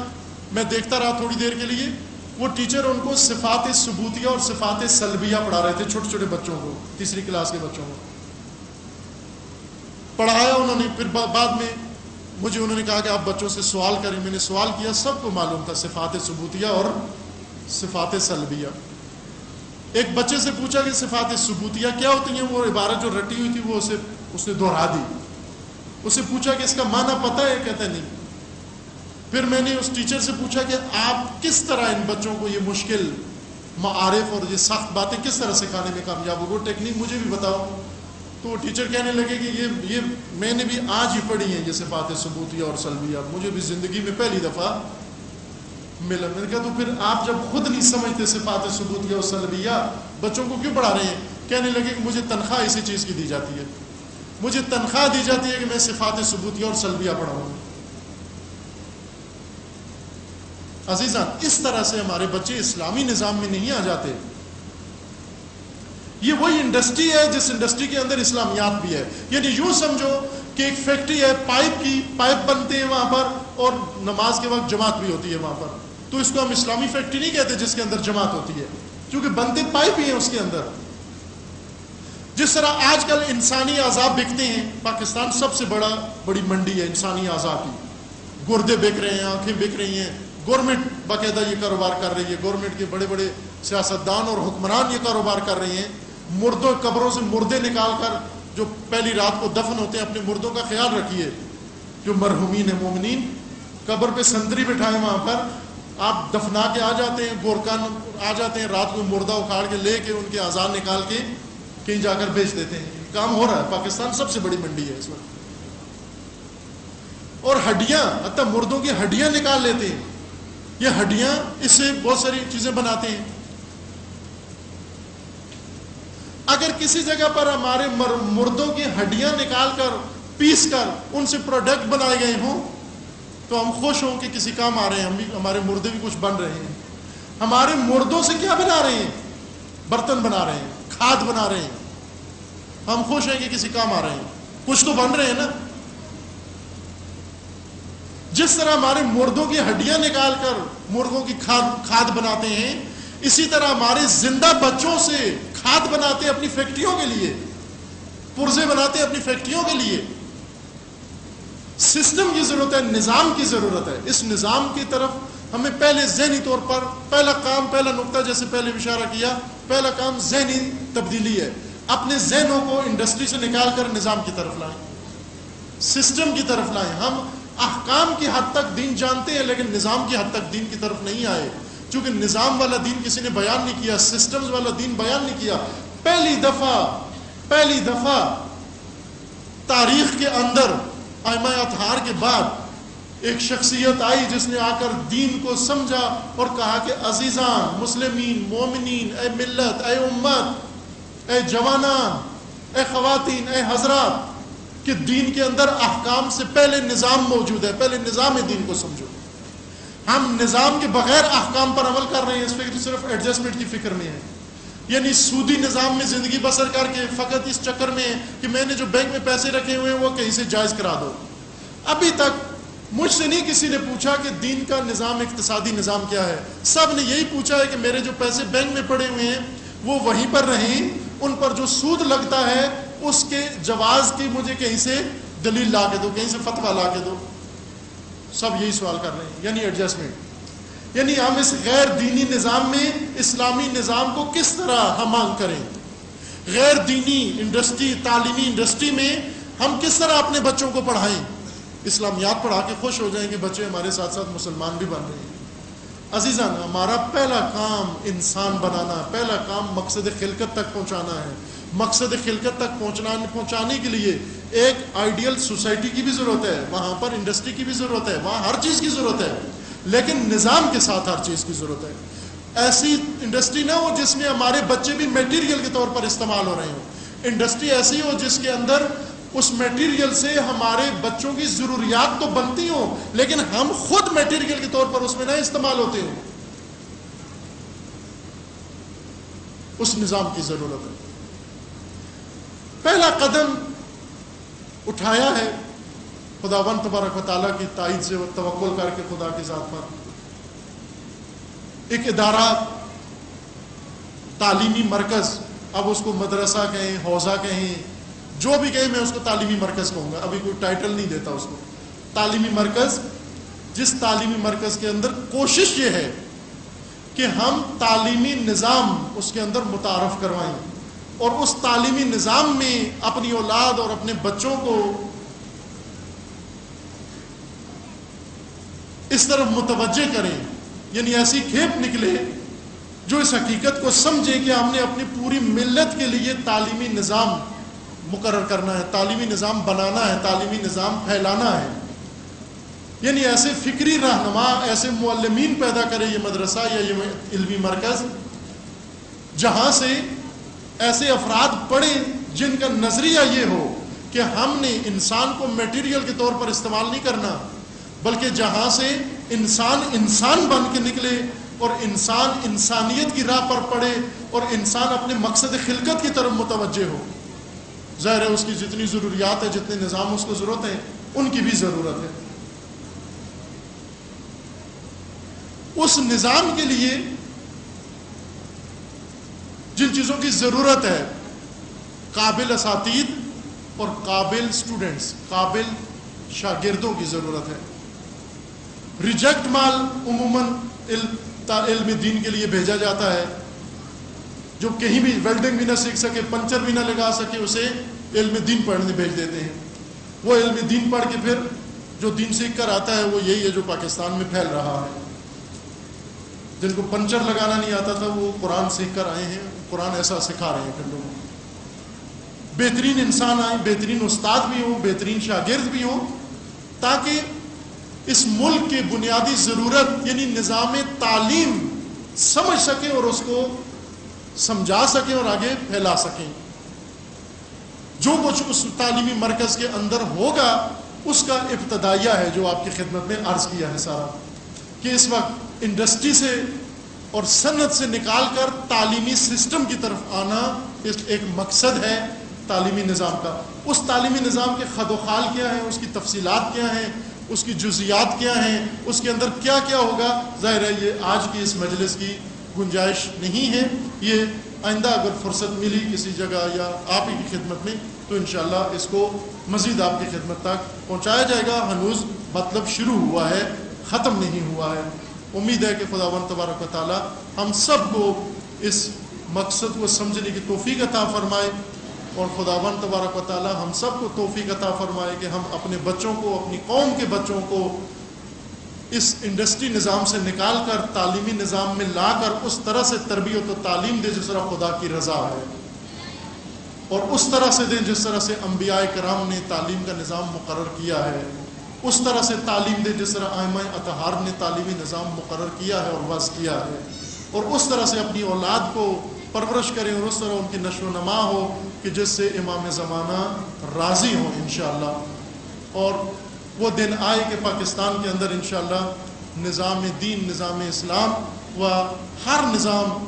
میں دیکھتا رہا تھوڑی دیر کے لیے. وہ ٹیچر ان کو صفات ثبوتیہ اور صفات سلبیہ پڑھا رہے تھے، چھوٹے چھوٹے بچوں کو، تیسری کلاس کے بچوں کو پڑھایا انہوں نے. پھر بعد میں مجھے انہوں نے کہا کہ آپ بچوں سے سوال کریں. میں نے سوال کیا، سب کو معلوم تھا صفات ثبوتیہ اور صفات سلبیہ. ایک بچے سے پوچھا کہ صفات ثبوتیہ کیا ہوتی ہیں، وہ عبارت جو رٹی ہوئی تھی وہ اس نے دہرا دی. اسے پوچھا کہ اس کا معنی پتہ ہے، کہتا نہیں. پھر میں نے اس ٹیچر سے پوچھا کہ آپ کس طرح ان بچوں کو یہ مشکل معارف اور یہ سخت باتیں کس طرح سکھانے میں کامیاب ہو، وہ ٹیکنیک مجھے بھی بتاؤ. تو وہ ٹیچر کہنے لگے کہ یہ میں نے بھی آج ہی پڑھی ہیں یہ صفات ثبوتیہ اور سلبیہ، مجھے بھی زندگی میں پہلی دفعہ ملا. میں نے کہا تو پھر آپ جب خود نہیں سمجھتے صفات ثبوتیہ اور سلبیہ، بچوں کو کیوں پڑھا رہے ہیں؟ کہنے لگے کہ مجھے تنخواہ اسی چیز کی دی جاتی ہے، مجھے تنخواہ دی جاتی ہے کہ میں صفات ثبوتیہ اور سلبیہ پڑھاؤں. عزیزان، اس طرح سے ہمارے بچے اسلامی نظام میں نہیں آ جاتے. یہ وہی انڈسٹری ہے جس انڈسٹری کے اندر اسلامیات بھی ہے. یعنی یوں سمجھو کہ ایک فیکٹری ہے پائپ بنتے ہیں وہاں پر، اور نماز کے وقت جماعت بھی ہوتی ہے وہاں پر. تو اس کو ہم اسلامی فیکٹری نہیں کہتے جس کے اندر جماعت ہوتی ہے، کیونکہ بنتے پائپ ہی ہیں اس کے اندر. جس طرح آج کل انسانی اعضاء بکتے ہیں، پاکستان سب سے بڑی منڈی ہے انسانی اعضاء کی. گردے بک رہے ہیں، آنکھیں بک رہی ہیں. گورنمنٹ باقاعدہ یہ کاروبار کر رہی ہے، گورنمنٹ کے بڑے بڑے سیاستدان اور حکمران یہ کاروبار کر رہے ہیں. مردوں قبروں سے مردے نکال کر، جو پہلی رات کو دفن ہوتے ہیں، اپنے مردوں کا خیال رکھیے. جو مرحومین ہیں مومنین، قبر پہ سنتری بٹھائے، وہاں پر آپ دفنا کے آ جاتے ہیں، گورکان آ جاتے ہیں، رات کو مردہ اکھاڑ کے لے کے ان کے اعضاء نکال کے کہیں جا کر بیچ دیتے ہیں. کام ہو رہا ہے. پاکستان سب سے بڑی منڈی ہے اس وقت. اور ہڈیاں، حتیٰ مردوں کی ہڈیاں نکال لیتے ہیں. یہ ہڈیاں، اس سے بہت ساری چیزیں بناتے ہیں. اگر کسی جگہ پر ہمارے مردوں کی ہڈیاں نکال کر، پیس کر ان سے پروڈکٹ بنائے گئے ہوں تو ہم خوش ہوں کہ کسی کام آ رہے ہیں، ہمارے مردے بھی کچھ بن رہے ہیں. ہمارے مردوں سے کیا بنا رہے ہیں؟ برتن بنا رہے ہیں، کھاد بنا رہے ہیں. ہم خوش ہیں کہ کسی کام آ رہے ہیں، کچھ تو بن رہے ہیں نا. جس طرح ہمارے مردوں کی ہڈیاں نکال کر مرغوں کی کھاد بناتے ہیں، اسی طرح ہمارے زندہ بچوں سے کھاد بناتے ہیں اپنی فیکٹریوں کے لیے. پرزے بناتے ہیں اپنی فیکٹریوں کے لیے. سسٹم کی ضرورت ہے, نظام کی ضرورت ہے. اس نظام کی طرف ہمیں پہلے ذہنی طور پر پہلا نقطہ جیسے پہلے اشارہ کیا, پہلا کام ذہنی تبدیلی ہے. اپنے ذہنوں کو انڈسٹری سے نکال کر نظام کی طرف لائیں, سسٹم کی طرف لائیں. ہم احکام کی حد تک دین جانتے ہیں لیکن نظام کی حد تک دین کی طرف نہیں آئے, چونکہ نظام والا دین کسی نے بیان نہیں کیا, سسٹمز والا دین بیان نہیں کیا. پہلی دفعہ تاریخ کے اندر ائمہ اطہار کے بعد ایک شخصیت آئی جس نے آ کر دین کو سمجھا اور کہا کہ عزیزان, مسلمین, مومنین, اے ملت, اے امت, اے جوانان, اے خواتین, اے حضرات, کہ دین کے اندر احکام سے پہلے نظام موجود ہے, پہلے نظام دین کو سمجھو. ہم نظام کے بغیر احکام پر عمل کر رہے ہیں, اس فکر صرف ایڈجسٹمنٹ کی فکر میں ہے. یعنی سودی نظام میں زندگی بسر کر کے فقط اس چکر میں ہے کہ میں نے جو بینک میں پیسے رکھے ہوئے ہیں وہ کہیں سے جائز کرا دو. ابھی تک مجھ سے نہیں کسی نے پوچھا کہ دین کا نظام, اقتصادی نظام کیا ہے. سب نے یہی پوچھا ہے کہ میرے جو پیسے بینک میں پڑے ہوئے ہیں وہ وہیں پر رہیں, ان پر جو سود لگتا ہے اس کے جواز کی مجھے کہیں سے دلیل لا کے دو, کہیں سے فتویٰ لا کے دو. سب یہی سوال کر رہے ہیں, یعنی ایڈجسٹمنٹ. یعنی ہم اس غیر دینی نظام میں اسلامی نظام کو کس طرح ہم کریں. غیر دینی انڈسٹری, تعلیمی انڈسٹری میں ہم کس طرح اپنے بچوں کو پڑھائیں. اسلامیات پڑھا کے خوش ہو جائیں کہ بچے ہمارے ساتھ ساتھ مسلمان بھی بن رہے ہیں. عزیزان, ہمارا پہلا کام انسان بنانا, پہلا کام مقصد خلقت تک پہنچانا ہے. مقصد خلقت تک پہنچانے کے لیے ایک آئیڈیل سوسائٹی کی بھی ضرورت ہے, وہاں پر انڈسٹری کی بھی ضرورت ہے, وہاں ہر چیز کی ضرورت ہے, لیکن نظام کے ساتھ ہر چیز کی ضرورت ہے. ایسی انڈسٹری نہ ہو جس میں ہمارے بچے بھی میٹیریل کے طور پر استعمال ہو رہے ہوں. انڈسٹری ایسی ہو جس کے اندر اس میٹیریل سے ہمارے بچوں کی ضروریات تو بنتی ہوں لیکن ہم خود میٹیریل کے طور پر اس میں نہ استعمال ہوتے ہوں. اس نظام کی ضرورت ہے. پہلا قدم اٹھایا ہے خداوند تبارک و تعالیٰ کی تائید سے توکل کر کے خدا کی ذات پر. ایک ادارہ, تعلیمی مرکز, اب اس کو مدرسہ کہیں, حوزہ کہیں, جو بھی کہیں, میں اس کو تعلیمی مرکز کہوں گا, ابھی کوئی ٹائٹل نہیں دیتا اس کو. تعلیمی مرکز, جس تعلیمی مرکز کے اندر کوشش یہ ہے کہ ہم تعلیمی نظام اس کے اندر متعارف کروائیں اور اس تعلیمی نظام میں اپنی اولاد اور اپنے بچوں کو اس طرف متوجہ کریں. یعنی ایسی کھیپ نکلے جو اس حقیقت کو سمجھے کہ ہم نے اپنی پوری ملت کے لیے تعلیمی نظام مقرر کرنا ہے, تعلیمی نظام بنانا ہے, تعلیمی نظام پھیلانا ہے. یعنی ایسے فکری رہنما, ایسے معلمین پیدا کرے یہ مدرسہ یا یہ علمی مرکز, جہاں سے ایسے افراد پڑھیں جن کا نظریہ یہ ہو کہ ہم نے انسان کو میٹیریل کے طور پر استعمال نہیں کرنا, بلکہ جہاں سے انسان بن کے نکلے اور انسان انسانیت کی راہ پر پڑے اور انسان اپنے مقصد خلقت کی طرف متوجہ ہو. ظاہر ہے اس کی جتنی ضروریات ہے, جتنے نظام اس کو ضرورت ہے, ان کی بھی ضرورت ہے. اس نظام کے لیے جن چیزوں کی ضرورت ہے, قابل اساتید اور قابل اسٹوڈنٹس, قابل شاگردوں کی ضرورت ہے. ریجیکٹ مال عموماً علم دین کے لیے بھیجا جاتا ہے, جو کہیں بھی ویلڈنگ بھی نہ سیکھ سکے, پنچر بھی نہ لگا سکے, اسے علم دین پڑھنے بھیج دیتے ہیں. وہ علم دین پڑھ کے پھر جو دین سیکھ کر آتا ہے وہ یہی ہے جو پاکستان میں پھیل رہا ہے. جن کو پنچر لگانا نہیں آتا تھا وہ قرآن سیکھ کر آئے ہیں, قرآن ایسا سکھا رہے ہیں پھر لوگوں کو. بہترین انسان آئیں, بہترین استاد بھی ہوں, بہترین شاگرد بھی ہوں, تاکہ اس ملک کی بنیادی ضرورت یعنی نظام تعلیم سمجھ سکیں اور اس کو سمجھا سکیں اور آگے پھیلا سکیں. جو کچھ اس تعلیمی مرکز کے اندر ہوگا اس کا ابتدائیہ ہے جو آپ کی خدمت میں عرض کیا ہے سارا, کہ اس وقت انڈسٹری سے اور صنعت سے نکال کر تعلیمی سسٹم کی طرف آنا ایک مقصد ہے تعلیمی نظام کا. اس تعلیمی نظام کے خد و خال کیا ہیں, اس کی تفصیلات کیا ہیں, اس کی جزیات کیا ہیں, اس کے اندر کیا کیا ہوگا, ظاہر ہے یہ آج کی اس مجلس کی گنجائش نہیں ہے. یہ آئندہ اگر فرصت ملی کسی جگہ یا آپ ہی کی خدمت میں تو انشاءاللہ اس کو مزید آپ کی خدمت تک پہنچایا جائے گا. ہنوز مطلب شروع ہوا ہے، ختم نہیں ہوا ہے. امید ہے کہ خداوند تبارک و تعالی ہم سب کو اس مقصد کو سمجھنے کی توفیق عطا فرمائے، اور خداوند تبارک و تعالی ہم سب کو توفیق عطا فرمائے کہ ہم اپنے بچوں کو، اپنی قوم کے بچوں کو اس انڈسٹری نظام سے نکال کر تعلیمی نظام میں لا کر اس طرح سے تربیت و تعلیم دے جس طرح خدا کی رضا ہے، اور اس طرح سے دیں جس طرح سے انبیاء کرام نے تعلیم کا نظام مقرر کیا ہے، اس طرح سے تعلیم دیں جس طرح ائمہ اطہار نے تعلیمی نظام مقرر کیا ہے اور وضع کیا ہے، اور اس طرح سے اپنی اولاد کو پرورش کریں، اور اس طرح ان کی نشو و نما ہو کہ جس سے امام زمانہ راضی ہوں انشاءاللہ. اور وہ دن آئے کہ پاکستان کے اندر انشاءاللہ نظام دین، نظام اسلام و ہر نظام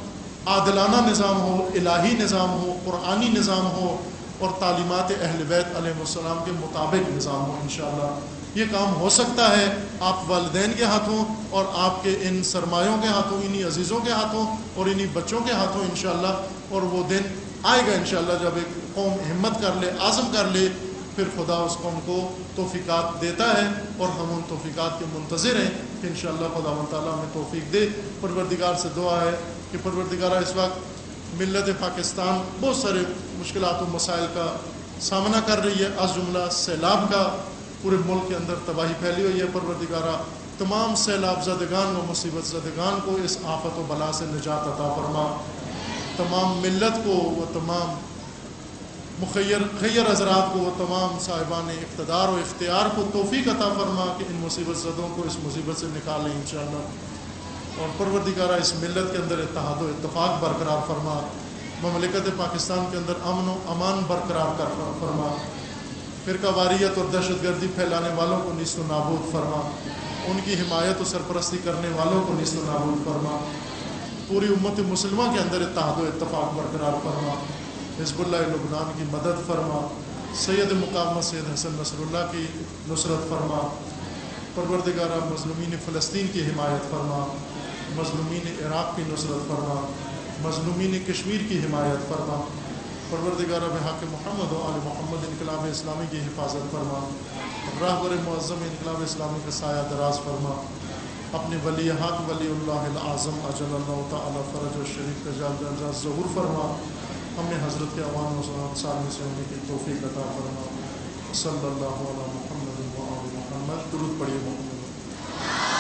عادلانہ نظام ہو، الہی نظام ہو، قرآنی نظام ہو، اور تعلیمات اہل بیت علیہ السلام کے مطابق نظام ہو انشاءاللہ. یہ کام ہو سکتا ہے آپ والدین کے ہاتھوں، اور آپ کے ان سرمایوں کے ہاتھوں، انہی عزیزوں کے ہاتھوں اور انہی بچوں کے ہاتھوں انشاءاللہ. اور وہ دن آئے گا انشاءاللہ جب ایک قوم ہمت کر لے، عزم کر لے، پھر خدا اس قوم کو توفیقات دیتا ہے، اور ہم ان توفیقات کے منتظر ہیں کہ انشاءاللہ خدا تعالیٰ ہمیں توفیق دے. پروردگار سے دعا ہے کہ پروردگارہ اس وقت ملت پاکستان بہت سارے مشکلات و مسائل کا سامنا کر رہی ہے، از جملہ سیلاب کا پورے ملک کے اندر تباہی پھیلی ہوئی ہے. پروردگارہ تمام سیلاب زدگان و مصیبت زدگان کو اس آفت و بلا سے نجات عطا فرما. تمام ملت کو، وہ تمام خیر حضرات کو، وہ تمام صاحبان اقتدار و اختیار کو توفیق عطا فرما کہ ان مصیبت زدوں کو اس مصیبت سے نکالیں انشاءاللہ. اور پروردگارہ اس ملت کے اندر اتحاد و اتفاق برقرار فرما. مملکت پاکستان کے اندر امن و امان برقرار کر فرما. فرقہ واریت اور دہشت گردی پھیلانے والوں کو نیست و نابود فرما. ان کی حمایت و سرپرستی کرنے والوں کو نیست و نابود فرما. پوری امت مسلمہ کے اندر اتحاد و اتفاق برقرار فرما. حزب اللہ لبنان کی مدد فرما. سید مقامہ سید حسن نصر اللہ کی نصرت فرما. پروردگارہ مظلومین فلسطین کی حمایت فرما. مظلومین عراق کی نصرت فرما. مظلومین کشمیر کی حمایت فرما. پروردگارہ بحق محمد و آل محمد انقلاب اسلامی کی حفاظت فرما. راہبر معظم انقلاب اسلامی کا سایہ دراز فرما. اپنے ولی حق ولی اللہ العظم اجل اللہ تعالی فرج و شریف کا جال ظہور فرما. ہمیں حضرت کے عوام و انصار میں سے ہونے کی توفیق عطا فرما. صلی اللہ علیہ محمد و آل محمد. درود پڑھیے محمد.